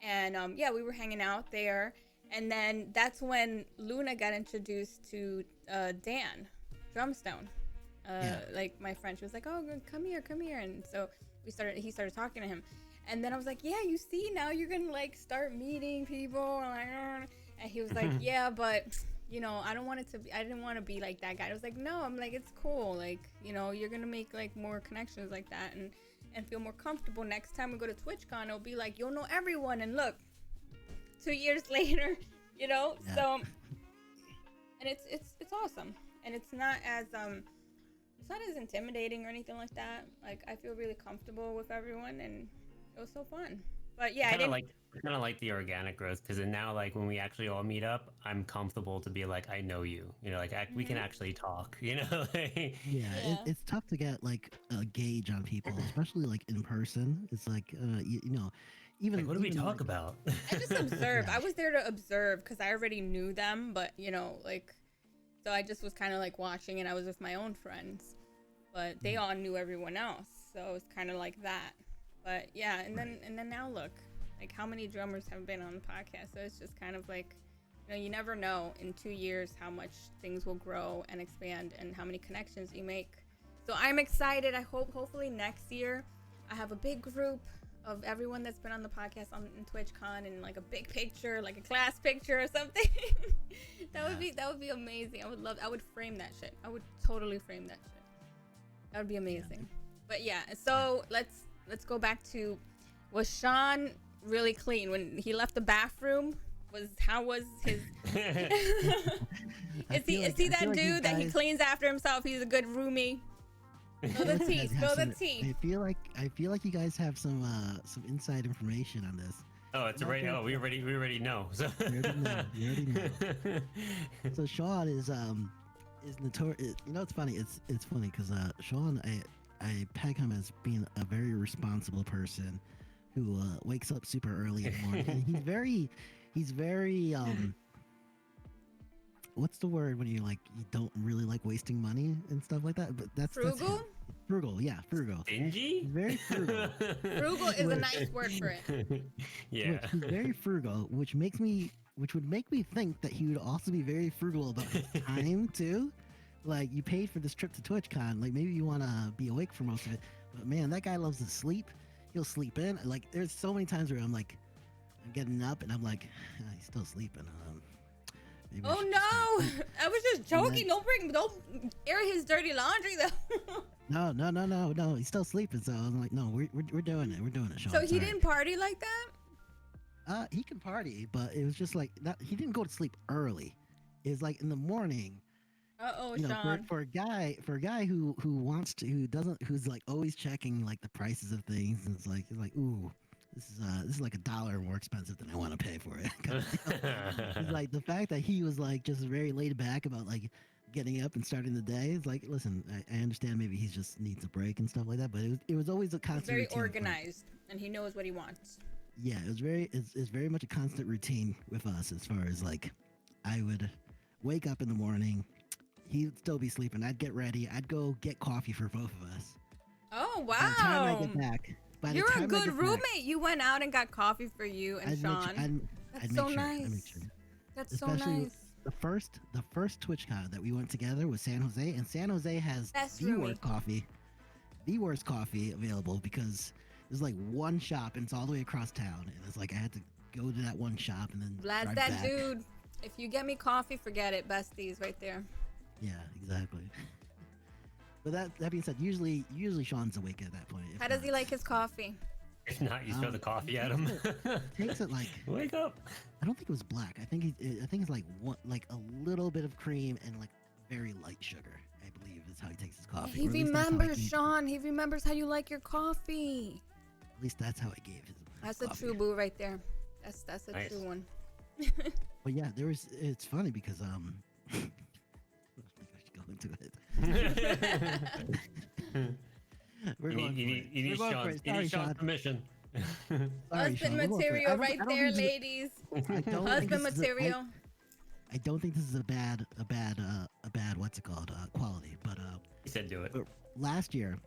and yeah, we were hanging out there. And then that's when Luna got introduced to Dan Drumstone. Like, my friend, she was like, oh, come here. And so he started talking to him. And then I was like, yeah, you see, now you're gonna like start meeting people. And he was like, yeah, but you know, I didn't want to be like that guy. I was like, no, I'm like, it's cool. Like, you know, you're gonna make like more connections like that and feel more comfortable. Next time we go to TwitchCon, it'll be like, you'll know everyone. And look, 2 years later, you know. Yeah. So, and it's awesome, and it's not as intimidating or anything like that. Like, I feel really comfortable with everyone, and it was so fun. But yeah, I kind of like the organic growth, because now, like, when we actually all meet up, I'm comfortable to be like, I know you, you know, like we can actually talk, you know. It's tough to get like a gauge on people, especially like in person. It's like you know, even like, what do we talk about? I just observed. I was there to observe because I already knew them, but you know, like, so I just was kind of like watching, and I was with my own friends, but they all knew everyone else, so it was kind of like that. But yeah, and then now look, like, how many drummers have been on the podcast? So it's just kind of like, you know, you never know in 2 years how much things will grow and expand, and how many connections you make. So I'm excited. I hopefully next year I have a big group of everyone that's been on the podcast in TwitchCon, and like a big picture, like a class picture or something. That would be amazing. I would frame that shit. I would totally frame that shit. That would be amazing. But yeah, so let's go back to, was Sean really clean when he left the bathroom? How was his is he that dude that he cleans after himself? He's a good roomie. Spill the tea. Spill the tea. I feel like you guys have some inside information on this. Oh, it's already. Oh, we already know. So. You already know. So Sean is notorious. You know, it's funny. It's funny because Sean, I peg him as being a very responsible person who wakes up super early in the morning. And he's very what's the word when you don't really like wasting money and stuff like that? But that's frugal. Frugal, yeah, frugal. Stingy? He's very frugal. Frugal is a nice word for it. Yeah. He's very frugal, which would make me think that he would also be very frugal about his time too. Like, you paid for this trip to TwitchCon, like maybe you want to be awake for most of it. But man, that guy loves to sleep. He'll sleep in. Like, there's so many times where I'm getting up and I'm like, he's still sleeping. Oh no! I was just joking. Don't air his dirty laundry though. No. He's still sleeping. So I'm like, no, we're doing it. We're doing it, Sean. So he didn't party like that? He can party, but it was just like he didn't go to sleep early. It was like in the morning. Sean. For a guy who's like always checking like the prices of things, and it's like ooh, this is like $1 more expensive than I want to pay for it. It's like the fact that he was like just very laid back about like getting up and starting the day. It's like, listen, I understand maybe he just needs a break and stuff like that, but it was always a constant. Very routine organized, and he knows what he wants. Yeah, it's very much a constant routine with us as far as like, I would wake up in the morning. He'd still be sleeping. I'd get ready. I'd go get coffee for both of us. Oh, wow. By the time I get back. You're a good roommate. You went out and got coffee for you and Sean. That's so nice. That's so nice. The first TwitchCon that we went together was San Jose, and San Jose has the worst coffee available, because there's like one shop and it's all the way across town, and it's like I had to go to that one shop and then Vlad's that back. Dude. If you get me coffee, forget it. Besties right there. Yeah, exactly. But that being said, usually Sean's awake at that point. If How does he not- like his coffee? If not, you throw the coffee at him. Takes it like Wake up. I don't think it was black. I think it's like a little bit of cream and like very light sugar. I believe is how he takes his coffee. He Or at least that's how I remembers, gave- Sean. He remembers how you like your coffee. At least that's how I gave his. That's a coffee. true boo right there. That's a Nice. true one. But yeah, it's funny because I think I should go into it. We're You going for need, it. you need We're going for Sean's, it. you Sorry, need Sean's Sean. permission. Sorry, Husband Sean. We're going for it. material I right don't there, think this is- ladies. I don't think Husband this is material. I don't think this is a bad what's it called quality. But He said do it. last year,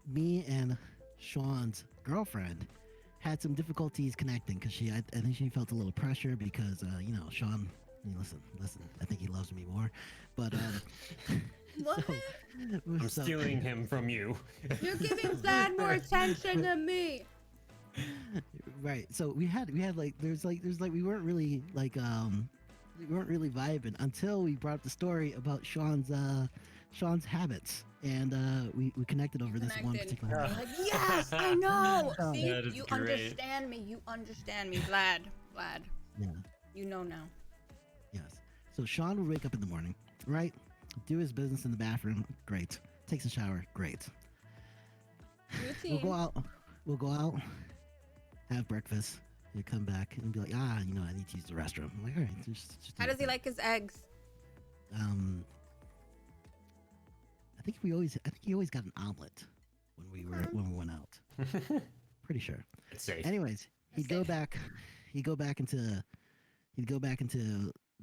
me and Sean's girlfriend had some difficulties connecting because I think she felt a little pressure because Sean. Listen. I think he loves me more, but What? I'm stealing him from you. You're giving Vlad more attention than me. Right. So we had like there's like we weren't really vibing until we brought up the story about Sean's habits, and we connected over this one Connected. particular. Like, yes, I know. See, That is you great. understand me. You understand me, Vlad. Yeah. You know now. Yes. So Sean would wake up in the morning, right? Do his business in the bathroom. Great. Takes a shower. Great. Routine. We'll go out. Have breakfast. You come back and be like, I need to use the restroom. I'm like, all right. Just How do does he it. like his eggs? I think he always got an omelet when we went out. Pretty sure. It's safe. Anyways, he'd go back into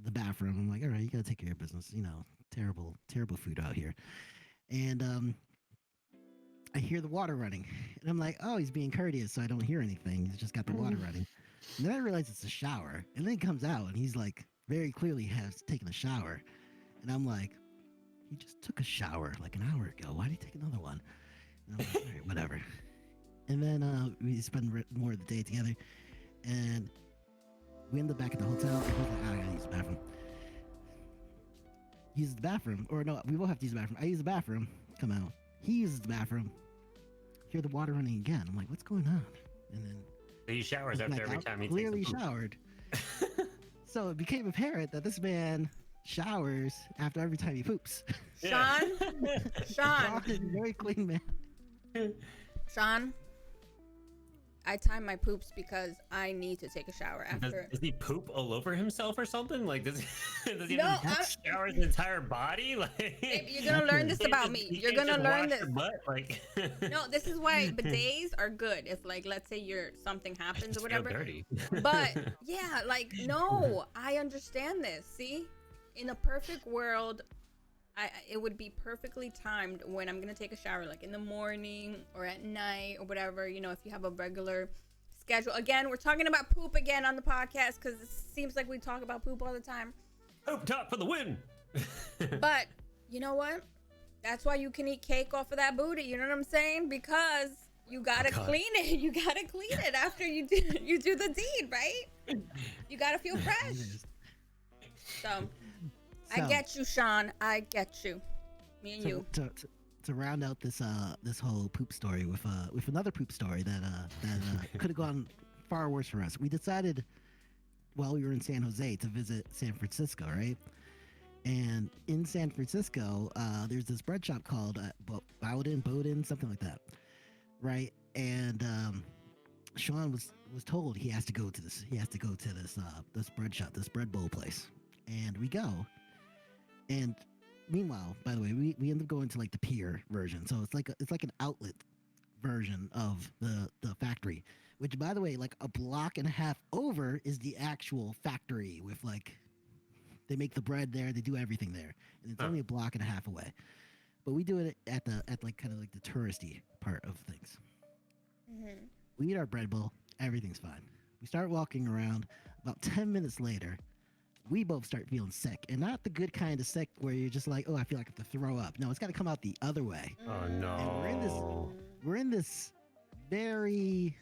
the bathroom. I'm like, all right, you gotta take care of business. Terrible food out here. And I hear the water running, and I'm like, oh, he's being courteous, so I don't hear anything. He's just got the water running. And then I realize it's a shower, and then he comes out, and he's like, very clearly has taken a shower, and I'm like, he just took a shower like an hour ago. Why did he take another one? And I'm like, all right, whatever. And then we spend more of the day together, and we end up back at the hotel. And he's like, I gotta use the bathroom. Uses the bathroom, or no, we both have to use the bathroom. I use the bathroom, come out. He uses the bathroom. Hear the water running again. I'm like, what's going on? And then He showers comes after back every out, time he clearly takes a poop. showered. So it became apparent that this man showers after every time he poops. Yeah. Sean, Sean is a very clean man. Sean, I time my poops because I need to take a shower Does, after. does he poop all over himself or something? Like, does he No, have to shower his entire body? Like, Babe, you're gonna learn this about me. He You're can't gonna just learn wash this. your butt, like, No, this is why bidets are good. If like, let's say something happens or Just feel whatever. dirty. But yeah, like no, I understand this. See, in a perfect world, it would be perfectly timed when I'm gonna take a shower, like in the morning or at night or whatever. If you have a regular schedule. Again, we're talking about poop again on the podcast because it seems like we talk about poop all the time. Poop top for the win. But you know what? That's why you can eat cake off of that booty. You know what I'm saying? Because you gotta God. clean it. You gotta clean it after you do the deed, right? You gotta feel fresh. So I So- get you, Sean. I get you. Me and you. To round out this whole poop story with another poop story that could have gone far worse for us. We decided while we were in San Jose to visit San Francisco, right? And in San Francisco, there's this bread shop called Bowden, something like that, right? And Sean was told he has to go to this this bread shop, this bread bowl place, and we go. And meanwhile, by the way, we end up going to like the pier version, so it's like an outlet version of the factory, which by the way, like a block and a half over is the actual factory with like they make the bread there, they do everything there, and it's only a block and a half away. But we do it at like kind of like the touristy part of things. Mm-hmm. We eat our bread bowl, everything's fine. We start walking around. About 10 minutes later, we both start feeling sick, and not the good kind of sick where you're just like, oh, I feel like I have to throw up. No, it's got to come out the other way. Oh no. And we're in this very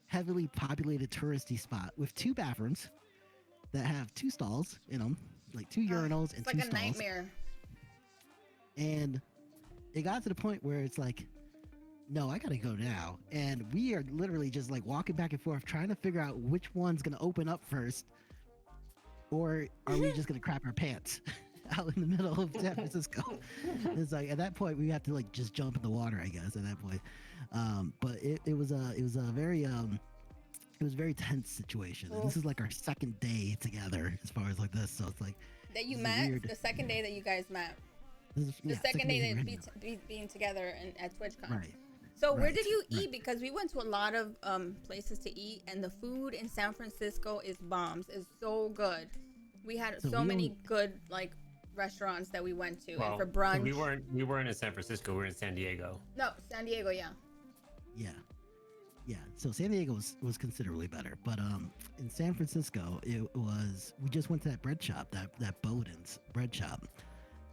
heavily populated touristy spot with 2 bathrooms that have 2 stalls in them, like 2 urinals and It's 2 like a stalls. nightmare. And it got to the point where it's like, no, I gotta go now, and we are literally just like walking back and forth trying to figure out which one's gonna open up first, or are we just gonna crap our pants out in the middle of San Francisco? It's like at that point we have to like just jump in the water, I guess. At that point, but it was a very tense situation. And this is like our second day together as far as like this, so it's like That you this is met weird. the second day that you guys met. This is, The yeah, second day we're that hanging out. being together at TwitchCon. Right. So where Right, did you right. eat? Because we went to a lot of places to eat, and the food in San Francisco is bombs. It's so good. We had So so we many only- good like restaurants that we went to, Well, and for so brunch. we weren't in San Francisco. We were in San Diego. No, San Diego, yeah. Yeah. So San Diego was considerably better, but in San Francisco we just went to that bread shop, that Bowden's bread shop,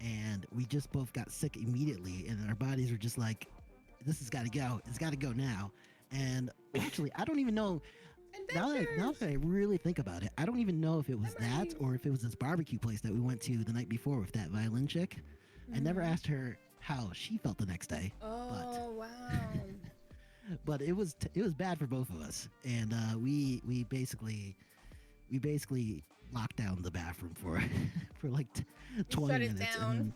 and we just both got sick immediately, and our bodies were just like, this has got to go. It's got to go now. And actually, I don't even know. Now that I really think about it, I don't even know if it was that or if it was this barbecue place that we went to the night before with that violin chick. I never asked her how she felt the next day. Oh wow. But it was bad for both of us, and we basically locked down the bathroom for for like 20 shut it minutes. down. And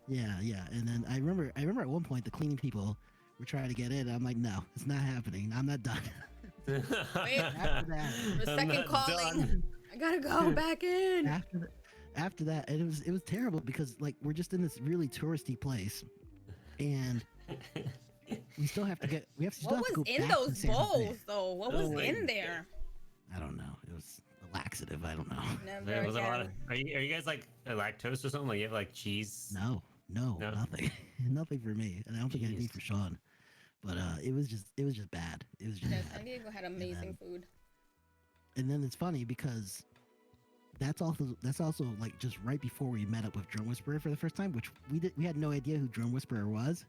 then, yeah, and then I remember at one point the cleaning people were trying to get in. I'm like, no, it's not happening. I'm not done. Wait, After that, the I'm second not calling. done. I gotta go back in. after that, and it was terrible because like we're just in this really touristy place, and we still have to What was go in back to those San Jose. bowls though? What was in there? I don't know. It was a laxative. I don't know. Never There was a lot of. again. Are you guys like lactose or something? Like you have like cheese? No, No? nothing, nothing for me, and I don't think anything Jeez. for Sean. But it was just bad. It was just Yeah, bad. San Diego had amazing food. And then it's funny because that's also like just right before we met up with Drum Whisperer for the first time, which we had no idea who Drum Whisperer was.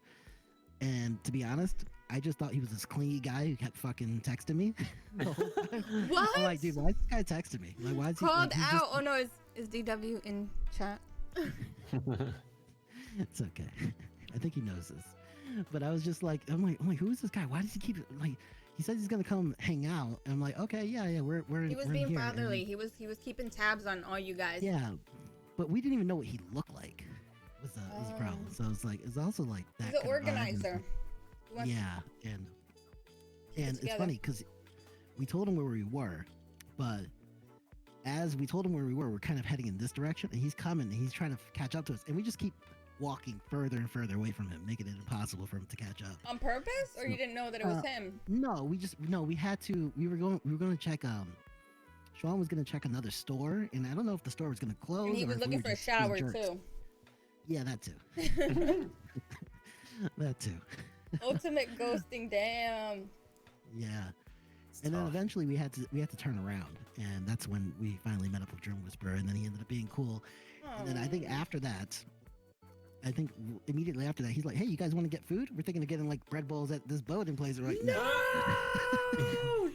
And to be honest, I just thought he was this clingy guy who kept fucking texting me the whole time. What? I'm like, dude, why is this guy texting me? Like, why is he Called like, he's out. Oh no, is DW in chat? It's okay. I think he knows this. But I was just like, I'm like, who is this guy? Why does he keep like? He says he's gonna come hang out. And I'm like, okay, yeah, we're He was we're being here. fatherly. And, He was keeping tabs on all you guys. yeah, but we didn't even know what he looked like. Was the problem? So it's like it's also like that. He's an kind of vibe. organizer. He wants- Yeah, and it it's together. funny because we told him where we were, but as we told him where we were, we're kind of heading in this direction, and he's coming, and he's trying to catch up to us, and we just keep walking further and further away from him, making it impossible for him to catch up. On purpose, or you didn't know that it was him? No, we had to. We were going to check. Sean was going to check another store, and I don't know if the store was going to close. And he or was if we looking were for a just being shower jerks. too. Yeah, that too. That too. Ultimate ghosting. Damn. Yeah. It's And then tough. eventually we had to turn around, and that's when we finally met up with Drum Whisperer, and then he ended up being cool. And then I think after that, immediately after that, he's like, "Hey, you guys want to get food? We're thinking of getting like bread bowls at this Bowden place." We're like, No!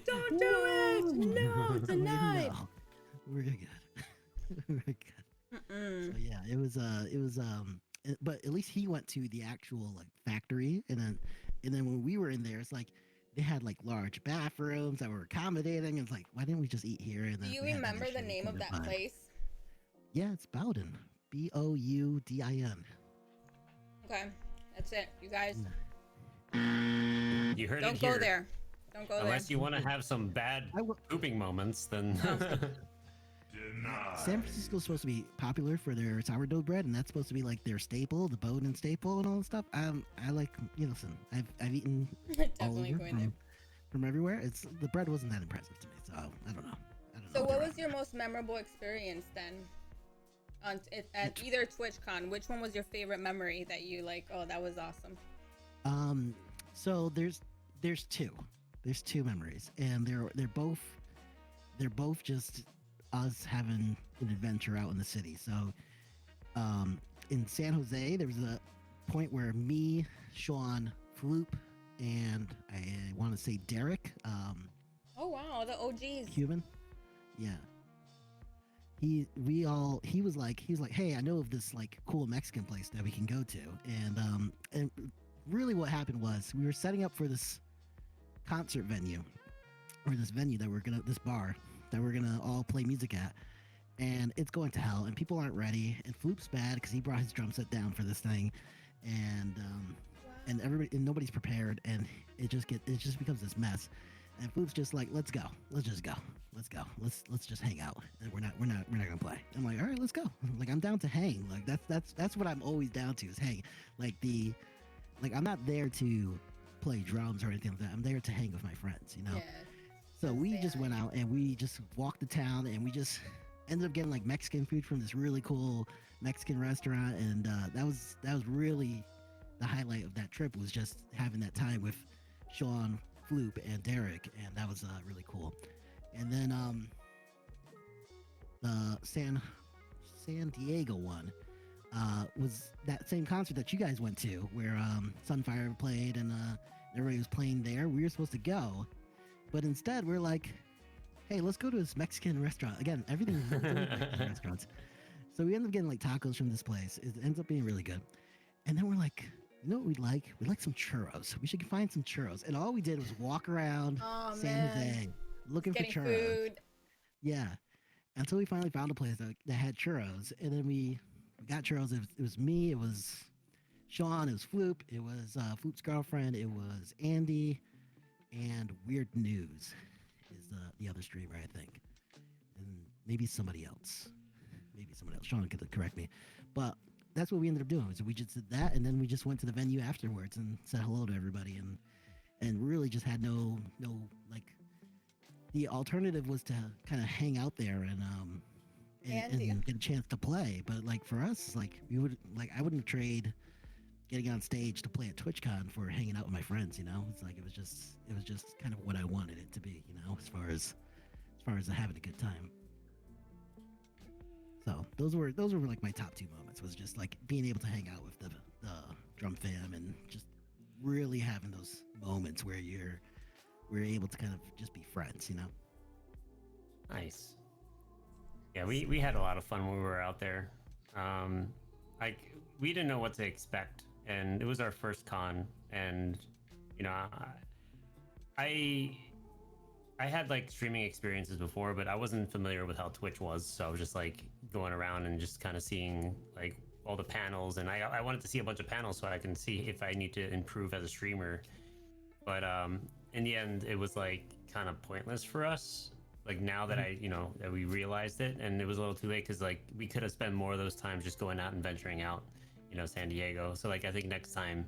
Don't do it! No, tonight. No, we're good. We're good. So yeah, it was but at least he went to the actual like factory, and then when we were in there, it's like they had like large bathrooms that were accommodating. It's like, why didn't we just eat here? And Do then you we had that remember the issue name of with that the vibe. place? Yeah, it's Bowden. Boudin. Okay, that's it. You guys, You heard don't it go here. there. Don't go Unless you want to have some bad I w- pooping moments, then San Francisco's supposed to be popular for their sourdough bread, and that's supposed to be like their staple, the Bowden staple, and all that stuff. I like, listen, I've eaten there. all Definitely over going there. from everywhere. It's the bread wasn't that impressive to me, so I don't know. So, what what they're was your most memorable experience then? At either TwitchCon, which one was your favorite memory that you like? Oh, that was awesome. So there's two memories, and they're both just us having an adventure out in the city. So in San Jose, there was a point where me, Sean, Floop, and I want to say Derek, Oh wow, the OGs. Cuban, yeah, he was like, hey, I know of this like cool Mexican place that we can go to, and really what happened was we were setting up for this concert venue, or this venue that this bar that we're gonna all play music at, and it's going to hell, and people aren't ready, and Floop's bad because he brought his drum set down for this thing, and everybody and nobody's prepared, and it just becomes this mess. And Floop's just like, let's go. Let's just go. Let's go. Let's just hang out. And we're not gonna play. I'm like, all right, let's go. Like, I'm down to hang. Like that's what I'm always down to, is hang. Like I'm not there to play drums or anything like that. I'm there to hang with my friends, you know? Yeah. So we just went out and we just walked the town, and we just ended up getting like Mexican food from this really cool Mexican restaurant, and that was really the highlight of that trip, was just having that time with Sean, Floop, and Derek, and that was really cool. And then the San Diego one was that same concert that you guys went to, where Sunfire played and everybody was playing there. We were supposed to go, but instead we're like, hey, let's go to this Mexican restaurant. Again, everything is Mexican restaurants. So we ended up getting like tacos from this place. It ends up being really good. And then we're like, you know what we'd like? We'd like some churros. We should find some churros. And all we did was walk around San Jose looking for churros. Food. Yeah. Until we finally found a place that had churros. And then we got churros. It was me. It was Sean. It was Floop. It was Floop's girlfriend. It was Andy. And Weird News is the other streamer, I think. And maybe somebody else. Sean could correct me. But that's what we ended up doing. So we just did that, and then we just went to the venue afterwards and said hello to everybody, and really just had no like. The alternative was to kind of hang out there and get a chance to play. But like for us, like I wouldn't trade getting on stage to play at TwitchCon for hanging out with my friends. You know, it's like it was just kind of what I wanted it to be. You know, as far as having a good time. So those were like my top two moments, was just like being able to hang out with the drum fam and just really having those moments where we're able to kind of just be friends, you know? Nice. Yeah, we had a lot of fun when we were out there. Like, we didn't know what to expect, and it was our first con, and you know, I had like streaming experiences before, but I wasn't familiar with how Twitch was, so I was just like going around and just kind of seeing like all the panels, and I wanted to see a bunch of panels so I can see if I need to improve as a streamer. But in the end, it was like kind of pointless for us. Like now that that we realized it, and it was a little too late, because like we could have spent more of those times just going out and venturing out, San Diego. So like I think next time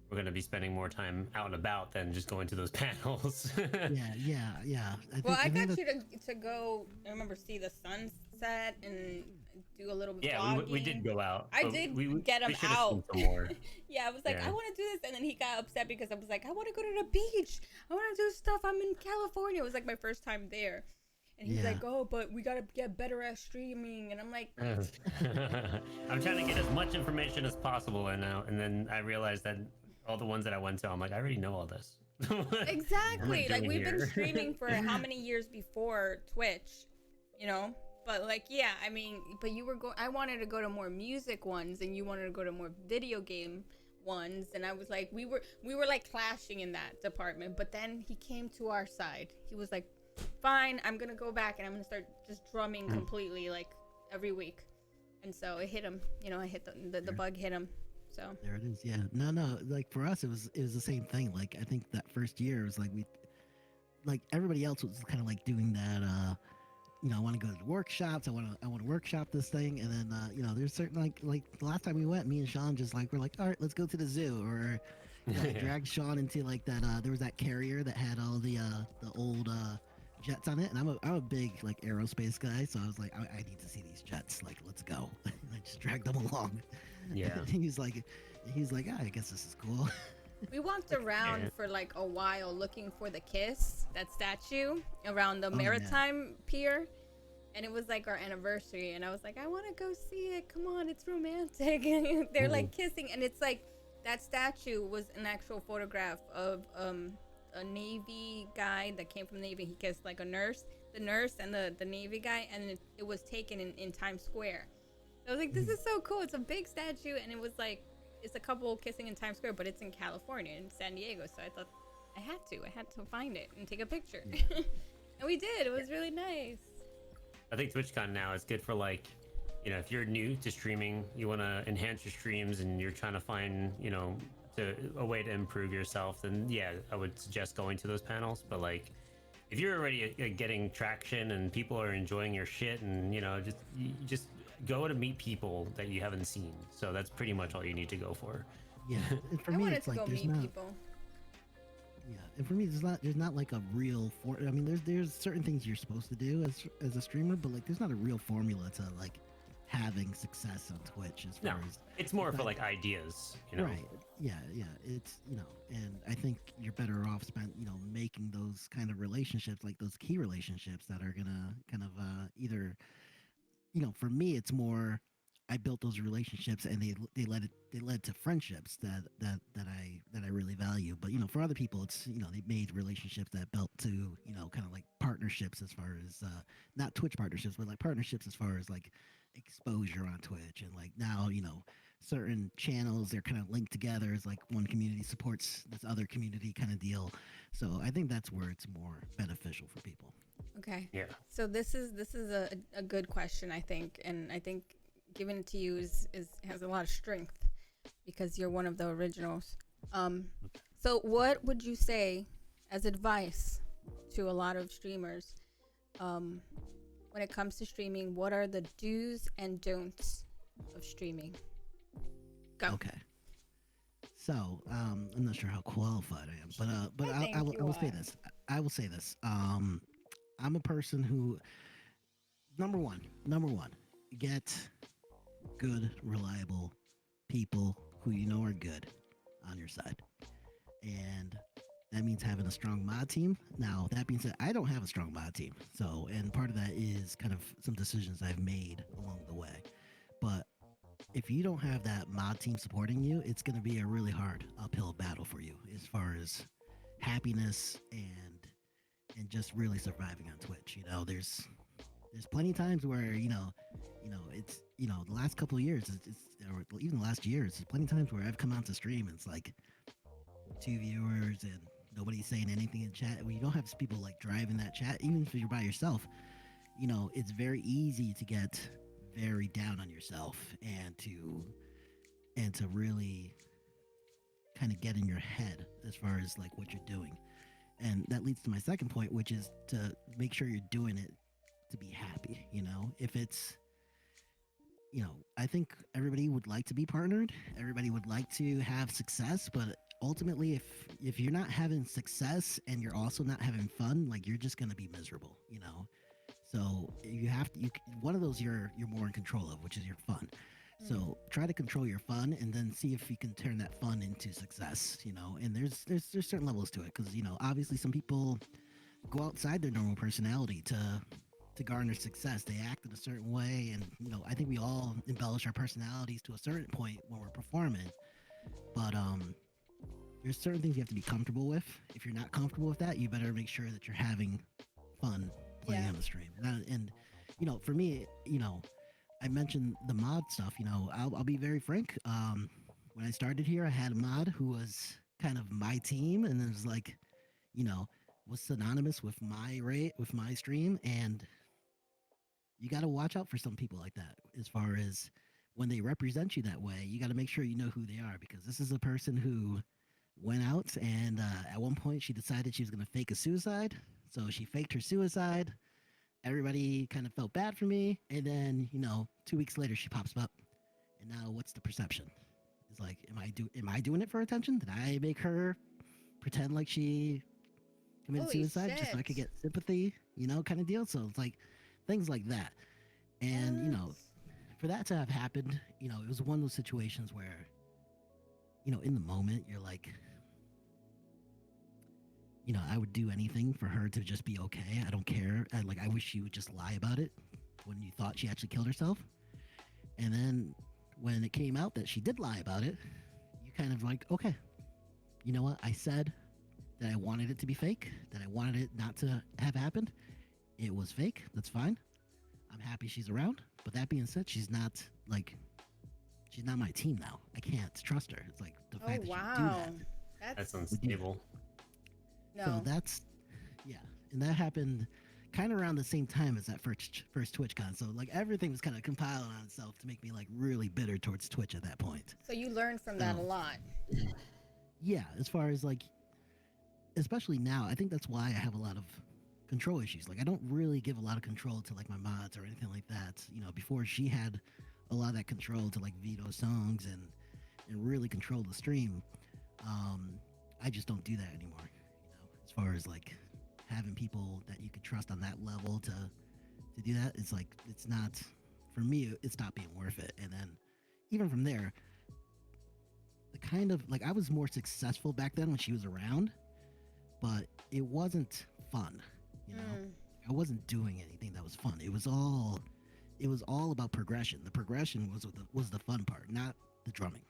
we're going to be spending more time out and about than just going to those panels. yeah. I got you to go, I remember, see the sunset and do a little bit of jogging. we did go out. I did get him out. More. Yeah, I was like, I want to do this. And then he got upset because I was like, I want to go to the beach. I want to do stuff. I'm in California. It was like my first time there. And he's like, oh, but we got to get better at streaming. And I'm like, I'm trying to get as much information as possible. And then I realized that all the ones that I went to, I'm like, I already know all this. Exactly. Like, we've been streaming for how many years before Twitch, But like, yeah, I mean, but I wanted to go to more music ones, and you wanted to go to more video game ones, and I was like, we were like clashing in that department. But then he came to our side. He was like, fine, I'm gonna go back and I'm gonna start just drumming completely, like every week. And so it hit him. I hit the bug hit him. So there it is. Yeah. No. Like for us, it was the same thing. Like I think that first year was like everybody else was kind of like doing that. I want to go to the workshops. I want to workshop this thing. And then there's certain like the last time we went, me and Sean just like we're like, all right, let's go to the zoo, or I dragged Sean into like that. There was that carrier that had all the old jets on it, and I'm a big like aerospace guy, so I was like, I need to see these jets. Like, let's go. And I just dragged them along. Yeah. He's like, I guess this is cool. We walked around for like a while looking for the Kiss, that statue around the Maritime Pier, and it was like our anniversary, and I was like, I want to go see it. Come on, it's romantic. And they're like kissing, and it's like that statue was an actual photograph of a Navy guy that came from the Navy. He kissed like a nurse. the nurse and the Navy guy, and it was taken in Times Square. So I was like, this is so cool. It's a big statue, and it was like, it's a couple kissing in Times Square, but it's in California, in San Diego. So I thought I had to find it and take a picture. And we did. It was really nice. I think TwitchCon now is good for like, you know, if you're new to streaming, you want to enhance your streams and you're trying to find, you know, a way to improve yourself, then yeah, I would suggest going to those panels. But like, if you're already getting traction and people are enjoying your shit, and you know, just go to meet people that you haven't seen. So that's pretty much all you need to go for. Yeah, and for I me, wanted it's to like go there's meet not. people. Yeah, and for me, there's not like a real I mean, there's certain things you're supposed to do as a streamer, but like there's not a real formula to like having success on Twitch as far as it's more for not- like ideas, you know. Right. Yeah, it's, you know, and I think you're better off spent, you know, making those kind of relationships, like those key relationships that are gonna kind of either, you know, for me it's more I built those relationships and they led to friendships that I really value. But you know, for other people, it's, you know, they made relationships that built to, you know, kind of like partnerships as far as not Twitch partnerships, but like partnerships as far as like exposure on Twitch. And like now, you know, certain channels, they're kind of linked together as like one community supports this other community kind of deal. So I think that's where it's more beneficial for people. Okay. Yeah. So this is a good question, I think, and I think giving it to you is has a lot of strength because you're one of the originals. So what would you say as advice to a lot of streamers when it comes to streaming? What are the do's and don'ts of streaming? Go. Okay. So I'm not sure how qualified I am, but I think I will you say are. this. I will say this. I'm a person who number one, get good, reliable people who you know are good on your side, and that means having a strong mod team. Now that being said, I don't have a strong mod team, so and part of that is kind of some decisions I've made along the way, but if you don't have that mod team supporting you, it's going to be a really hard uphill battle for you as far as happiness and just really surviving on Twitch. You know, there's plenty of times where it's the last couple of years, or even the last years, there's plenty of times where I've come out to stream and it's like 2 viewers and nobody's saying anything in chat. When you don't have people like driving that chat, even if you're by yourself, you know, it's very easy to get very down on yourself and to really kind of get in your head as far as like what you're doing. And that leads to my second point, which is to make sure you're doing it to be happy. You know, if it's, you know, I think everybody would like to be partnered. Everybody would like to have success, but ultimately, if you're not having success and you're also not having fun, like you're just gonna be miserable. You know, so you have to. One of those you're more in control of, which is your fun. So try to control your fun, and then see if you can turn that fun into success. You know, and there's certain levels to it, because you know, obviously some people go outside their normal personality to garner success. They act in a certain way, and you know, I think we all embellish our personalities to a certain point when we're performing. But there's certain things you have to be comfortable with. If you're not comfortable with that, you better make sure that you're having fun playing on the stream. And you know, for me, you know, I mentioned the mod stuff. You know, I'll be very frank. When I started here, I had a mod who was kind of my team, and it was like, you know, was synonymous with with my stream. And you got to watch out for some people like that. As far as when they represent you that way, you got to make sure you know who they are, because this is a person who went out and at one point she decided she was going to fake a suicide. So she faked her suicide. Everybody kind of felt bad for me, and then, you know, 2 weeks later she pops up, and now what's the perception? It's like, am I doing it for attention? Did I make her pretend like she committed Holy suicide just so I shit. could get sympathy, you know, kind of deal? So it's like things like that. And you know, for that to have happened, you know, it was one of those situations where, you know, in the moment you're like, you know, I would do anything for her to just be okay. I don't care. I wish she would just lie about it when you thought she actually killed herself. And then when it came out that she did lie about it, you kind of like, okay, you know what? I said that I wanted it to be fake, that I wanted it not to have happened. it was fake. That's fine. I'm happy she's around. But that being said, she's not my team now. I can't trust her. It's like the fact that you do that. That's unstable. No. So that's, yeah. And that happened kind of around the same time as that first TwitchCon. So like everything was kind of compiling on itself to make me like really bitter towards Twitch at that point. So you learned from that a lot. Yeah, as far as like, especially now, I think that's why I have a lot of control issues. Like I don't really give a lot of control to like my mods or anything like that. You know, before she had a lot of that control to like veto songs and really control the stream. I just don't do that anymore. You know, as far as like having people that you could trust on that level to do that, it's like it's not, for me, it stopped being worth it. And then even from there, the kind of like I was more successful back then when she was around, but it wasn't fun. You know, I wasn't doing anything that was fun. It was all about progression. The progression was the fun part, not the drumming.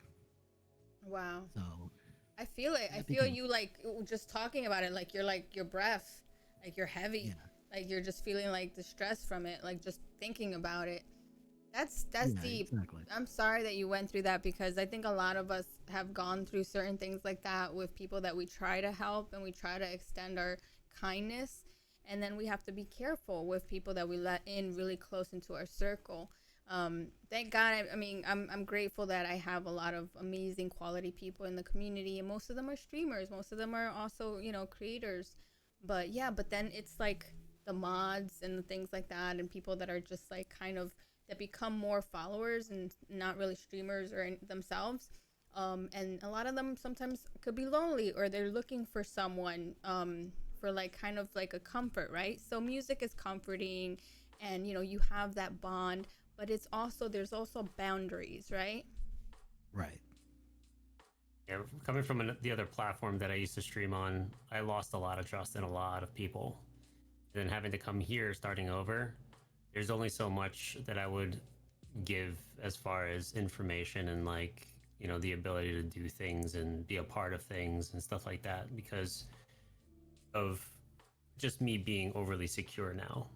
Wow. So I feel it. I feel you like just talking about it, like your breath, like you're heavy, like you're just feeling like the stress from it, like just thinking about it. That's deep. Exactly. I'm sorry that you went through that, because I think a lot of us have gone through certain things like that with people that we try to help and we try to extend our kindness, and then we have to be careful with people that we let in really close into our circle. Thank God. I mean, I'm grateful that I have a lot of amazing quality people in the community, and most of them are streamers. Most of them are also, creators. But yeah, but then it's like the mods and the things like that, and people that are just like kind of that become more followers and not really streamers or themselves. And a lot of them sometimes could be lonely, or they're looking for someone for like kind of like a comfort, right? So music is comforting, and you have that bond, but there's also boundaries, right? Right. Yeah, coming from the other platform that I used to stream on, I lost a lot of trust in a lot of people. And then having to come here, starting over, there's only so much that I would give as far as information and like, the ability to do things and be a part of things and stuff like that, because of just me being overly secure now,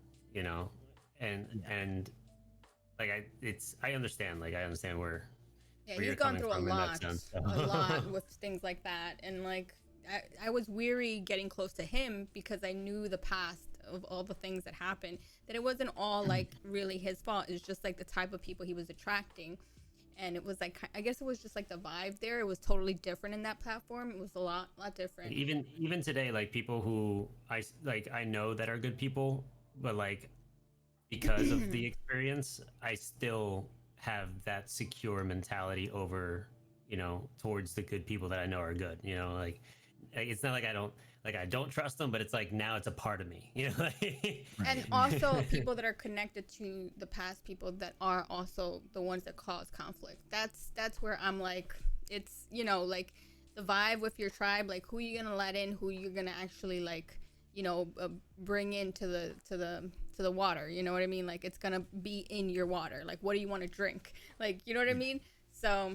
and like I understand where Yeah, you're you've gone coming through a from in that lot, sense. a lot with things like that. And like, I was weary getting close to him because I knew the past of all the things that happened, that it wasn't all like really his fault. It's just like the type of people he was attracting. And it was like, I guess it was just like the vibe there. It was totally different in that platform. It was a lot different. Even today, like people who I know that are good people, but like because of the experience, I still have that secure mentality over, towards the good people that I know are good. Like it's not like I don't trust them, but it's like now it's a part of me. And also people that are connected to the past people that are also the ones that cause conflict. That's where I'm like, it's like the vibe with your tribe, like who you gonna let in, who you're gonna actually like bring into the water, you know what I mean? Like it's gonna be in your water. Like what do you want to drink? Like, you know what I mean? So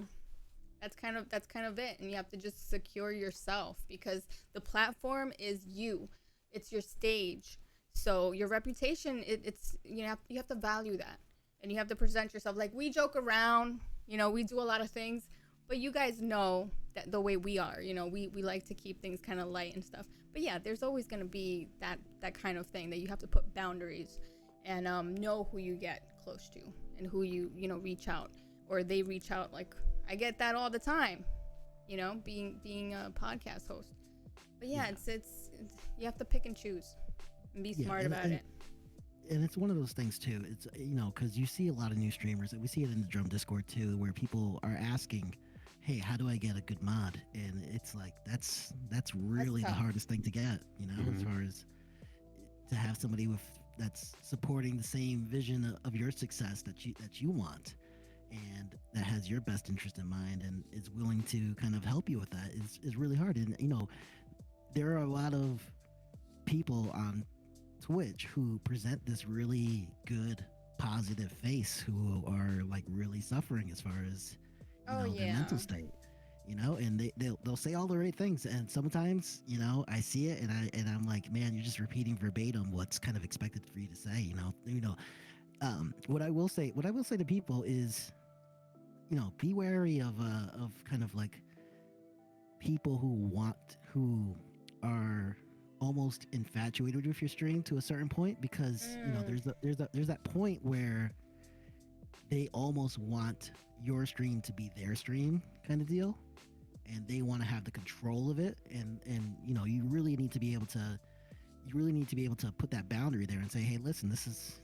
that's kind of it. And you have to just secure yourself, because the platform is you. It's your stage. So your reputation, it's you have to value that, and you have to present yourself. Like we joke around, we do a lot of things, but you guys know that the way we are, we like to keep things kind of light and stuff. But yeah, there's always going to be that kind of thing that you have to put boundaries and know who you get close to and who you reach out, or they reach out. Like I get that all the time, being a podcast host. But yeah, it's you have to pick and choose and be smart about it. And it's one of those things too. It's because you see a lot of new streamers, and we see it in the drum Discord too, where people are asking, "Hey, how do I get a good mod?" And it's like that's really the hardest thing to get. As far as to have somebody that's supporting the same vision of your success that you want, and that has your best interest in mind and is willing to kind of help you with that is really hard. And there are a lot of people on Twitch who present this really good positive face who are like really suffering as far as their mental state. you know, and they'll say all the right things, and sometimes, you know, I see it and I'm like, man, you're just repeating verbatim what's kind of expected for you to say, you know. What I will say to people is, you know, be wary of kind of like people who are almost infatuated with your stream to a certain point, because you know Mm. there's that point where they almost want your stream to be their stream kind of deal, and they want to have the control of it, and you know, you really need to be able to put that boundary there and say, hey, listen, this is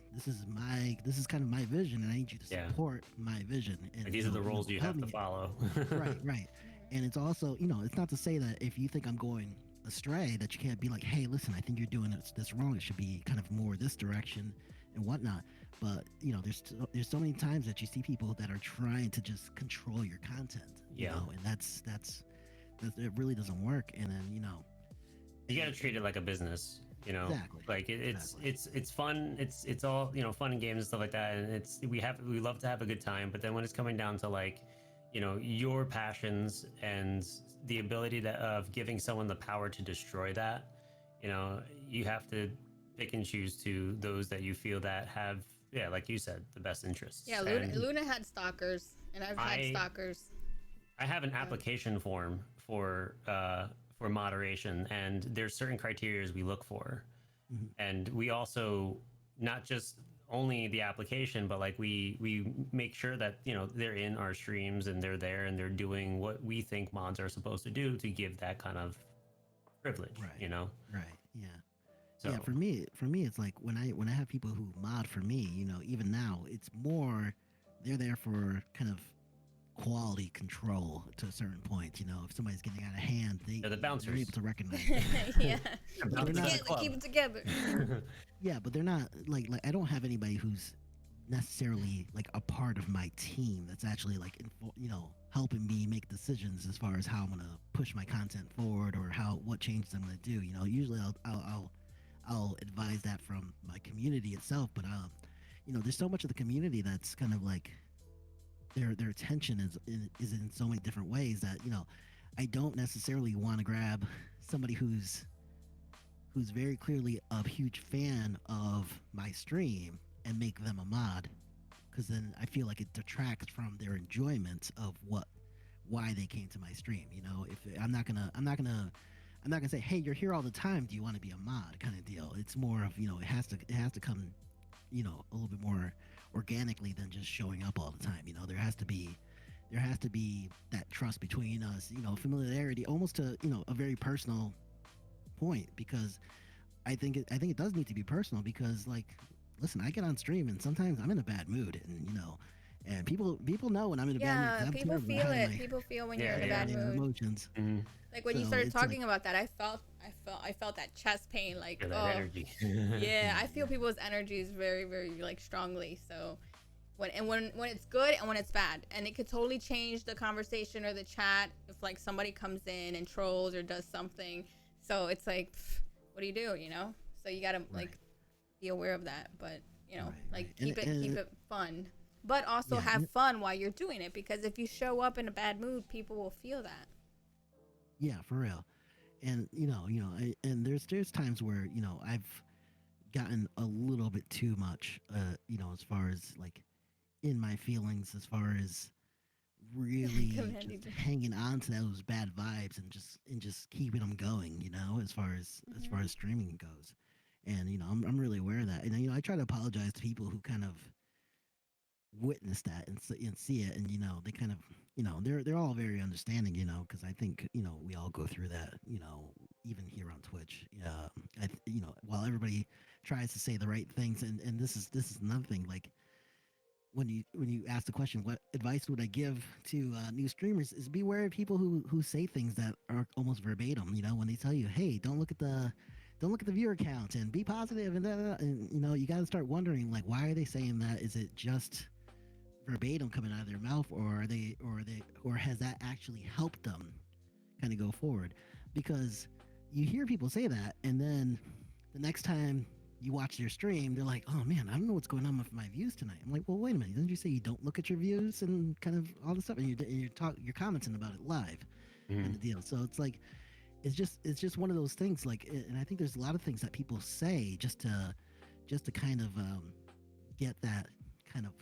kind of my vision, and I need you to Yeah. support my vision, and Like, these are the rules you help have to me. follow. Right, right. And it's also, you know, it's not to say that if you think I'm going astray, that you can't be like, hey, listen, I think you're doing this wrong. It should be kind of more this direction and whatnot. But you know, there's so many times that you see people that are trying to just control your content, you Yeah. know, and that's it really doesn't work. And then, you know, You got to treat it like a business, you know. Exactly. Like Exactly. it's fun. It's all, you know, fun and games and stuff like that. And we love to have a good time. But then when it's coming down to, like, you know, your passions and the ability of giving someone the power to destroy that, you know, you have to pick and choose to those that you feel that have, yeah, like you said, the best interests. Yeah, And Luna had stalkers, and I've had I stalkers. I have an application form for moderation, and there's certain criteria we look for, Mhm. and we also, not just only the application, but like we make sure that, you know, they're in our streams and they're there and they're doing what we think mods are supposed to do to give that kind of privilege, Right. you know. Right. Yeah. So Yeah, for me, it's like when I have people who mod for me, you know, even now, it's more they're there for kind of quality control to a certain point. You know, if somebody's getting out of hand, they're the they're bouncers. able to recognize it. Yeah, But keep they're it not. together. Keep it together. Yeah, but they're not like I don't have anybody who's necessarily like a part of my team that's actually like you know, helping me make decisions as far as how I'm gonna push my content forward or how what changes I'm gonna do. You know, usually I'll advise that from my community itself, but you know, there's so much of the community that's kind of like their attention is in so many different ways that, you know, I don't necessarily want to grab somebody who's very clearly a huge fan of my stream and make them a mod, because then I feel like it detracts from their enjoyment of why they came to my stream. You know, if I'm not gonna say, hey, you're here all the time, do you want to be a mod kind of deal. It's more of, you know, it has to come, you know, a little bit more organically than just showing up all the time. You know, there has to be that trust between us, you know, familiarity, almost to, you know, a very personal point, because I think it does need to be personal, because like, listen, I get on stream and sometimes I'm in a bad mood, and you know, and people know when I'm in a bad mood, 'cause Yeah, I'm people terrible at feel hiding it. People feel when you're Yeah, in a yeah. bad their mood. emotions. Mhm. Like when you So started it's like, talking about that, I felt that chest pain. Like, Feel that oh, energy. yeah, I feel people's energies very, very like strongly. So when it's good and when it's bad, and it could totally change the conversation or the chat if like somebody comes in and trolls or does something. So it's like, pff, what do? You know? So you gotta Right. like be aware of that, but you know, Right, like right. keep it fun, but also Yeah, have fun while you're doing it, because if you show up in a bad mood, people will feel that. yeah, for real. And and there's times where, you know, I've gotten a little bit too much, you know, as far as like in my feelings, as far as really Community. just hanging on to those bad vibes and just keeping them going, you know, as far as streaming goes. And you know, I'm really aware of that, and you know, I try to apologize to people who kind of witness that and see it, and you know, they kind of, you know, they're all very understanding, you know, because I think, you know, we all go through that, you know, even here on Twitch. You know, while everybody tries to say the right things, and this is another thing, like when you ask the question, what advice would I give to new streamers, is beware of people who say things that are almost verbatim. You know, when they tell you, hey, don't look at the viewer count and be positive, and and you know, you got to start wondering, like, why are they saying that? Is it just verbatim coming out of their mouth, or has that actually helped them kind of go forward? Because you hear people say that, and then the next time you watch your stream, they're like, oh man, I don't know what's going on with my views tonight. I'm like, well, wait a minute, didn't you say you don't look at your views and kind of all this stuff, and you're commenting about it live, kind of deal. So it's like, it's just one of those things. Like, and I think there's a lot of things that people say just to kind of get that kind of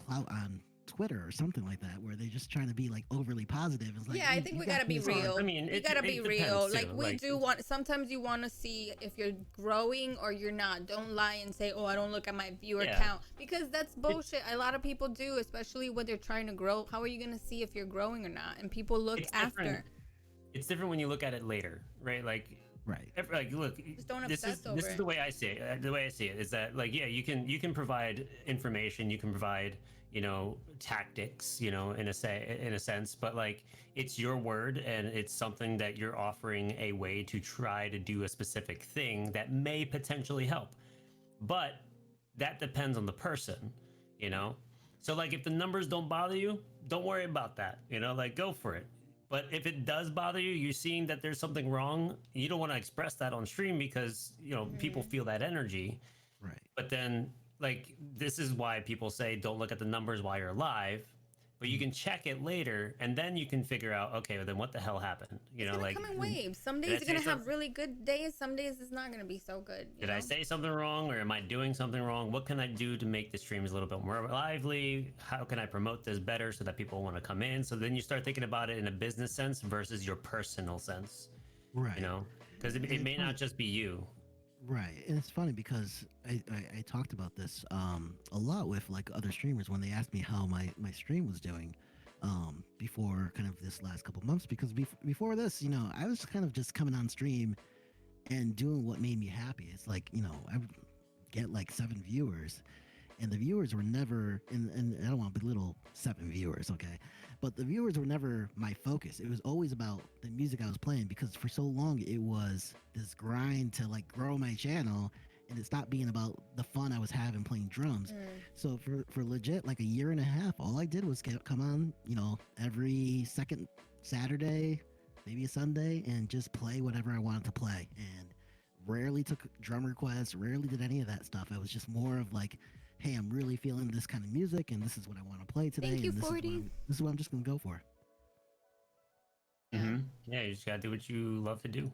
clout on Twitter or something like that, where they're just trying to be like overly positive. It's like, yeah, I think we gotta be real. I mean, we gotta be real. Too. Like we do want. Sometimes you want to see if you're growing or you're not. Don't lie and say, "Oh, I don't look at my viewer count," because that's bullshit. A lot of people do, especially when they're trying to grow. How are you gonna see if you're growing or not? And people look after. It's different when you look at it later, right? Like. Right. Like, look, just don't this obsess over is the way I see it. The way I see it is that, like, yeah, you can provide information, you can provide, you know, tactics, you know, in a sense, but like, it's your word, and it's something that you're offering a way to try to do a specific thing that may potentially help, but that depends on the person, you know. So like, if the numbers don't bother you, don't worry about that, you know, like, go for it. But if it does bother you, you're seeing that there's something wrong, you don't want to express that on stream because, you know, people feel that energy. Right. But then, like, this is why people say don't look at the numbers while you're live, but you can check it later, and then you can figure out, okay, well, then what the hell happened? You know, like, come in waves. Some days you're gonna have really good days. Some days it's not gonna be so good. Did I say something wrong, or am I doing something wrong? What can I do to make the streams a little bit more lively? How can I promote this better so that people want to come in? So then you start thinking about it in a business sense versus your personal sense. Right. You know, because it may not just be you. Right. And it's funny because I talked about this a lot with like other streamers when they asked me how my stream was doing before kind of this last couple months, because before this, you know, I was kind of just coming on stream and doing what made me happy. It's like, you know, I would get like 7 viewers, and the viewers were never, and I don't want to belittle 7 viewers, okay, but the viewers were never my focus. It was always about the music I was playing, because for so long it was this grind to like grow my channel, and it stopped being about the fun I was having playing drums. So for legit like a year and a half, all I did was come on, you know, every second Saturday, maybe a Sunday, and just play whatever I wanted to play, and rarely took drum requests, rarely did any of that stuff. It was just more of like, hey, I'm really feeling this kind of music, and this is what I want to play today. Thank you, and 40. This is what I'm just going to go for. Yeah, you just got to do what you love to do.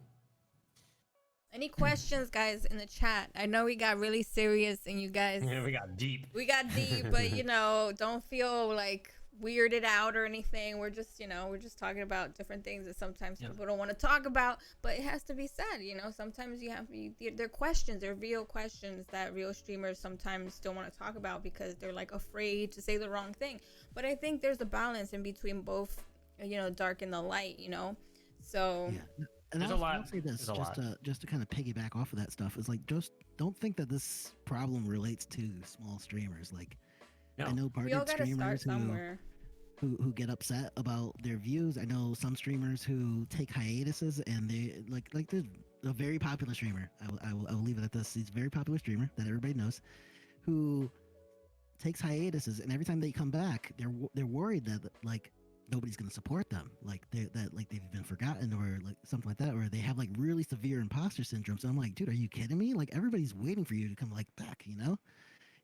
Any questions, guys, in the chat? I know we got really serious, and you guys... Yeah, we got deep. We got deep, but, you know, don't feel like weirded out or anything. We're just, you know, we're just talking about different things that sometimes people don't want to talk about, but it has to be said, you know. Sometimes you have to, they're questions, they're real questions that real streamers sometimes don't want to talk about because they're like afraid to say the wrong thing. But I think there's a balance in between both, you know, dark and the light, you know. So yeah. And I'll say this just to kind of piggyback off of that stuff, is like, just don't think that this problem relates to small streamers. Like, I know partner streamers who get upset about their views. I know some streamers who take hiatuses, and they like there's a very popular streamer. I will leave it at this. He's a very popular streamer that everybody knows, who takes hiatuses, and every time they come back, they're worried that like nobody's going to support them, like they've been forgotten or like something like that, or they have like really severe imposter syndrome. So I'm like, dude, are you kidding me? Like, everybody's waiting for you to come like back, you know,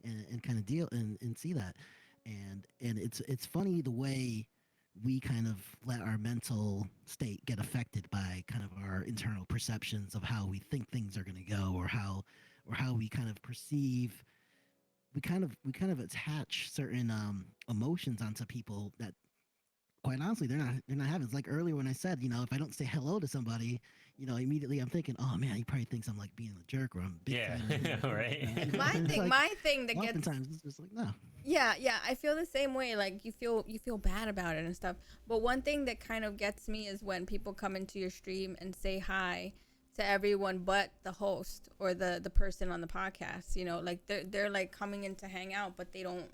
and kind of deal and see that. And it's funny the way we kind of let our mental state get affected by kind of our internal perceptions of how we think things are going to go, or how we kind of perceive. We kind of attach certain emotions onto people that, quite honestly, they're not having. It's like earlier when I said, you know, if I don't say hello to somebody, you know, immediately I'm thinking, oh man, he probably thinks I'm like being a jerk, or I'm a big fan. Right. My thing that gets, oftentimes it's just like, no. Yeah, I feel the same way. Like, you feel bad about it and stuff. But one thing that kind of gets me is when people come into your stream and say hi to everyone but the host or the person on the podcast. You know, like they're like coming in to hang out, but they don't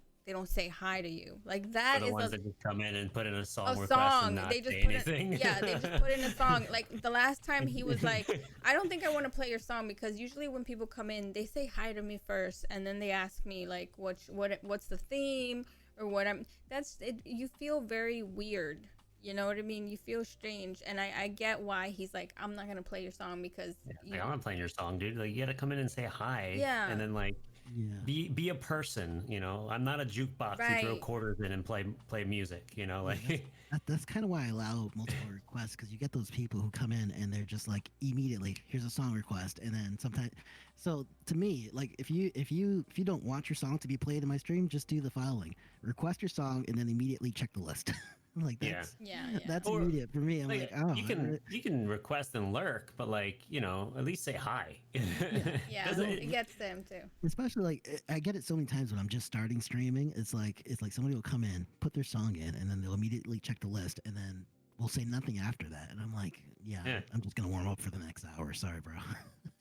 say hi to you. Like, that or the is ones that just come in and put in a song request and not they just say put anything. they just put in a song. Like, the last time he was like, I don't think I want to play your song, because usually when people come in, they say hi to me first, and then they ask me like what's the theme or what I'm. That's it. You feel very weird You know what I mean? You feel strange, and I get why he's like, I'm not gonna play your song because Yeah, you, like I'm not playing your song, dude. Like you gotta come in and say hi, yeah, and then like Yeah. be a person. You know, I'm not a jukebox you throw right, quarters in and play music. You know, Yeah, like that's kind of why I allow multiple requests, because you get those people who come in and they're just like immediately, here's a song request, and then sometimes. So to me, like if you don't want your song to be played in my stream, just do the following: request your song and then immediately check the list. I'm like yeah. yeah, yeah, that's Or immediate for me. I'm like, like oh, you can request and lurk, but like you know at least say hi. yeah. yeah. Doesn't Well, It gets them too. especially like I get it so many times when I'm just starting streaming. It's like somebody will come in, put their song in, and then they'll immediately check the list, and then we'll say nothing after that. And I'm like, yeah, Yeah. I'm just gonna warm up for the next hour. Sorry, bro.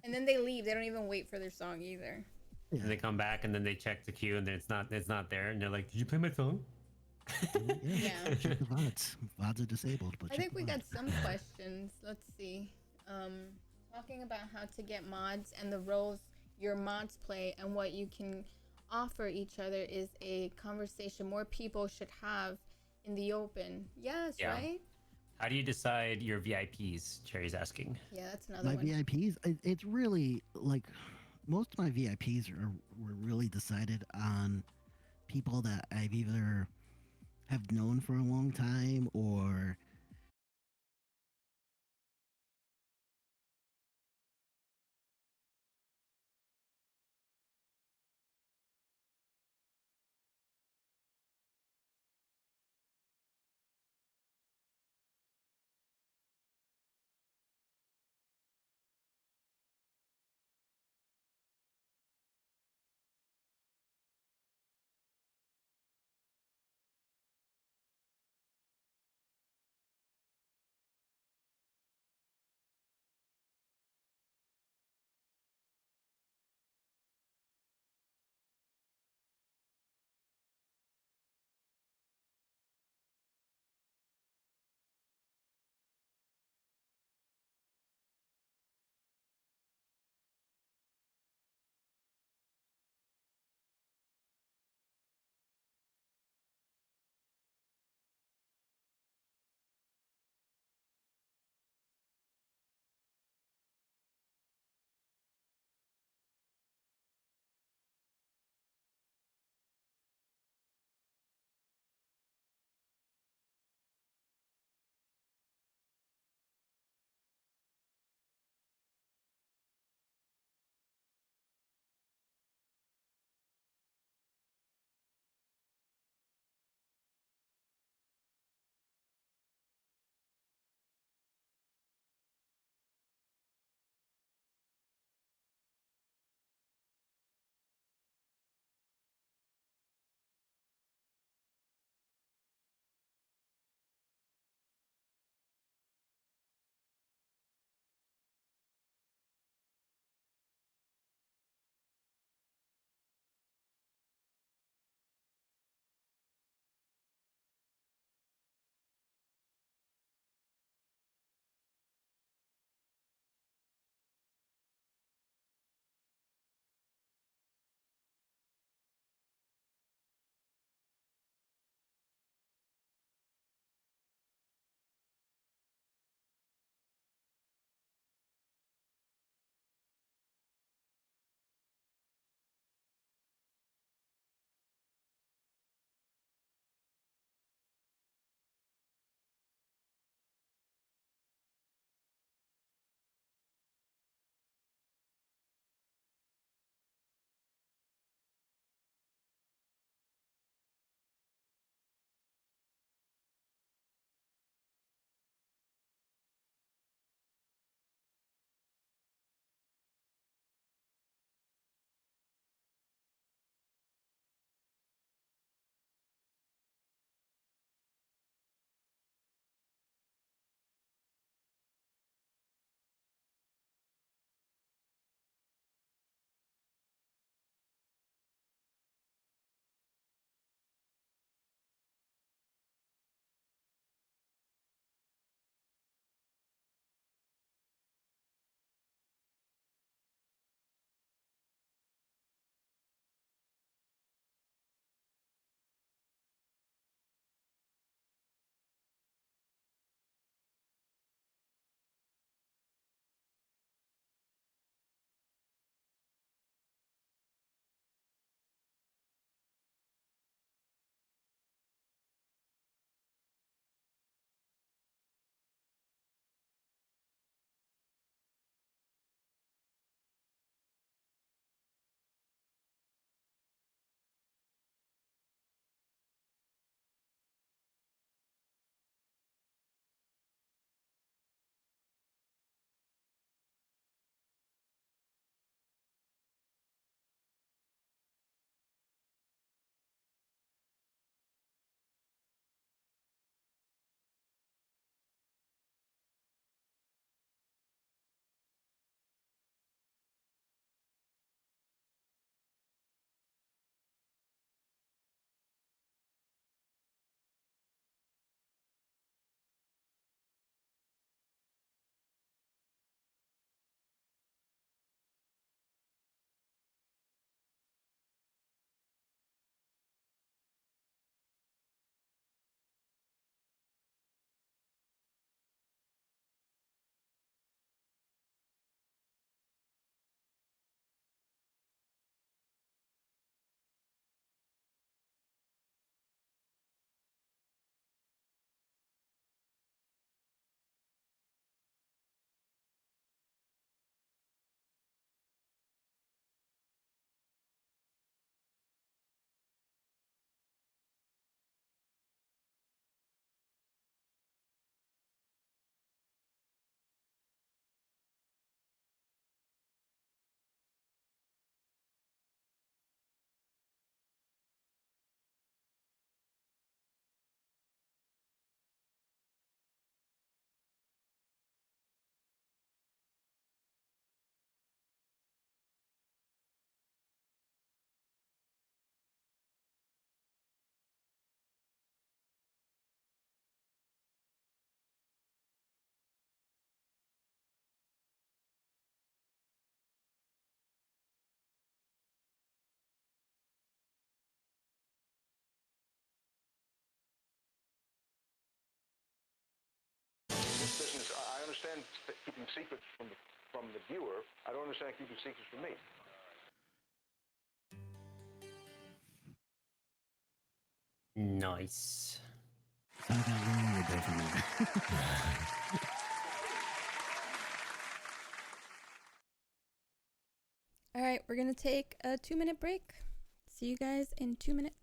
And then they leave. They don't even wait for their song either. Yeah, And they come back and then they check the queue and then it's not there and they're like, did you play my song? yeah. Yeah. Check the VODs. VODs are disabled, but I check think the we got VODs. some questions. Let's see. Um, Talking about how to get mods and the roles your mods play and what you can offer each other is a conversation more people should have in the open. Yes, Yeah. right? How do you decide your VIPs? Cherry's asking. Yeah, that's another My one. VIPs, it's really like most of my VIPs were really decided on people that I've either have known for a long time or understand keeping secrets from the viewer. I don't understand keeping secrets from me. Nice. So I got one more bit from that. All right, we're gonna take a 2-minute break. See you guys in 2 minutes.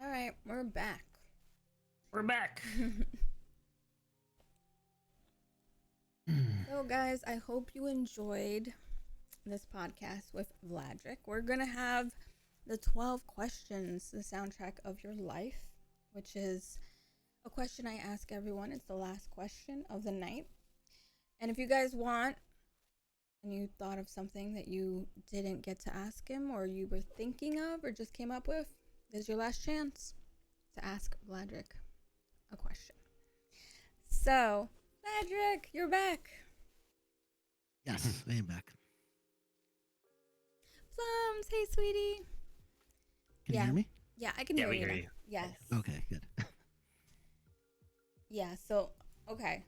All right, we're back. We're back. So, guys, I hope you enjoyed this podcast with Vladrek. We're going to have the 12 questions, the soundtrack of your life, which is a question I ask everyone. It's the last question of the night. And if you guys want, and you thought of something that you didn't get to ask him, or you were thinking of, or just came up with, this is your last chance to ask Vladrek a question. So, Vladrek, you're back. Yes, I am back. Plums, hey, sweetie. Can you hear me? Yeah, I can Yeah, hear we you. hear now. you. Yes. Okay, good. Yeah, so, okay.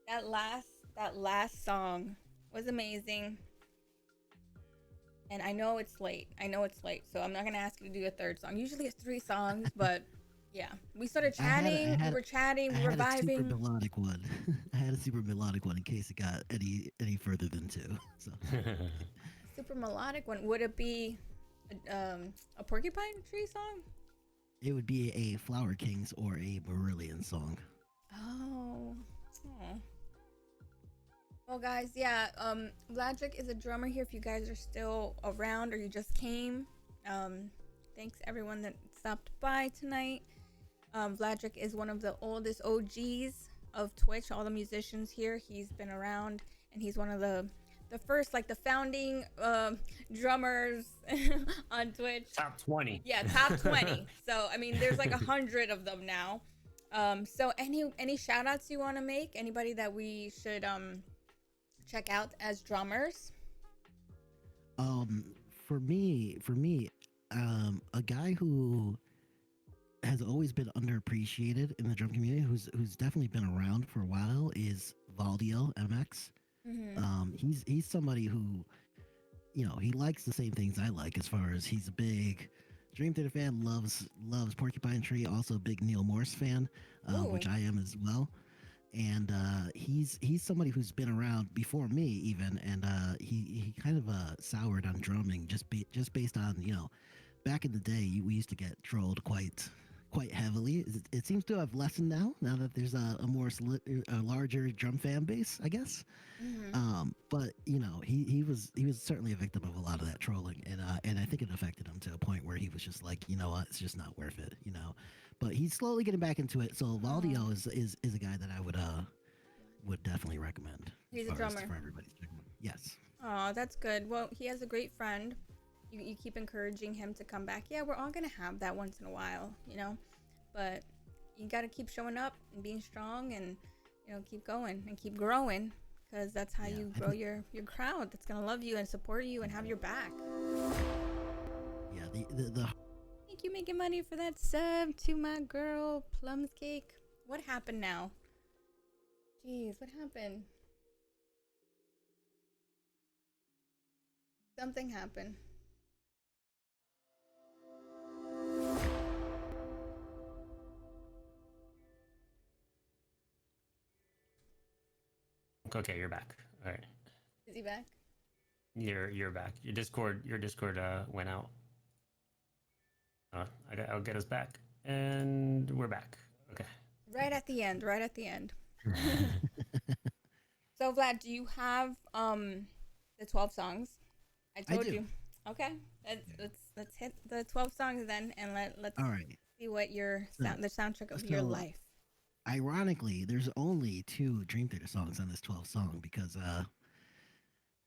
That last song was amazing. And I know it's late. So I'm not going to ask you to do a third song. Usually it's 3 songs, but yeah. We started chatting. We were chatting. We were vibing. I had a super melodic one. I had a super melodic one in case it got any further than 2. So Super melodic one. Would it be a Porcupine Tree song? it would be a Flower Kings or a Marillion song. Oh. Well, guys, yeah, Vladrek is a drummer here if you guys are still around or you just came. Thanks everyone that stopped by tonight. Vladrek is one of the oldest OGs of Twitch, all the musicians here. He's been around, and he's one of the first, like, the founding drummers on Twitch. Top 20. Yeah, top 20. So, I mean, there's like 100 of them now. So any shout outs you want to make? Anybody that we should check out as drummers? Um, for me, a guy who has always been underappreciated in the drum community, who's definitely been around for a while, is Valdio MX. Mm-hmm. He's somebody who, he likes the same things I like, as far as he's a big Dream Theater fan, loves Porcupine Tree, also a big Neil Morse fan, Ooh. which I am as well. And he's somebody who's been around before me even, and he kind of soured on drumming just based on, back in the day we used to get trolled quite heavily. It seems to have lessened now that there's a larger drum fan base, I guess. Mm-hmm. But he was certainly a victim of a lot of that trolling, and I think it affected him to a point where he was just like, you know what, it's just not worth it. But he's slowly getting back into it. So Valdio is a guy that I would definitely recommend. He's as a far as drummer. for everybody. Yes. Oh, that's good. Well, he has a great friend. You keep encouraging him to come back. Yeah, we're all gonna have that once in a while, but you gotta keep showing up and being strong, and keep going and keep growing, because that's how Yeah, you I grow think- your crowd that's gonna love you and support you and have your back. Yeah. The Thank you, making money for that sub to my girl Plums Cake. What happened now? Jeez, what happened? Something happened. Okay, you're back. All right, Is he back? you're back. Your Discord went out. I'll get us back, and we're back. Okay. Right at the end. Right at the end. So Vlad, do you have the 12 songs? I told do. you. Okay. Let's hit the 12 songs then, and let's All right. see what your the soundtrack of your so- life. Ironically, there's only 2 Dream Theater songs on this 12 song because I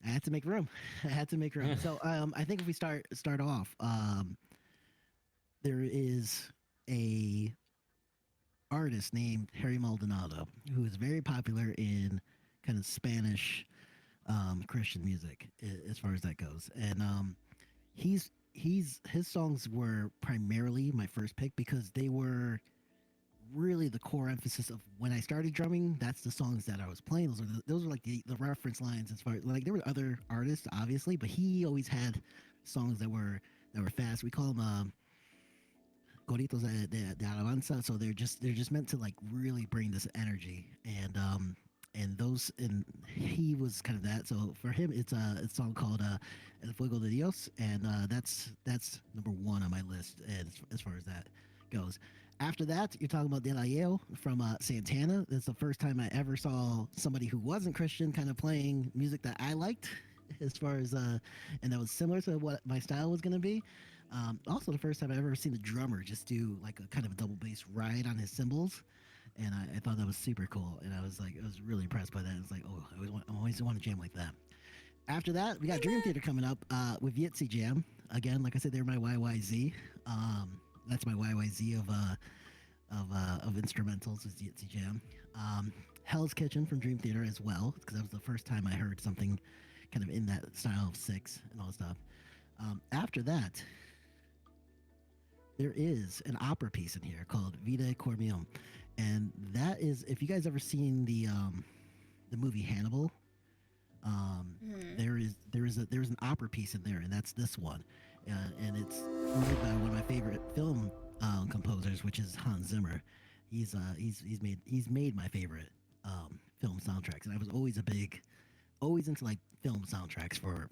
had to make room. I had to make room. So I think if we start off, there is a artist named Harry Maldonado who is very popular in kind of Spanish Christian music, as far as that goes, and his songs were primarily my first pick because they were really the core emphasis of when I started drumming. That's the songs that I was playing. Those were like the reference lines, as far as, like, there were other artists obviously, but he always had songs that were fast. We call them coritos de alabanza. So they're just meant to like really bring this energy, and he was kind of that. So for him, it's a song called El Fuego de Dios, and that's number 1 on my list, and as far as that goes. After that, you're talking about De La Yale from Santana. That's the first time I ever saw somebody who wasn't Christian kind of playing music that I liked, as far as and that was similar to what my style was going to be. Also, the first time I ever seen the drummer just do like a kind of a double bass ride on his cymbals, and I thought that was super cool. And I was really impressed by that. It's like, oh, I always want to jam like that. After that, we got Dream Theater coming up with Yitzy Jam. Again, like I said, they're my YYZ. That's my YYZ of instrumentals, is Yitzy Jam. Hell's Kitchen from Dream Theater as well, because that was the first time I heard something kind of in that style of Six and all that stuff. After that, there is an opera piece in here called Vida Cormium, and that is, if you guys ever seen the movie Hannibal, there is an opera piece in there, and that's this one, and it's made by one of my favorite film composers, which is Hans Zimmer. He's made my favorite film soundtracks, and I was always into like film soundtracks for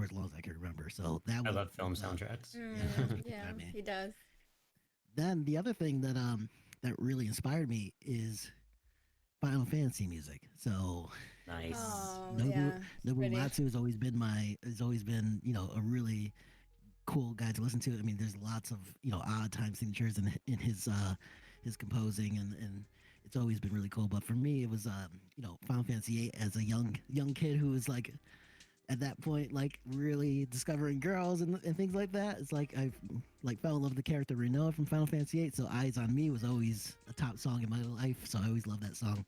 as long as I can remember. So that I was, love film soundtracks. Yeah, I mean, he does. Then the other thing that really inspired me is Final Fantasy music. So Nice. Oh, Nobu yeah. It's pretty. Matsu has always been a really cool guy to listen to. I mean, there's lots of odd time signatures in his composing, and it's always been really cool. But for me, it was Final Fantasy VIII as a young kid who was like at that point like really discovering girls and things like that. It's like I like fell in love with the character Renoa from Final Fantasy VIII. So Eyes on Me was always a top song in my life. So I always loved that song.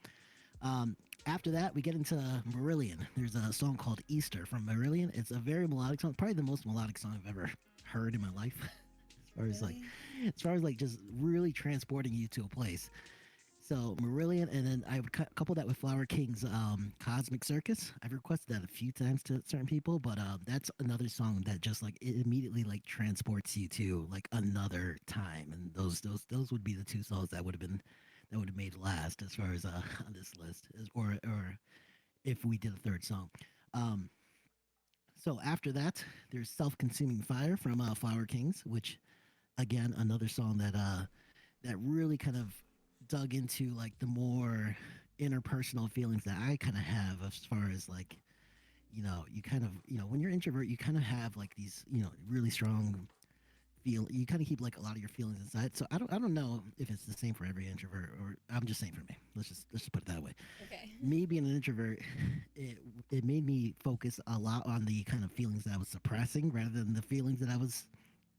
After that, we get into Marillion. There's a song called Easter from Marillion. It's a very melodic song, probably the most melodic song I've ever heard in my life. Really? As far as like just really transporting you to a place. So Marillion, and then I would couple that with Flower King's Cosmic Circus. I've requested that a few times to certain people, but that's another song that just like it immediately like transports you to like another time. And those would be the two songs that would have made last as far as on this list, or if we did a third song. Um, so after that, there's Self-Consuming Fire from Flower Kings, which again another song that really kind of dug into like the more interpersonal feelings that I kind of have as far as like you kind of when you're introvert you kind of have like these really strong feel you kind of keep like a lot of your feelings inside. So I don't know if it's the same for every introvert, or I'm just saying for me. Let's just put it that way. Okay. Me being an introvert, it made me focus a lot on the kind of feelings that I was suppressing rather than the feelings that I was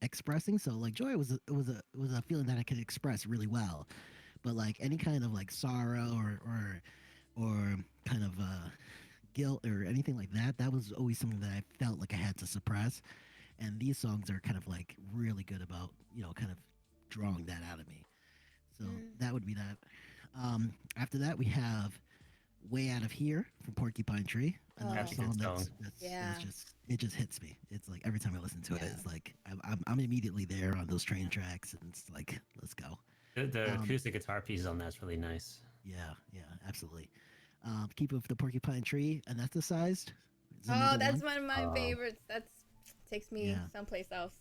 expressing. So like joy was a feeling that I could express really well, but like any kind of like sorrow or kind of guilt or anything like that, that was always something that I felt like I had to suppress. And these songs are kind of like really good about kind of drawing that out of me. So that would be that. After that, we have "Way Out of Here" from Porcupine Tree. Another That's a song good that's, song. that's Yeah. it just hits me. It's like every time I listen to it, Yeah. it's like I'm immediately there on those train tracks, and it's like let's go. The Um, acoustic guitar piece on that's really nice. Yeah, absolutely. Keep it with the Porcupine Tree, Anesthetized. Is Oh, another that's one. one of my Oh. favorites. That's takes me Yeah. someplace else.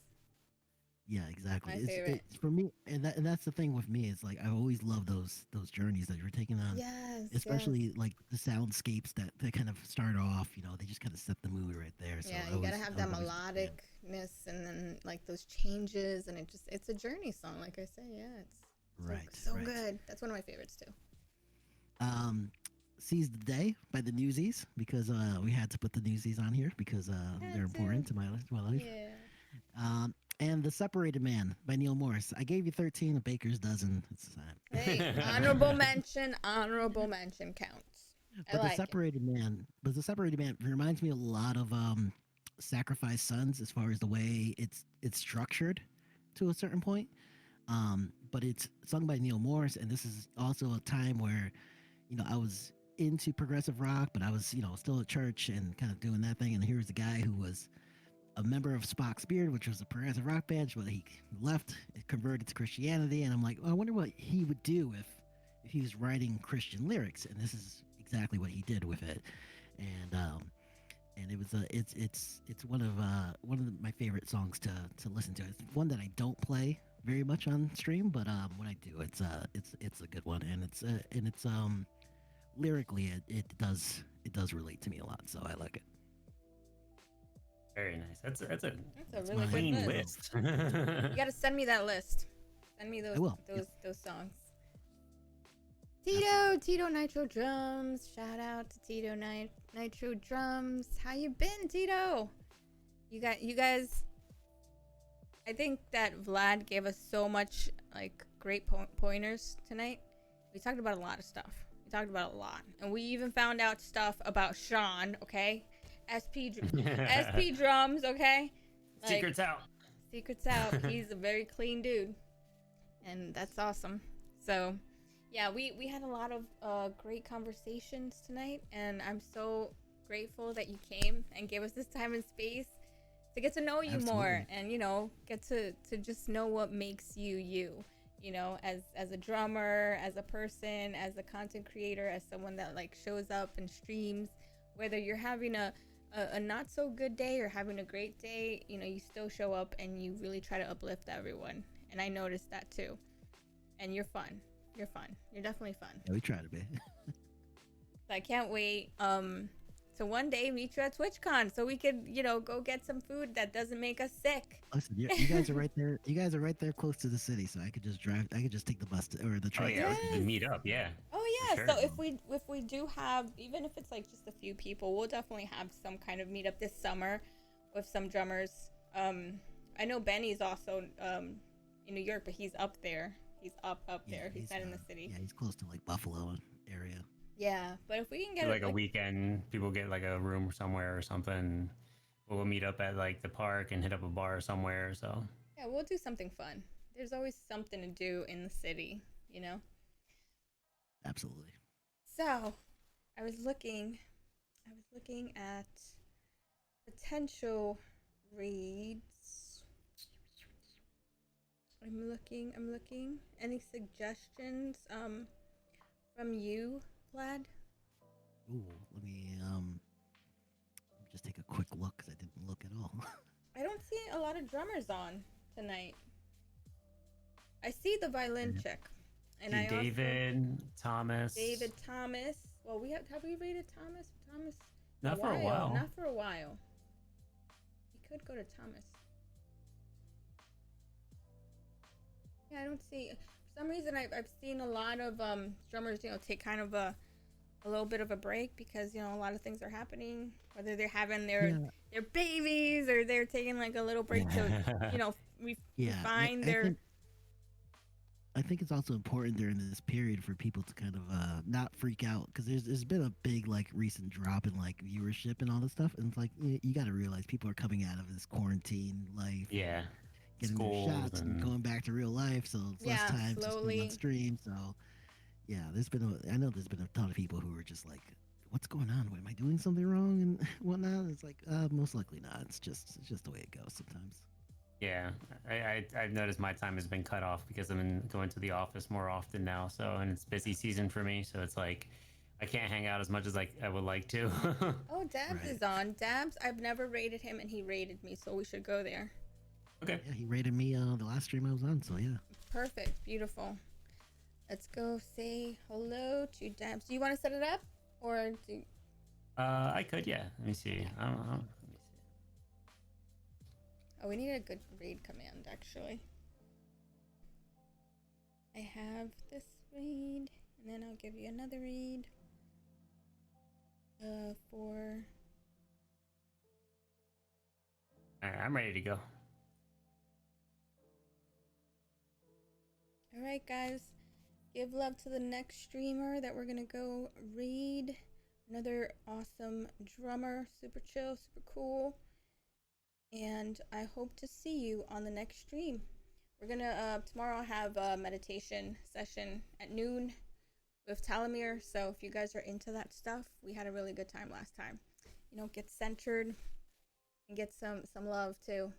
Yeah, exactly. My favorite. It's for me, and that's the thing with me. It's like I always love those journeys that you're taking on, Yes. especially like the soundscapes that kind of start off. They just kind of set the mood right there. So Yeah, I you always, gotta have I that was always a big fan. melodicness and then like those changes, and it's a journey song, like I say. Yeah, it's Right, so right. good. That's one of my favorites too. Seize the Day by the Newsies, because we had to put the Newsies on here because they're important to my life. Yeah. And The Separated Man by Neil Morris. I gave you 13, a baker's dozen. It's the time. Hey, honorable mention counts. I But like the separated man reminds me a lot of Sacrifice Sons as far as the way it's structured to a certain point. But it's sung by Neil Morris, and this is also a time where I was into progressive rock, but I was still at church and kind of doing that thing. And here's a guy who was a member of Spock's Beard, which was a progressive rock band, but he left, converted to Christianity, and I'm like, I wonder what he would do if he was writing Christian lyrics, and this is exactly what he did with it, and it was it's one of my favorite songs to listen to. It's one that I don't play very much on stream, but when I do, it's a good one, and it's lyrically it does relate to me a lot, so I like it. Very nice. That's a really good clean list. list. You gotta send me that list. Send me those I will. those songs. Tito Nitro Drums. Shout out to Tito Nitro Drums. How you been, Tito? You guys. I think that Vlad gave us so much like great pointers tonight. We talked about a lot of stuff. And we even found out stuff about Sean. Okay. SP drums, okay? Secrets out. Secrets out. He's a very clean dude. And that's awesome. So, yeah, we had a lot of great conversations tonight, and I'm so grateful that you came and gave us this time and space to get to know you more and, get to just know what makes you, as a drummer, as a person, as a content creator, as someone that like shows up and streams, whether you're having a not so good day or having a great day, you still show up and you really try to uplift everyone. And I noticed that too. And you're fun. You're definitely fun. Yeah, we try to be. I can't wait to one day meet you at TwitchCon so we could, go get some food that doesn't make us sick. Listen, you guys are right there. You guys are right there close to the city, so I could just drive. I could just take the bus or the Oh train. yeah, we can meet up. Yeah. Oh yeah. Sure. So if we do have, even if it's like just a few people, we'll definitely have some kind of meetup this summer with some drummers. I know Benny's also in New York, but he's up there. He's up there. He's not in the city. Yeah, he's close to like Buffalo area. Yeah, but if we can Do get like it a weekend, people get like a room somewhere or something. We'll meet up at like the park and hit up a bar somewhere. So yeah, we'll do something fun. There's always something to do in the city, you know? Absolutely. So, I was looking at potential reads. I'm looking. Any suggestions from you, Vlad? Ooh, let me just take a quick look because I didn't look at all. I don't see a lot of drummers on tonight. I see the violin chick. And see I also David, Thomas. David Thomas. Well, have we rated Thomas? Thomas Not for a while. Not for a while. We could go to Thomas. Yeah, I don't see. For some reason, I've seen a lot of drummers, take kind of a little bit of a break because a lot of things are happening. Whether they're having their babies or they're taking like a little break to refine their. I think it's also important during this period for people to kind of not freak out because there's been a big like recent drop in like viewership and all this stuff, and it's like you got to realize people are coming out of this quarantine life, Yeah, getting their shots and going back to real life, so it's less time to spend on stream. So yeah, I know there's been a ton of people who are just like, what's going on? Am I doing something wrong and whatnot? It's like most likely not. It's just the way it goes sometimes. Yeah, I've noticed my time has been cut off because I'm going to the office more often now. So, and it's busy season for me. So it's like I can't hang out as much as I would like to. Oh, Dabs is on. Dabs, I've never rated him and he rated me, so we should go there. Okay. Yeah, he rated me the last stream I was on, so yeah. Perfect. Beautiful. Let's go say hello to Dabs. Do you want to set it up? Or do... I could, yeah. Let me see. I don't know. Let me see. Oh, we need a good read command, actually. I have this read, and then I'll give you another read. For... Alright, I'm ready to go. Alright, guys. Give love to the next streamer that we're gonna go read. Another awesome drummer. Super chill, super cool. And I hope to see you on the next stream. We're gonna tomorrow have a meditation session at noon with Talamir. So if you guys are into that stuff, we had a really good time last time. Get centered and get some love too,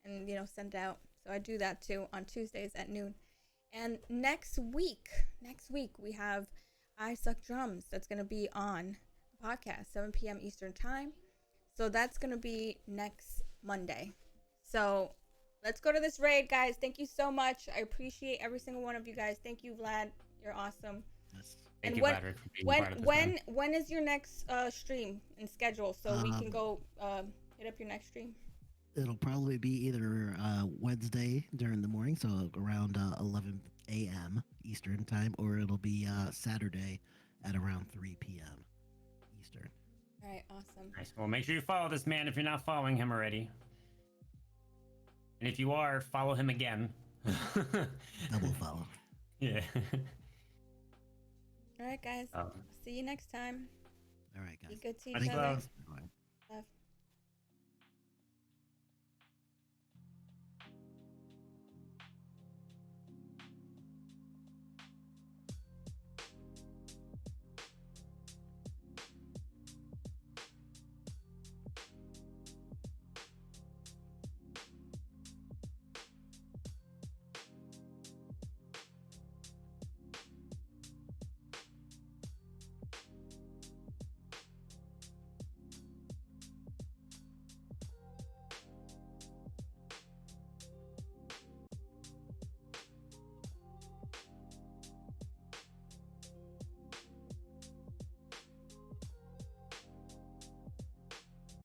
and send out. So I do that too on Tuesdays at noon. And next week we have I Suck Drums. That's gonna be on the podcast 7 p.m. Eastern time. So that's gonna be next Monday. So let's go to this raid, guys. Thank you so much. I appreciate every single one of you guys. Thank you, Vlad. You're awesome. Yes. Thank you, Vladrek, for being part of this. When is your next stream and schedule so we can go hit up your next stream? It'll probably be either Wednesday during the morning, so around 11 a.m. Eastern time, or it'll be Saturday at around 3 p.m. Eastern. All right, awesome. Nice. Well, make sure you follow this man if you're not following him already. And if you are, follow him again. Double follow. Yeah. All right, guys. See you next time. All right, guys. Be good to each other. Much love.